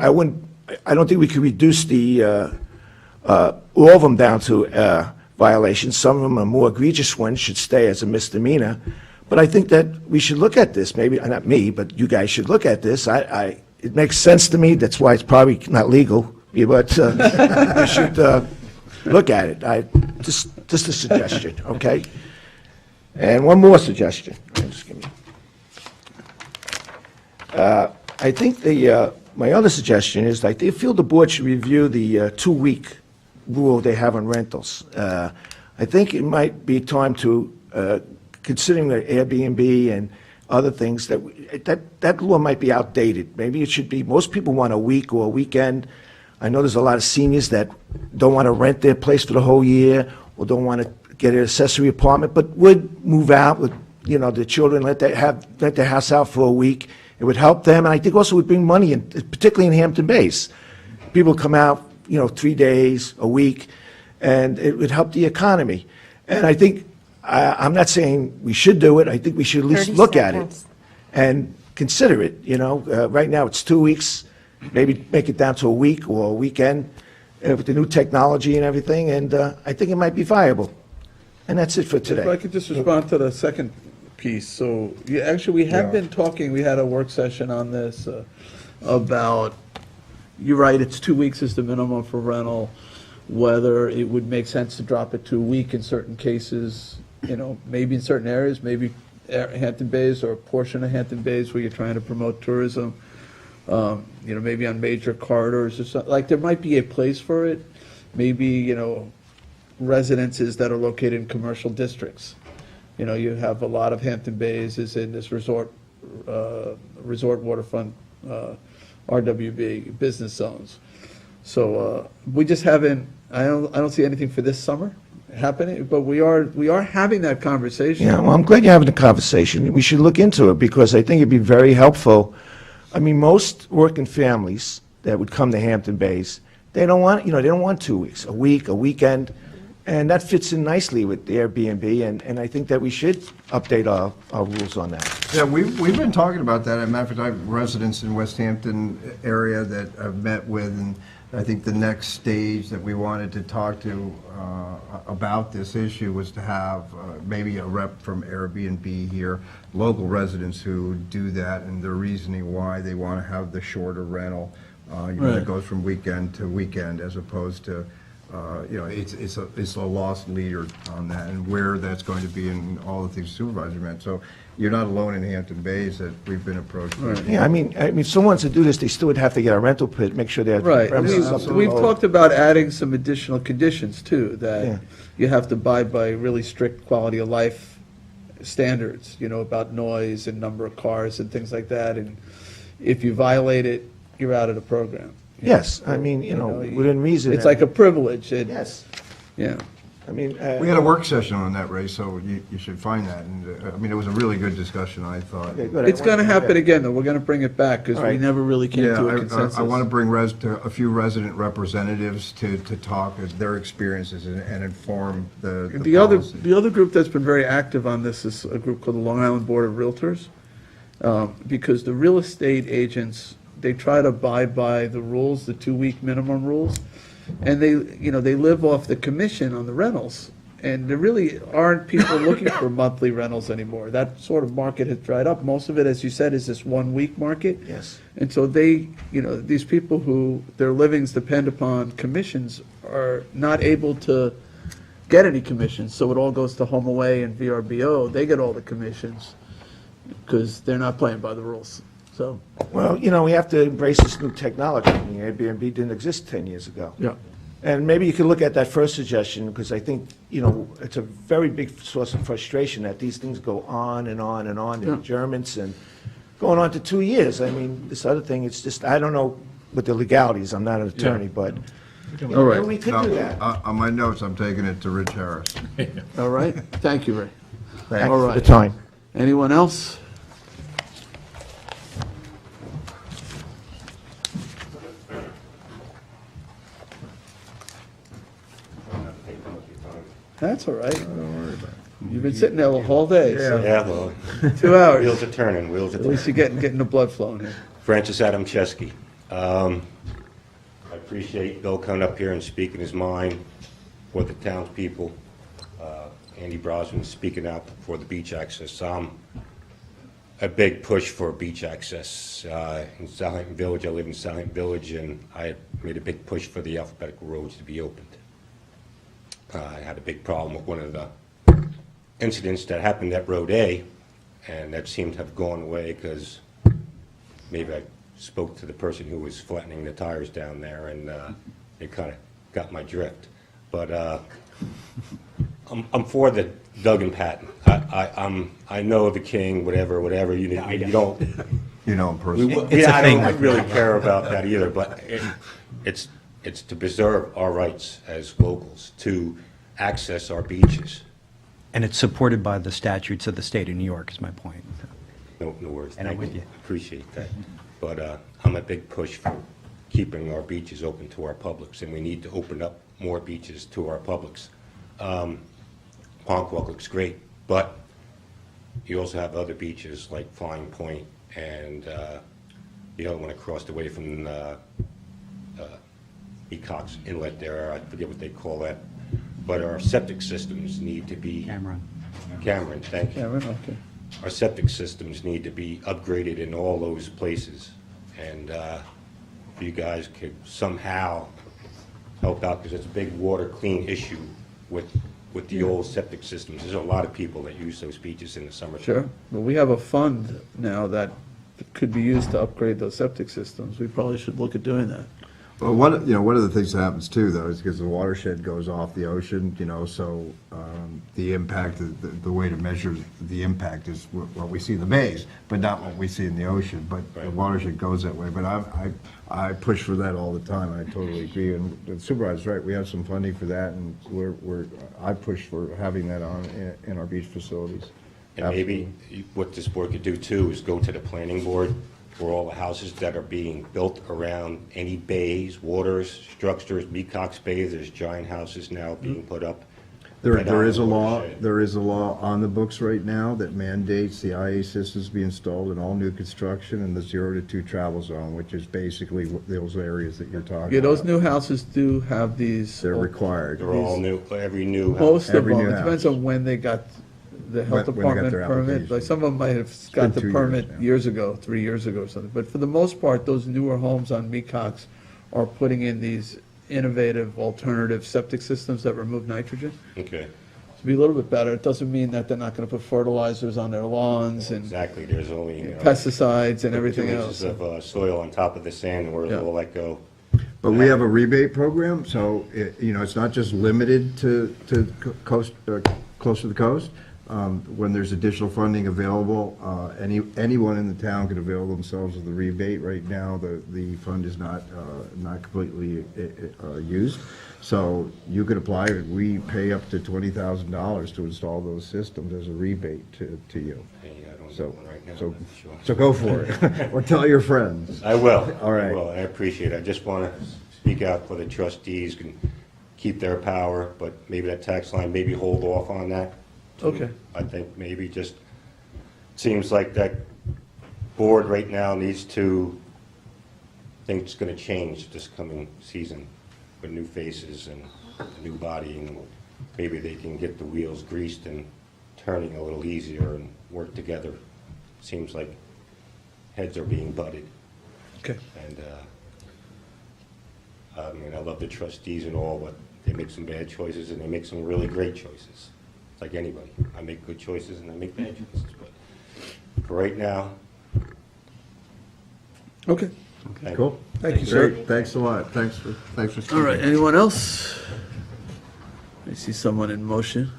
I don't think we could reduce all of them down to violations. Some of them are more egregious ones, should stay as a misdemeanor. But I think that we should look at this, maybe, not me, but you guys should look at this. It makes sense to me, that's why it's probably not legal, but we should look at it. Just a suggestion, okay? And one more suggestion. I think my other suggestion is I feel the board should review the 2-week rule they have on rentals. I think it might be time to, considering the Airbnb and other things, that law might be outdated. Maybe it should be, most people want a week or a weekend. I know there's a lot of seniors that don't want to rent their place for the whole year or don't want to get an accessory apartment, but would move out with, you know, the children, let their house out for a week. It would help them, and I think also would bring money in, particularly in Hampton Bays. People come out, you know, 3 days, a week, and it would help the economy. And I think, I'm not saying we should do it, I think we should at least look at it and consider it, you know. Right now, it's 2 weeks, maybe make it down to a week or a weekend with the new technology and everything, and I think it might be viable. And that's it for today. If I could just respond to the second piece. So, yeah, actually, we have been talking, we had a work session on this about, you're right, it's 2 weeks is the minimum for rental, whether it would make sense to drop it to a week in certain cases, you know, maybe in certain areas, maybe Hampton Bays or a portion of Hampton Bays where you're trying to promote tourism, you know, maybe on major corridors or something. Like, there might be a place for it, maybe, you know, residences that are located in commercial districts. You know, you have a lot of Hampton Bays is in this resort waterfront RWB business zones. So we just haven't. I don't see anything for this summer happening, but we are having that conversation. Yeah, well, I'm glad you're having the conversation. We should look into it because I think it'd be very helpful. I mean, most working families that would come to Hampton Bays, they don't want, you know, they don't want 2 weeks, a week, a weekend. And that fits in nicely with the Airbnb, and I think that we should update our rules on that. Yeah, we've been talking about that. As a matter of fact, I have residents in West Hampton area that I've met with, and I think the next stage that we wanted to talk to about this issue was to have maybe a rep from Airbnb here, local residents who do that, and their reasoning why they want to have the shorter rental, that goes from weekend to weekend, as opposed to it's a lost leader on that, and where that's going to be in all the things Supervisor meant. So you're not alone in Hampton Bays that we've been approached. Right. Yeah, I mean, if someone wants to do this, they still would have to get a rental permit, make sure they have Right. premises up to We've code. talked about adding some additional conditions, too, Yeah. that you have to abide by really strict quality of life standards, about noise and number of cars and things like that. And if you violate it, you're out of the program. Yes, I mean, within reason. It's like a privilege. Yes. Yeah. I mean. We had a work session on that, Ray, so you should find that. And it was a really good discussion, I thought. It's going to happen again, though. We're going to bring it back, because we never really came to a consensus. I want to bring a few resident representatives to talk their experiences and inform the policy. The other group that's been very active on this is a group called the Long Island Board of Realtors, because the real estate agents, they try to abide by the rules, the 2-week minimum rules, and they live off the commission on the rentals. And there really aren't people looking for monthly rentals anymore. That sort of market has dried up. Most of it, as you said, is this 1-week market. Yes. And so these people who their livings depend upon commissions are not able to get any commissions. So it all goes to HomeAway and VRBO. They get all the commissions because they're not playing by the rules. So. Well, we have to embrace this new technology. I mean, Airbnb didn't exist 10 years ago. Yeah. And maybe you could look at that first suggestion, because I think, it's a very big source of frustration that these things go on and on and on, the adjournments, and going on to 2 years. I mean, this other thing, it's just, I don't know what the legalities, I'm not an attorney, but All right. we could do that. On my notes, I'm taking it to Rich Harris. All right. Thank you, Ray. Thanks All for right. the time. Anyone else? That's all right. You've been sitting there the whole day. so Yeah, well. 2 hours. Wheels are turning, wheels are At turning. least you're getting the blood flowing here. Francis Adam Chesky. I appreciate Bill coming up here and speaking his mind for the townspeople. Andy Brosnan speaking out for the beach access. A big push for beach access in Southampton Village. I live in Southampton Village, and I made a big push for the alphabetical roads to be opened. I had a big problem with one of the incidents that happened at Road A, and that seemed to have gone away because maybe I spoke to the person who was flattening the tires down there, and it kind of got my drift. But I'm for the Doug and Patton. I know the king, whatever. You don't. You know him personally. Yeah, I don't really care about that either. But it's to preserve our rights as locals to access our beaches. And it's supported by the statutes of the state of New York, is my point. No worries. And I'm Thank with you. Appreciate that. But I'm a big push for keeping our beaches open to our publics, and we need to open up more beaches to our publics. Ponquag looks great, but you also have other beaches like Flying Point and the other one across the way from Ecox Inlet there. I forget what they call that. But our septic systems need to be... Cameron, thank you. Cameron, okay. Our septic systems need to be upgraded in all those places. And if you guys could somehow help out, because it's a big water clean issue with the old septic systems. There's a lot of people that use those beaches in the summertime. Sure. Well, we have a fund now that could be used to upgrade those septic systems. We probably should look at doing that. Well, one of the things that happens too, though, is because the watershed goes off the ocean, so the impact, the way to measure the impact is what we see in the bays, but not what we see in the ocean. But the watershed goes that way. But I push for that all the time. I totally agree. And the supervisor's right. We have some funding for that, and I push for having that on in our beach facilities. And maybe what this board could do too is go to the planning board for all the houses that are being built around any bays, waters, structures, Mecox Bay. There's giant houses now being put up There right on is the a law, watershed. there is a law on the books right now that mandates the IA systems be installed in all new construction in the 0 to 2 travel zone, which is basically those areas that you're talking Yeah, those about. new houses do have these. They're required. They're all new, every new house. Most of Every them, new it depends house. on when they got the health When they got department their permit. application. Like, some of them might have been got the 2 years permit now. years ago, 3 years ago or something. But for the most part, those newer homes on Mecox are putting in these innovative alternative septic systems that remove nitrogen. Okay, To be a little bit better, it doesn't mean that they're not gonna put fertilizers on their lawns and exactly, there's only, you know, pesticides and everything 2 else. inches of soil on top of the sand, and where Yeah. does all that go? But we have a rebate program, so, it's not just limited to coast, close to the coast. When there's additional funding available, anyone in the town can avail themselves of the rebate. Right now, the fund is not completely used. So you could apply, we pay up to $20,000 to install those systems as a rebate to you. Hey, I don't So, know one right now, so, I'm not sure. so go for it, or tell your friends. I will. All right. I will, I appreciate it. I just want to speak out for the trustees, can keep their power, but maybe that tax line, maybe hold off on that. Okay. I think maybe just, seems like that board right now needs to, think it's going to change this coming season with new faces and a new body, and maybe they can get the wheels greased and turning a little easier and work together. Seems like heads are being butted. Okay. And, I mean, I love the trustees and all, but they make some bad choices and they make some really great choices. It's like anybody. I make good choices and I make bad choices, but for right now. Okay. Cool. Thank you, sir. Great. Thanks a lot. Thanks for speaking. All right, anyone else? I see someone in motion.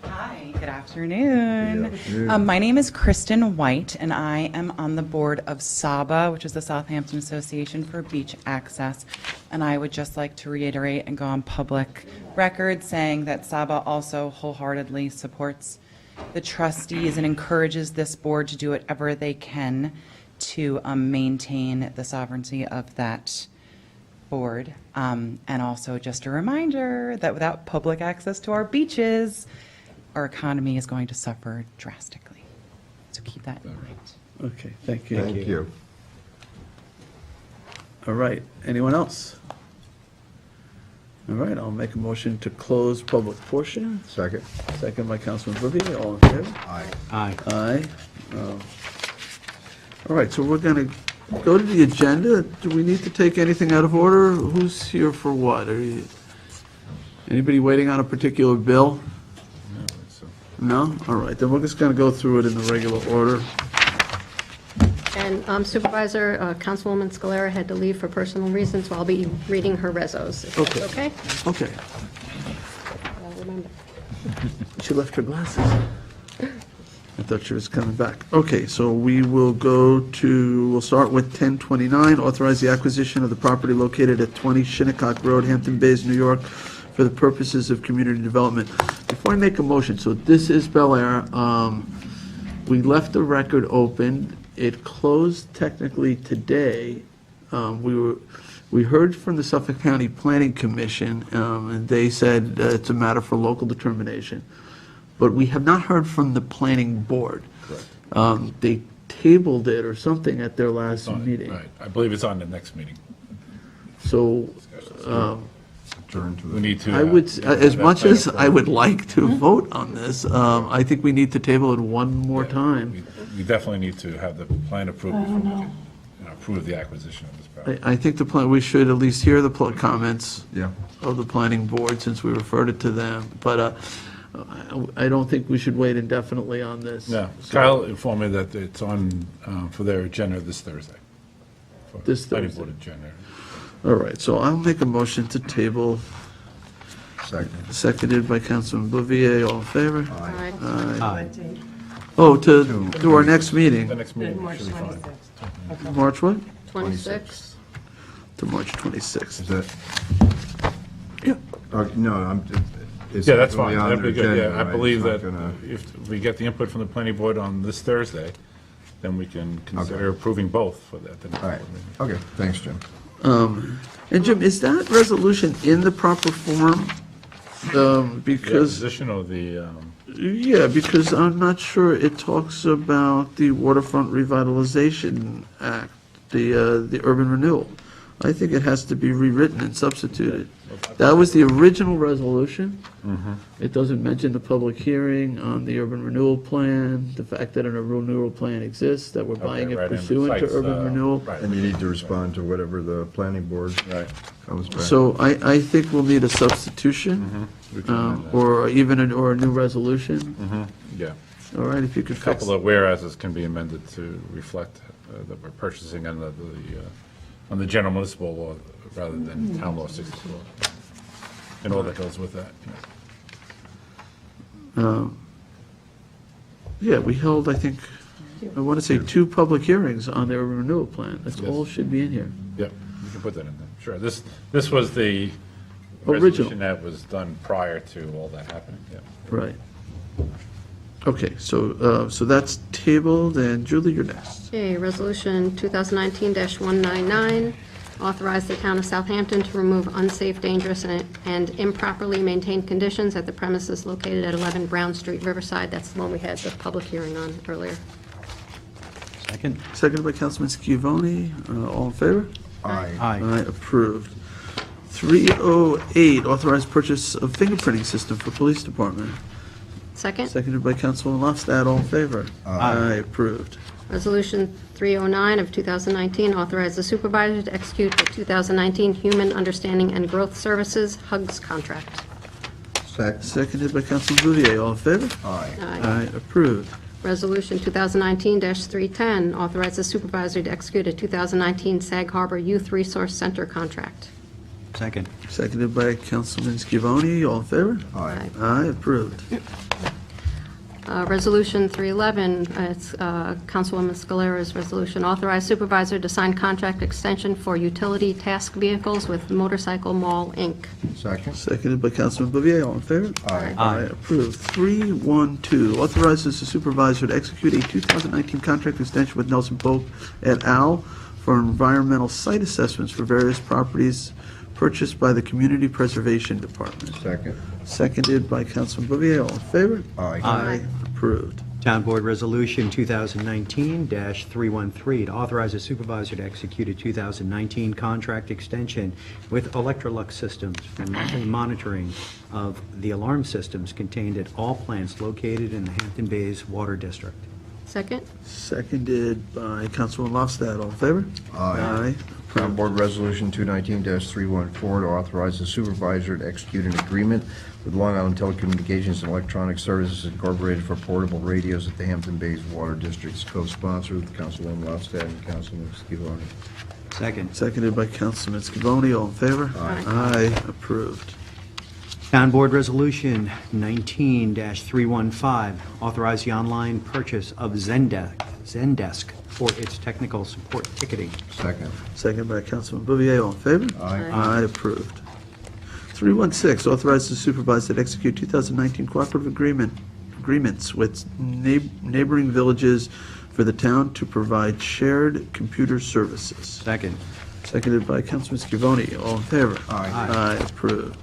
Hi, good afternoon. Good afternoon. My name is Kristen White, and I am on the board of SABA, which is the Southampton Association for Beach Access. And I would just like to reiterate and go on public record saying that SABA also wholeheartedly supports the trustees and encourages this board to do whatever they can to maintain the sovereignty of that board. And also just a reminder that without public access to our beaches, our economy is going to suffer drastically. So keep that in mind. Okay, thank you. Thank you. All right, anyone else? All right, I'll make a motion to close public portion. Second. Second by Councilman Bouvier, all in favor? Aye. Aye. Aye. All right, so we're going to go to the agenda. Do we need to take anything out of order? Who's here for what? Anybody waiting on a particular bill? No? All right, then we're just going to go through it in the regular order. And Supervisor, Councilwoman Scalera had to leave for personal reasons, so I'll be reading her rezos. Is that Okay. okay? Okay. I'll remember. She left her glasses. I thought she was coming back. Okay, so we'll start with 1029, authorize the acquisition of the property located at 20 Shinnecock Road, Hampton Bays, New York, for the purposes of community development. Before I make a motion, so this is Bel Air. We left the record open. It closed technically today. We heard from the Suffolk County Planning Commission, and they said it's a matter for local determination. But we have not heard from the planning board. They tabled it or something at their last meeting. Right, I believe it's on the next meeting. So, We need to. I would, as that much plan as I approved. would like to vote on this, I think we need to table it one more time. We definitely need to have the plan approved I before don't we know. can approve the acquisition of this property. I think the plan, we should at least hear the comments Yeah. of the planning board since we referred it to them. But I don't think we should wait indefinitely on this. No, So- Kyle informed me that it's on for their agenda this Thursday. For This planning Thursday. board agenda. All right, so I'll make a motion to table, Second. seconded by Councilman Bouvier. All in favor? Aye. Aye. Oh, to our next meeting. The next meeting should be fine. March what? 26. To March 26th. Is that? Yeah. No, it's Yeah, that's really fine. on That'd their be good. agenda, Yeah, I right? believe It's that not gonna- if we get the input from the planning board on this Thursday, then we can consider approving both for that. the next All right, board meeting. okay, thanks, Jim. And Jim, is that resolution in the proper form? The Because, acquisition of the, yeah, because I'm not sure it talks about the Waterfront Revitalization Act, the urban renewal. I think it has to be rewritten and substituted. That was the original resolution. It doesn't mention the public hearing on the urban renewal plan, the fact that an urban renewal plan exists, that we're buying it right, and it pursuant to cites, urban renewal. right. And you need to respond to whatever the planning board comes back. So I think we'll need a substitution, We can amend that. or even or a new resolution. Yeah. All right, if you could A fix. couple of whereases can be amended to reflect that we're purchasing under on the general municipal law rather than town law 64. And all that goes with that. Yeah, we held, I think, I want to say 2 public hearings on the urban renewal plan. That's Yes. all should be in here. Yep, you can put that in there. Sure. This was the Original. resolution that was done prior to all that happening, yeah. Right. Okay, so that's tabled, and Julie, you're next. Okay, Resolution 2019-199, authorize the town of Southampton to remove unsafe, dangerous, and improperly maintained conditions at the premises located at 11 Brown Street, Riverside. That's the one we had the public hearing on earlier. Second? Seconded by Councilman Scavone. All in favor? Aye. Aye, approved. 308, authorized purchase of fingerprinting system for police department. Second. Seconded by Councilman Lofstad. All in favor? Aye, approved. Resolution 309 of 2019, authorize the supervisor to execute the 2019 Human Understanding and Growth Services HUGS contract. Seconded by Councilman Bouvier. All in favor? Aye. Aye, approved. Resolution 2019-310, authorize the supervisor to execute a 2019 Sag Harbor Youth Resource Center contract. Second. Seconded by Councilman Scavone. All in favor? Aye. Aye, approved. Resolution 311, it's Councilwoman Scalera's resolution, authorize supervisor to sign contract extension for utility task vehicles with Motorcycle Mall, Inc. Second. Seconded by Councilman Bouvier. All in favor? Aye. Aye, approved. 312, authorizes the supervisor to execute a 2019 contract extension with Nelson Pope et al. For environmental site assessments for various properties purchased by the Community Preservation Department. Second. Seconded by Councilman Bouvier. All in favor? Aye. Aye, approved. Town Board Resolution 2019-313, to authorize the supervisor to execute a 2019 contract extension with Electrolux Systems for monthly monitoring of the alarm systems contained at all plants located in the Hampton Bays Water District. Second. Seconded by Councilman Lofstad. All in favor? Aye. Town Board Resolution 219-314, to authorize the supervisor to execute an agreement with Long Island Telecommunications and Electronic Services Incorporated for portable radios at the Hampton Bays Water District's co-sponsored with Councilman Lofstad and Councilman Scavone. Second. Seconded by Councilman Scavone. All in favor? Aye. Aye, approved. Town Board Resolution 19-315, authorize the online purchase of Zendesk for its technical support ticketing. Second. Seconded by Councilman Bouvier. All in favor? Aye. Aye, approved. 316, authorize the supervisor to execute 2019 cooperative agreements with neighboring villages for the town to provide shared computer services. Second. Seconded by Councilman Scavone. All in favor? Aye. Aye, approved.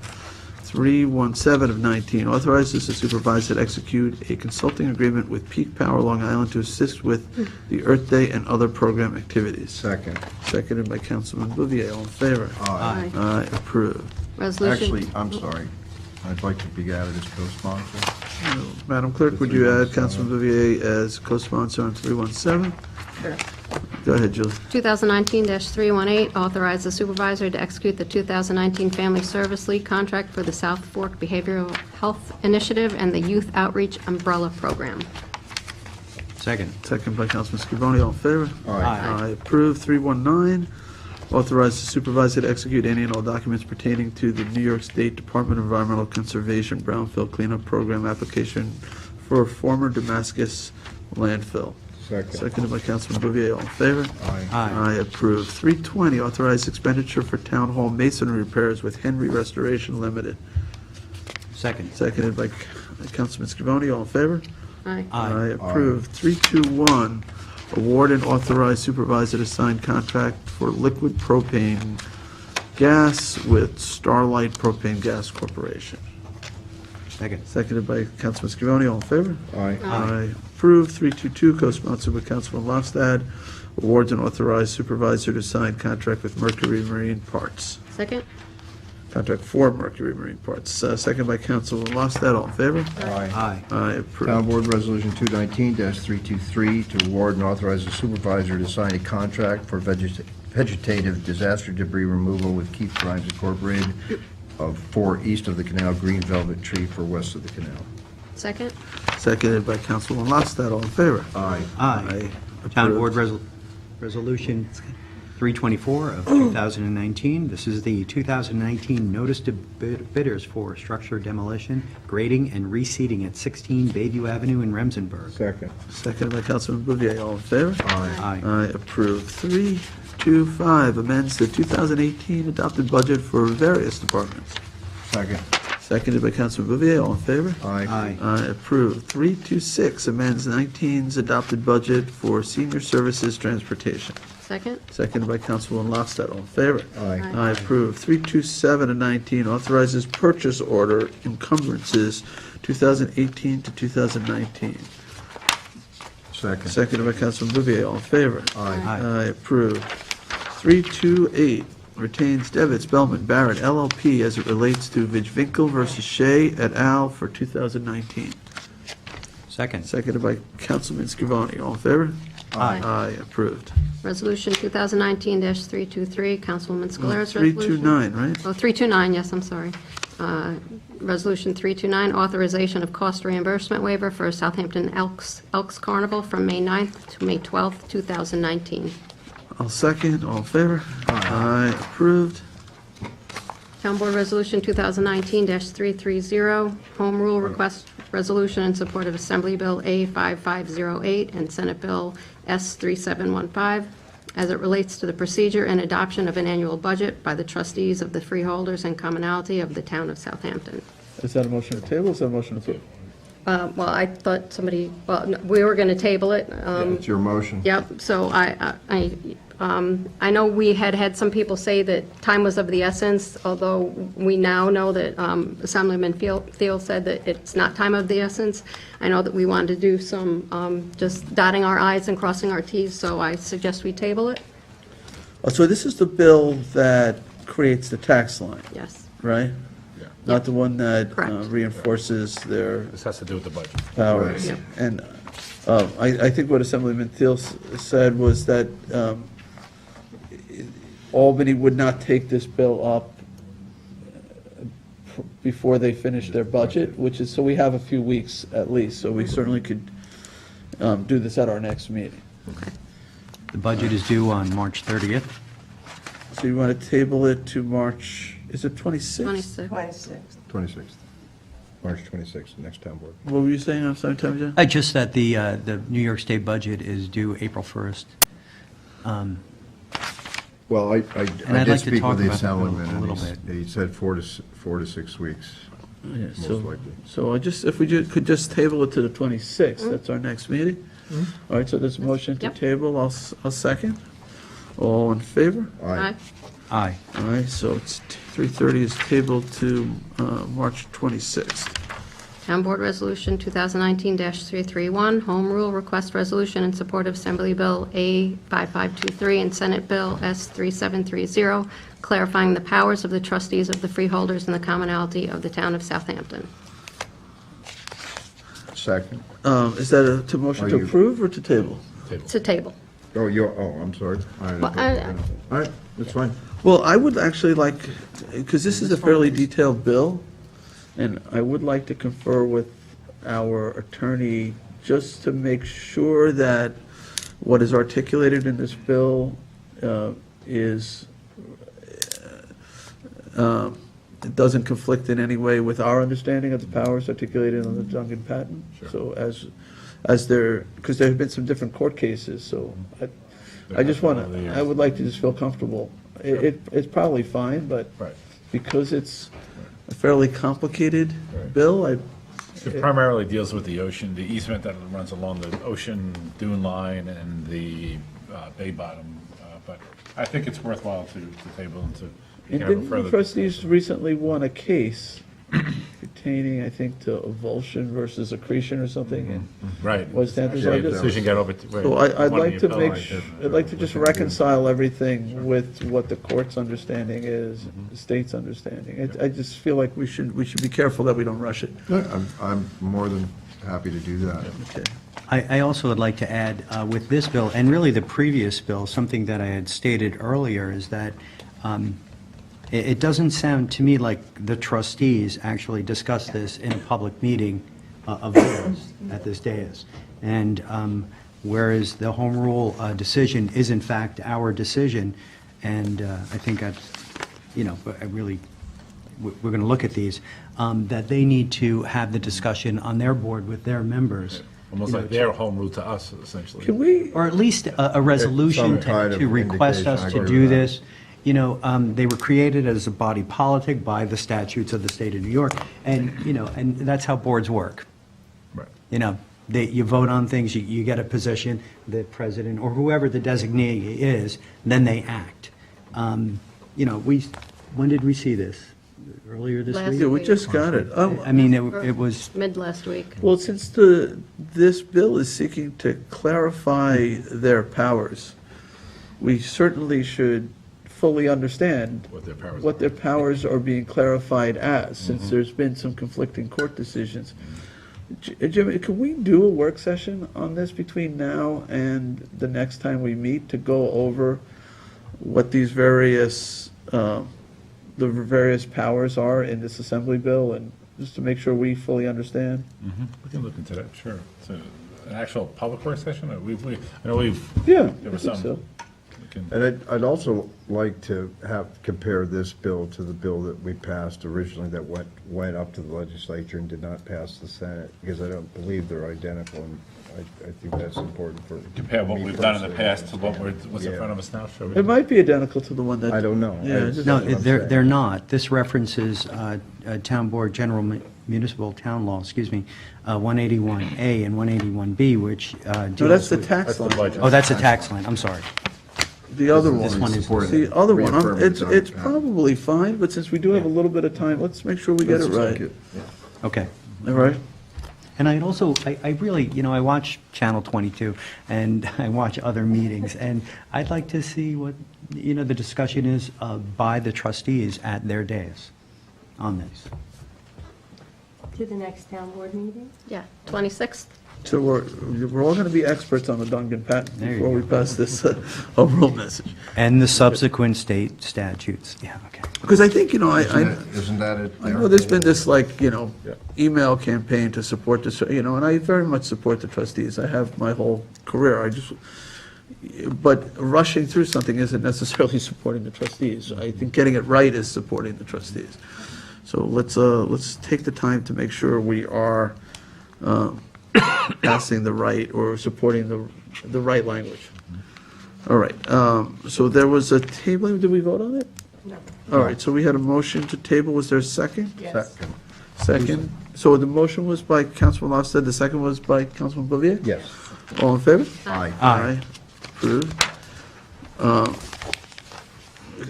317 of 19, authorizes the supervisor to execute a consulting agreement with Peak Power Long Island to assist with the Earth Day and other program activities. Second. Seconded by Councilman Bouvier. All in favor? Aye. Aye, approved. Resolution. Actually, I'm sorry. I'd like to be added as co-sponsor. Madam Clerk, would you add Councilman Bouvier as co-sponsor on 317? Sure. Go ahead, Julie. 2019-318, authorize the supervisor to execute the 2019 Family Service League contract for the South Fork Behavioral Health Initiative and the Youth Outreach Umbrella Program. Second. Second by Councilman Scavone. All in favor? Aye. Aye, approved. 319, authorize the supervisor to execute any and all documents pertaining to the New York State Department of Environmental Conservation Brownfield Cleanup Program application for former Damascus landfill. Second. Seconded by Councilman Bouvier. All in favor? Aye. Aye, approved. 320, authorized expenditure for town hall masonry repairs with Henry Restoration Limited. Second. Seconded by Councilman Scavone. All in favor? Aye. Aye, approved. 321, award and authorize supervisor to sign contract for liquid propane gas with Starlight Propane Gas Corporation. Second. Seconded by Councilman Scavone, all in favor? Aye. Aye. Approved. 322, co-sponsored by Councilman Lofstad. Awards and authorized supervisor to sign contract with Mercury Marine Parts. Second? Contract for Mercury Marine Parts. Second by Councilman Lofstad, all in favor? Aye. Aye, approved. Town Board Resolution 219-323 to award and authorize the supervisor to sign a contract for vegetative disaster debris removal with Keith Grimes Incorporated for east of the canal, green velvet tree for west of the canal. Second? Seconded by Councilman Lofstad, all in favor? Aye. Aye. Aye. Town Board Approved. Resolution 324 of 2019. This is the 2019 notice to bidders for structure demolition, grading, and reseeding at 16 Bayview Avenue in Remsenburg. Second. Seconded by Councilman Bouvier, all in favor? Aye. Aye, approved. 325 amends the 2018 adopted budget for various departments. Second. Seconded by Councilman Bouvier, all in favor? Aye. Aye, approved. 326 amends 19's adopted budget for senior services transportation. Second? Seconded by Councilman Lofstad, all in favor? Aye. Aye, approved. 327 and 19 authorizes purchase order encumbrances 2018 to 2019. Second. Seconded by Councilman Bouvier, all in favor? Aye. Aye, approved. 328 retains Devitz, Bellman, Barrett, LLP as it relates to Vidvinkel versus Shea et al. For 2019. Second. Seconded by Councilman Scavone, all in favor? Aye. Aye, approved. Resolution 2019-323, Councilwoman Scalera's resolution. 329, right? Oh, 329, yes, I'm sorry. Resolution 329, authorization of cost reimbursement waiver for Southampton Elks Carnival from May 9th to May 12th, 2019. I'll second, all in favor? Aye, approved. Town Board Resolution 2019-330, Home Rule Request Resolution in support of Assembly Bill A5508 and Senate Bill S3715, as it relates to the procedure and adoption of an annual budget by the trustees of the freeholders and commonalty of the town of Southampton. Is that a motion to table, or is that a motion to approve? Well, I thought somebody, well, no, we were going to table it. It's your motion. Yep, so I know we had some people say that time was of the essence, although we now know that Assemblyman Thiel said that it's not time of the essence. I know that we wanted to do some just dotting our i's and crossing our t's, so I suggest we table it. Oh, so this is the bill that creates the tax line, Yes. right? Yeah. Not the one that Correct. reinforces their This has to do with the budget. powers. Yep. And I think what Assemblyman Thiel said was that Albany would not take this bill up before they finish their budget, which is, so we have a few weeks at least, so we certainly could do this at our next meeting. The budget is due on March 30th. So you want to table it to March, is it 26th? 26. 26th. March 26th, next town board. What were you saying? I'm sorry, Tommy John? Just that the New York State budget is due April 1st. Well, I And did I'd like to speak talk with the about the bill assemblyman, a and little he said 4 to 6 weeks, Yeah, most so, likely. so if we could just table it to the 26th, that's our next meeting. All right, so there's a motion to Yep. table, I'll second. All in favor? Aye. Aye. All right, so it's 3:30 is tabled to March 26th. Town Board Resolution 2019-331, Home Rule Request Resolution in support of Assembly Bill A5523 and Senate Bill S3730, clarifying the powers of the trustees of the freeholders and the commonalty of the town of Southampton. Second. Is that a motion Are to you- approve or to table? To table. Oh, I'm sorry. All right, Well, all right, that's fine. Well, I would actually like, because this is a fairly detailed bill, and I would like to confer with our attorney just to make sure that what is articulated in this bill is, it doesn't conflict in any way with our understanding of the powers articulated in the Duncan patent. So as there, because there have been some different court cases, so I just want to, I would like to just feel comfortable. It's probably fine, but Right. because it's a fairly complicated Right. bill, It primarily deals with the ocean, the easement that runs along the ocean dune line and the bay bottom. But I think it's worthwhile to table and to And have a didn't the further trustees recently won a case pertaining, I think, to avulsion versus accretion or something? And Right. was that Yeah, the decision got over. So I'd like to I'd like to just reconcile everything with what the court's understanding is, the state's understanding. I just feel like we should be careful that we don't rush it. I'm more than happy to do that. Okay. I also would like to add, with this bill, and really the previous bill, something that I had stated earlier is that it doesn't sound to me like the trustees actually discussed this in a public meeting of theirs at this dais. And whereas the home rule decision is in fact our decision, and I think that's, I really, we're going to look at these, that they need to have the discussion on their board with their members. Almost like their home rule to us, essentially. Can we? Or at least a resolution Some kind of to request indication, us I to agree do with that. this. They were created as a body politic by the statutes of the state of New York, and, and that's how boards work. Right. You vote on things, you get a position, the president, or whoever the designee is, then they act. When did we see this? Earlier this Last week? Yeah, we just got it. I mean, it was, Mid last week. Well, since this bill is seeking to clarify their powers, we certainly should fully understand what their powers are being clarified as, since there's been some conflicting court decisions. Jimmy, can we do a work session on this between now and the next time we meet to go over what these various powers are in this assembly bill, and just to make sure we fully understand? We can look into that, sure. So, an actual public work session? I know we've. Yeah, There I was think some. so. And I'd also like to compare this bill to the bill that we passed originally that went up to the legislature and did not pass the Senate, because I don't believe they're identical, and I think that's important for. Compare what me we've done in the personally. past to what's in Yeah. front of us now, shall we? It might be identical to the one that. I don't know. Yeah, That's no, what I'm they're saying. not. This references Town Board General Municipal Town Law, 181A and 181B, which No, deals that's the with- tax line. Oh, that's a tax line, I'm sorry. The other one. This one is- The other one, Reaffirming it's it's probably fine, but since we do have a little bit of time, let's make sure we get it right. Okay. All right? And I also, I really, I watch Channel 22, and I watch other meetings, and I'd like to see what, the discussion is by the trustees at their days on this. To the next town board meeting? Yeah, 26th. So we're all going to be experts on the Duncan patent There you before we go. pass this home rule message. And the subsequent state statutes, yeah, okay. Because I think, Isn't that it? I know there's been this email campaign to support this, and I very much support the trustees. I have my whole career. But rushing through something isn't necessarily supporting the trustees. I think getting it right is supporting the trustees. So let's take the time to make sure we are passing the right or supporting the right language. All right, so there was a table, did we vote on it? No. All right, so we had a motion to table, was there a second? Yes. Second, so the motion was by Councilman Ofsted, the second was by Councilman Bouvier? Yes. All in favor? Aye. Aye. Approved. All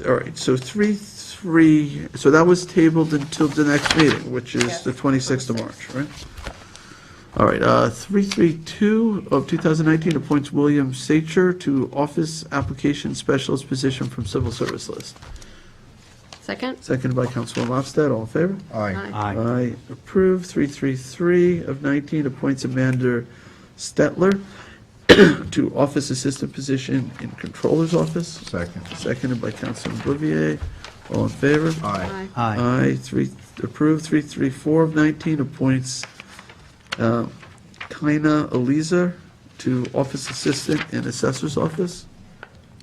right, so so that was tabled until the next meeting, which is the 26th of March, right? All right, 332 of 2019 appoints William Sacher to Office Application Specialist position from Civil Service list. Second? Seconded by Councilman Ofsted, all in favor? Aye. Aye. Aye, approved. 333 of 19 appoints Amanda Stetler to Office Assistant position in Controller's Office. Second. Seconded by Councilman Bouvier, all in favor? Aye. Aye. Aye, approved. 334 of 19 appoints Kaina Eliza to Office Assistant in Assessor's Office.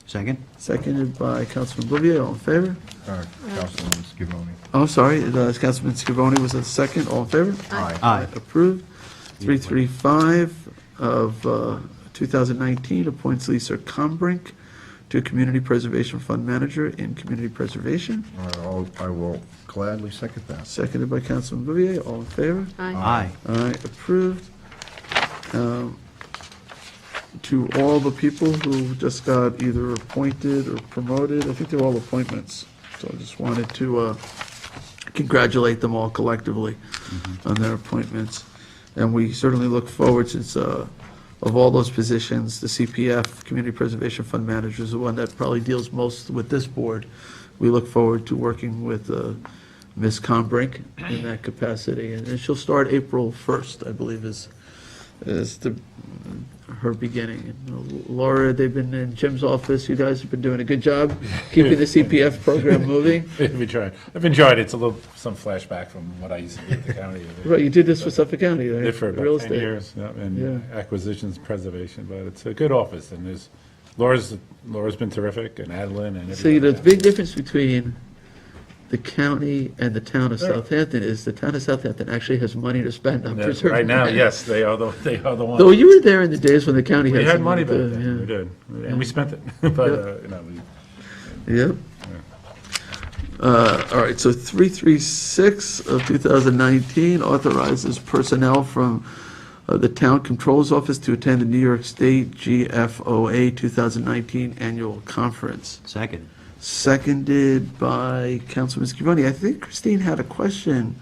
Second? Seconded by Councilman Bouvier, all in favor? Councilman Scavone. Oh, sorry, Councilman Scavone was the second, all in favor? Aye. Aye. Approved. 335 of 2019 appoints Lisa Combrink to Community Preservation Fund Manager in Community Preservation. I will gladly second that. Seconded by Councilman Bouvier, all in favor? Aye. Aye, approved. To all the people who just got either appointed or promoted, I think they're all appointments. So I just wanted to congratulate them all collectively on their appointments. And we certainly look forward, since of all those positions, the CPF, Community Preservation Fund Manager, is the one that probably deals most with this board. We look forward to working with Ms. Combrink in that capacity. And she'll start April 1st, I believe, is her beginning. And Laura, they've been in Jim's office. You guys have been doing a good job keeping the CPF program moving. We tried. I've enjoyed it. It's some flashback from what I used to do at the county. Right, you did this for Suffolk County, right? Did for Real about 10 estate. years, yeah, and Yeah. acquisitions, preservation, but it's a good office, and Laura's been terrific, and Adeline, and See, everybody. the big difference between the county and the town of Sure. Southampton is the town of Southampton actually has money to spend on preserving. Right now, land. yes, they are the ones. Though you were there in the days when the county had We had some money to- back then, yeah. we did, Yeah. and we spent it, but, Yep. All right, so 336 of 2019 authorizes personnel from the Town Control's Office to attend the New York State GFOA 2019 Annual Conference. Second. Seconded by Councilman Scavone. I think Christine had a question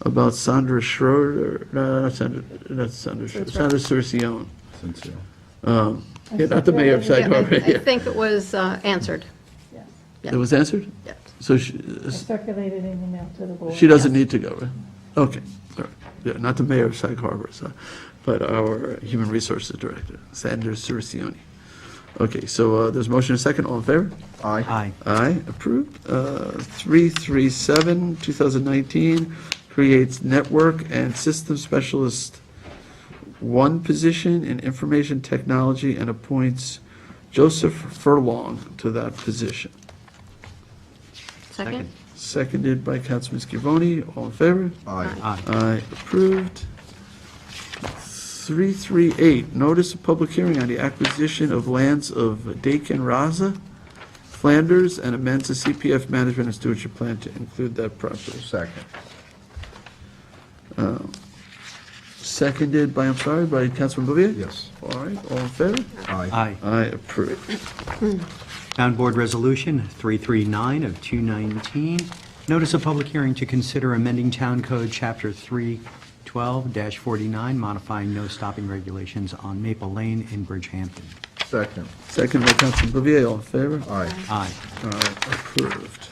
about Sandra Schroeder, no, not Sandra Schroeder, Sandra Circione. Yeah, not the mayor of Sag Harbor. I think it was answered. It was answered? Yes. So I circulated an email to the board. she doesn't need to go, right? Okay, all right. Yeah, not the mayor of Sag Harbor, but our Human Resources Director, Sandra Circione. Okay, so there's motion and second. All in favor? Aye. Aye. Aye, approved. 337, 2019, creates Network and System Specialist 1 position in Information Technology and appoints Joseph Furlong to that position. Second? Seconded by Councilman Scavone. All in favor? Aye. Aye. Aye, approved. 338, notice of public hearing on the acquisition of lands of Dakin Raza, Flanders, and amends the CPF management and stewardship plan to include that property. Second. Seconded by, by Councilman Bouvier? Yes. All right, all in favor? Aye. Aye. Aye, approved. Town Board Resolution 339 of 2019, notice of public hearing to consider amending Town Code Chapter 312-49, modifying no stopping regulations on Maple Lane in Bridgehampton. Second. Seconded by Councilman Bouvier, all in favor? Aye. Aye. Aye, approved.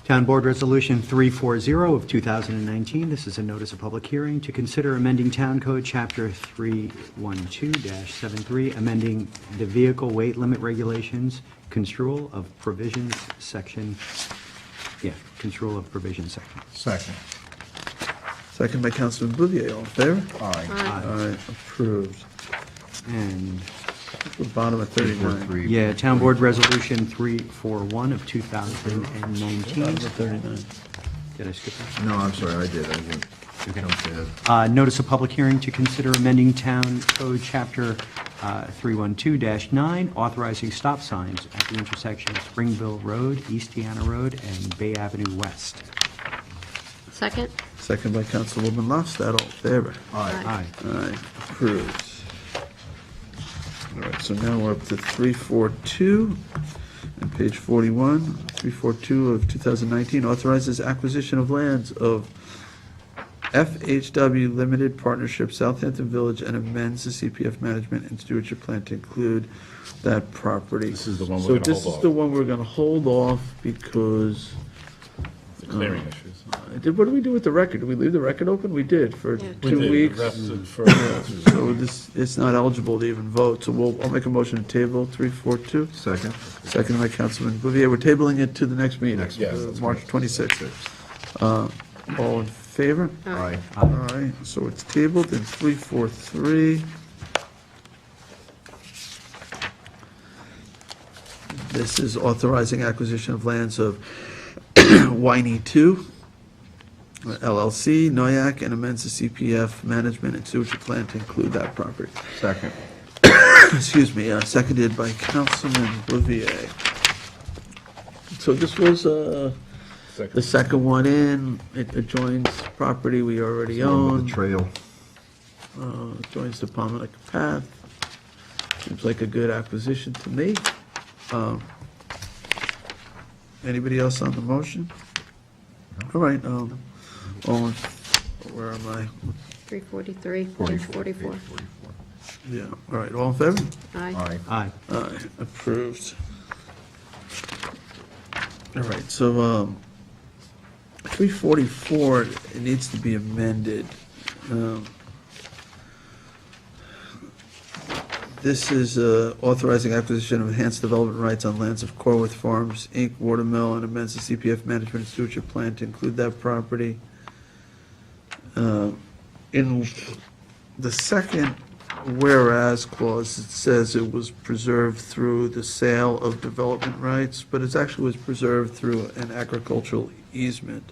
Town Board Resolution 340 of 2019, this is a notice of public hearing to consider amending Town Code Chapter 312-73, amending the vehicle weight limit regulations, construal of provisions section, construal of provisions section. Second. Second by Councilman Bouvier, all in favor? Aye. Aye, approved. And The bottom of 39. yeah, Town Board Resolution 341 of 2019. Bottom of 39. Did I skip that? No, I'm sorry, I did. I didn't. Okay. Jumped ahead. Notice of public hearing to consider amending Town Code Chapter 312-9, authorizing stop signs at the intersection of Springville Road, Eastiana Road, and Bay Avenue West. Second? Second by Councilwoman Lofstad, all in favor? Aye. Aye. Aye, approved. All right, so now we're up to 342, on page 41. 342 of 2019 authorizes acquisition of lands of FHW Limited Partnership Southampton Village and amends the CPF management and stewardship plan to include that property. This is the one we're So gonna this hold is off. the one we're going to hold off because... The clearing issues. What do we do with the record? Did we leave the record open? We did for Yeah. 2 We did. weeks. That's it for- So this, it's not eligible to even vote, so I'll make a motion to table 342. Second. Second by Councilman Bouvier. We're tabling it to the next meeting, Next, yes, that's March 26th. All in favor? Aye. All right, so it's tabled in 343. This is authorizing acquisition of lands of Winey 2, LLC, Noyak, and amends the CPF management and sewage plan to include that property. Second. Excuse me, seconded by Councilman Bouvier. So this was the second one in. It adjoins property we already own. The trail. Joins the Palmatic Path. Seems like a good acquisition to me. Anybody else on the motion? All right, where am I? 343, page 44. Yeah, all right, all in favor? Aye. Aye. Aye, approved. All right, so 344, it needs to be amended. This is authorizing acquisition of enhanced development rights on lands of Corwith Farms, Inc., Watermill, and amends the CPF Management and Stewardship Plan to include that property. In the second whereas clause, it says it was preserved through the sale of development rights, but it actually was preserved through an agricultural easement.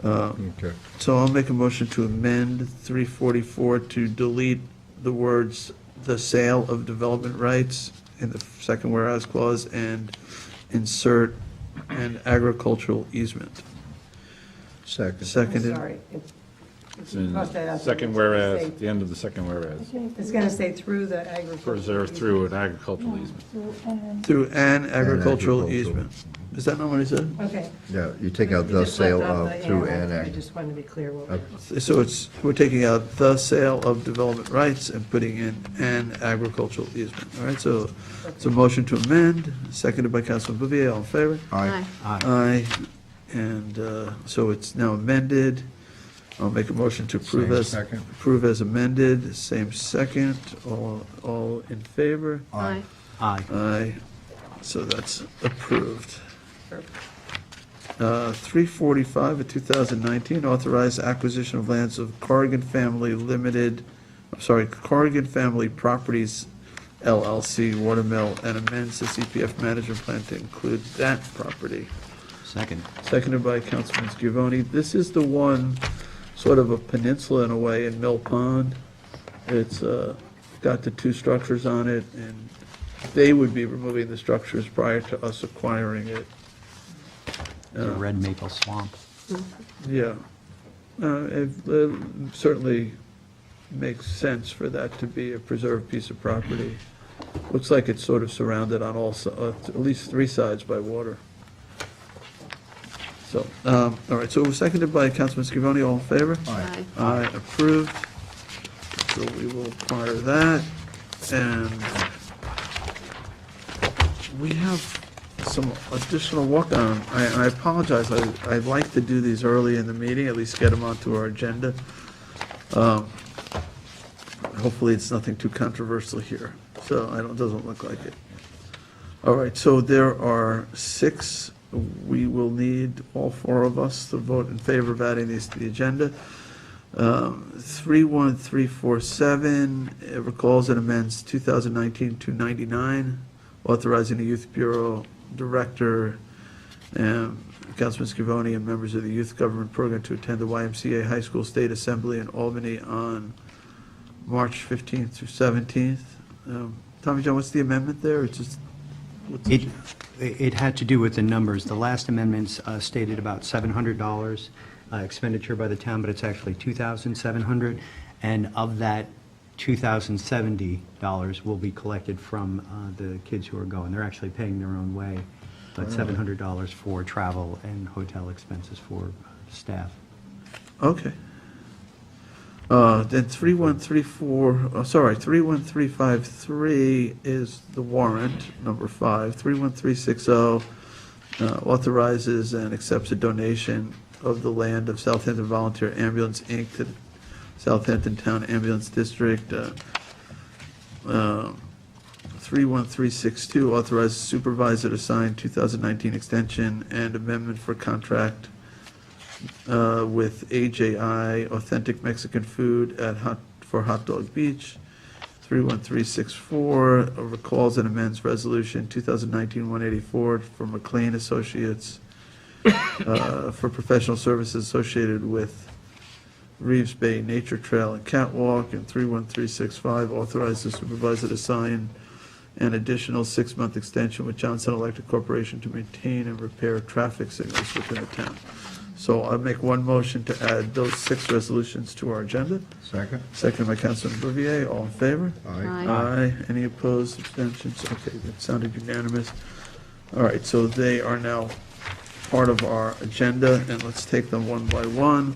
Okay. So I'll make a motion to amend 344 to delete the words "the sale of development rights" in the second whereas clause and insert an agricultural easement. Second. Seconded. Sorry. It's in Cross that out. second whereas, at the end of the second whereas. It's going to say through the agricultural. Preserved through an agricultural easement. Through an agricultural agricultural. easement. Is that not what he said? Okay. Yeah, you take out We the just left sale out of the through and. I annex. just wanted to be clear what. So we're taking out the sale of development rights and putting in an agricultural easement. All right, so it's a motion to amend, seconded by Councilman Bouvier. All in favor? Aye. Aye. And so it's now amended. I'll make a motion to approve Same as, second. approve as amended, same second, all in favor? Aye. Aye. Aye, so that's approved. 345 of 2019, authorized acquisition of lands of Corrigan Family Limited, Corrigan Family Properties LLC, Watermill, and amends the CPF management plan to include that property. Second. Seconded by Councilman Scavone. This is the one, sort of a peninsula in a way, in Mill Pond. It's got the two structures on it, and they would be removing the structures prior to us acquiring it. The red maple swamp. Yeah. It certainly makes sense for that to be a preserved piece of property. Looks like it's sort of surrounded on all, at least three sides by water. So, all right, so it was seconded by Councilman Scavone, all in favor? Aye. Aye, approved. So we will acquire that, and we have some additional walk-on. I apologize, I'd like to do these early in the meeting, at least get them onto our agenda. Hopefully, it's nothing too controversial here, so it doesn't look like it. All right, so there are 6. We will need, all 4 of us, to vote in favor of adding these to the agenda. 31347, it recalls and amends 2019-299, authorizing the Youth Bureau Director, Councilman Scavone, and members of the Youth Government Program to attend the YMCA High School State Assembly in Albany on March 15th through 17th. Tommy John, what's the amendment there? It's just, It had to do with the numbers. The last amendments stated about $700 expenditure by the town, but it's actually $2,700. And of that, $2,070 will be collected from the kids who are going. They're actually paying their own way, but $700 for travel and hotel expenses for staff. okay. Then 31353 is the warrant, number 5. 31360 authorizes and accepts a donation of the land of Southampton Volunteer Ambulance, Inc. to the Southampton Town Ambulance District. 31362 authorizes supervisor to sign 2019 extension and amendment for contract with AJI Authentic Mexican Food for Hot Dog Beach. 31364 recalls and amends Resolution 2019-184 for McLean Associates for professional services associated with Reeves Bay Nature Trail and Catwalk. And 31365 authorizes the supervisor to sign an additional 6-month extension with Johnson Electric Corporation to maintain and repair traffic signals within the town. So I'll make one motion to add those 6 resolutions to our agenda. Second. Second by Councilman Bouvier. All in favor? Aye. Aye. Any opposed, abstentions? Okay, that sounded unanimous. All right, so they are now part of our agenda, and let's take them one by one.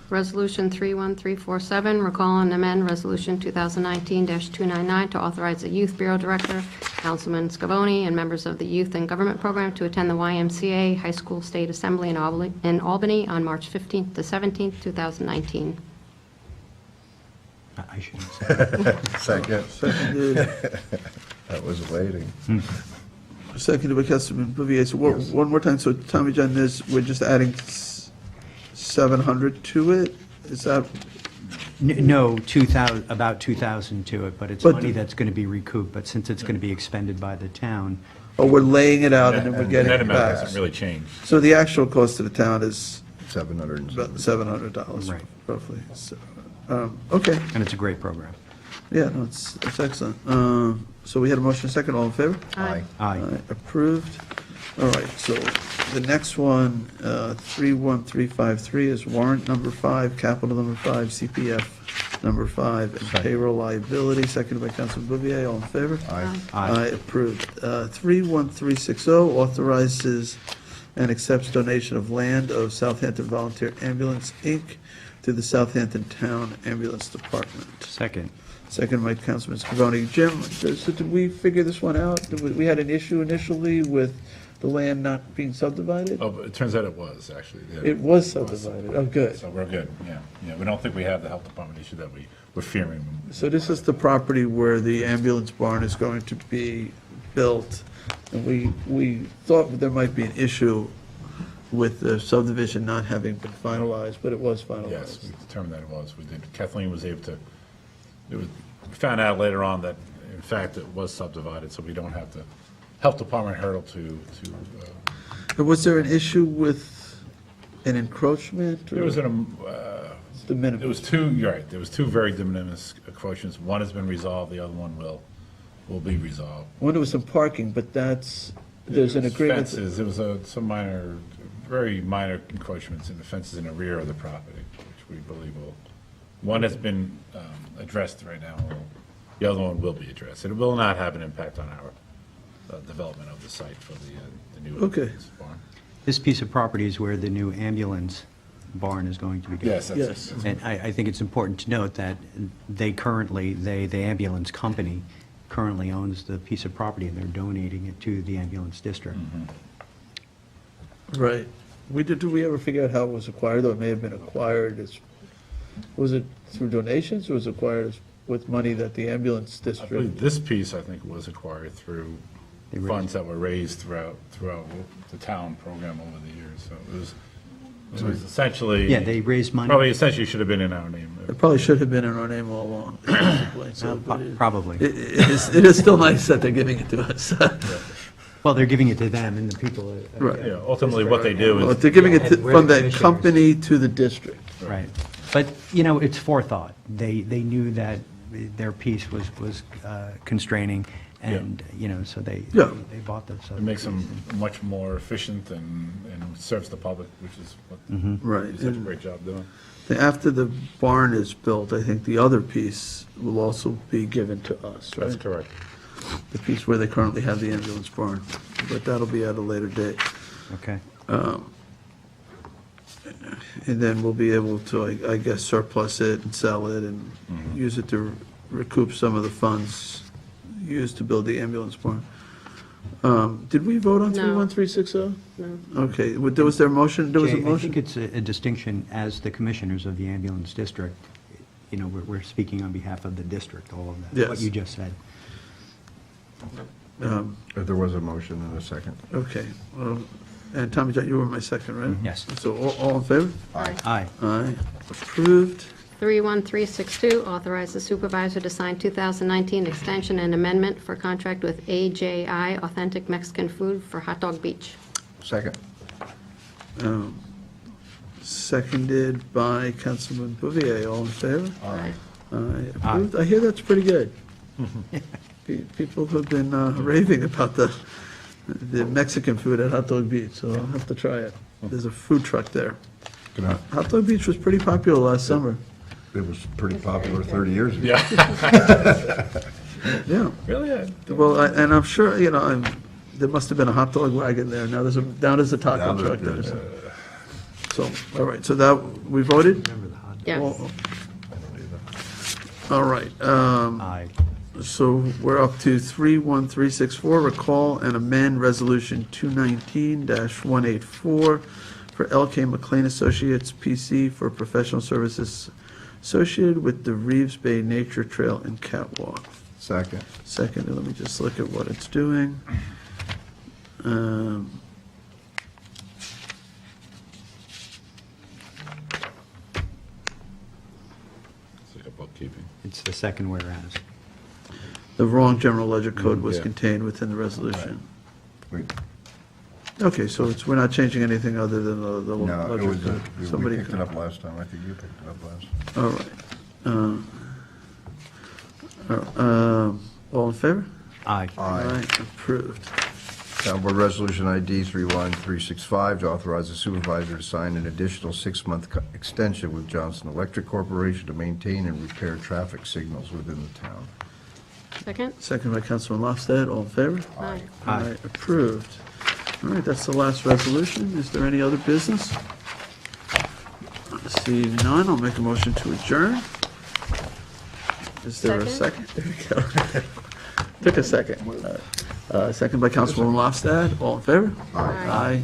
Resolution 31347, recall and amend Resolution 2019-299 to authorize the Youth Bureau Director, Councilman Scavone, and members of the Youth and Government Program to attend the YMCA High School State Assembly in Albany on March 15th to 17th, 2019. I shouldn't say that. Second. Seconded. That was waiting. Seconded by Councilman Bouvier. So one more time, so Tommy John, we're just adding 700 to it? Is that? No, 2,000, about 2,000 to it, but it's But- money that's going to be recouped, but since it's going to be expended by the town, Oh, we're laying it out and then we're getting That it amount back. hasn't really changed. So the actual cost to the town is 700. about $700 Right. roughly. So, okay, and it's a great program. yeah, no, it's excellent. So we had a motion, second, all in favor? Aye. Approved. All right, so the next one, 31353 is warrant number 5, capital number 5, CPF number 5, and payroll liability, seconded by Councilman Bouvier, all in favor? Aye. Approved. 31360 authorizes and accepts donation of land of Southampton Volunteer Ambulance, Inc. to the Southampton Town Ambulance Department. Second. Second by Councilman Scavone. Jim, so did we figure this one out? We had an issue initially with the land not being subdivided? Oh, but it turns out it was, actually. Yeah. It was subdivided, oh, good. So we're good, yeah. Yeah, we don't think we have the health department issue that we're fearing. So this is the property where the ambulance barn is going to be built, and we thought there might be an issue with the subdivision not having been finalized, but it was finalized. Yes, we determined that it was. We did. Kathleen was able to, we found out later on that, in fact, it was subdivided, so we don't have the health department hurdle to. But was there an issue with an encroachment? There was de minimis? There was two, you're right, there was two very de minimis encroachments. One has been resolved, the other one will be resolved. One, there was some parking, but there's an agreement. Fences, there was some minor, very minor encroachments in the fences in the rear of the property, which we believe one has been addressed right now, the other one will be addressed. It will not have an impact on our development of the site for the new Okay. ambulance barn. This piece of property is where the new ambulance barn is going to be. Yes, that's Yes. it. And I think it's important to note that the ambulance company currently owns the piece of property, and they're donating it to the ambulance district. Right. Did we ever figure out how it was acquired, though it may have been acquired was it through donations, or was it acquired with money that the ambulance I believe district? this piece, I think, was acquired through funds that were raised throughout the town program over the years, so it was essentially. Yeah, they raised money. Probably essentially should have been in our name. It probably should have been in our name all along. basically. So, but Probably. it is still nice that they're giving it to us. Well, they're giving it to them, and the people. Right. Yeah, ultimately what they do Well, is. they're giving it And we're from the the commissioners. company to the district. Right. But, it's forethought. They knew that their piece was constraining, and, so they bought this. It makes them much more efficient and serves the public, which is what Right. they do such a great job doing. After the barn is built, I think the other piece will also be given to us, right? That's correct. The piece where they currently have the ambulance barn, but that'll be at a later date. Okay. And then we'll be able to, I guess, surplus it and sell it and use it to recoup some of the funds used to build the ambulance barn. Did we vote on No. 31360? No. Okay, was there a motion? There was a Jay, I motion? think it's a distinction as the commissioners of the ambulance district. We're speaking on behalf of the district, all of that, what Yes. you just said. There was a motion and a second. Okay, well, and Tommy John, you were my second, right? Yes. So all in favor? Aye. Aye, approved. 31362, authorize the supervisor to sign 2019 extension and amendment for contract with AJI Authentic Mexican Food for Hot Dog Beach. Second. Seconded by Councilman Bouvier, all in favor? Aye. Aye, approved. I hear that's pretty good. People have been raving about the Mexican food at Hot Dog Beach, so I'll have to try it. There's a food truck there. Hot Dog Beach was pretty popular last summer. It was pretty popular 30 years ago. Yeah. Yeah. Really? Well, and I'm sure, there must have been a hot dog wagon there. Now there's a taco truck there. So, all right, so that, we voted? Yes. All right. Aye. So we're up to 31364, recall and amend Resolution 219-184 for LK McLean Associates PC for professional services associated with the Reeves Bay Nature Trail and Catwalk. Second. Second, let me just look at what it's doing. It's like a bookkeeping. It's the second whereas. The wrong general ledger code was Yeah. contained within the resolution. Wait, Okay, so it's, we're not changing anything other than the no, it ledger was, code. we Somebody picked could- it up last time. I think you picked it up last. All right. All in favor? Aye. Aye. Approved. Town Board Resolution ID 31365 to authorize the supervisor to sign an additional 6-month extension with Johnson Electric Corporation to maintain and repair traffic signals within the town. Second? Second by Councilman Lofstad, all in favor? Aye. Aye. Approved. All right, that's the last resolution. Is there any other business? See none, I'll make a motion to adjourn. Is there a second? There we go. Took a second. Second by Councilwoman Lofstad, all in favor? Aye.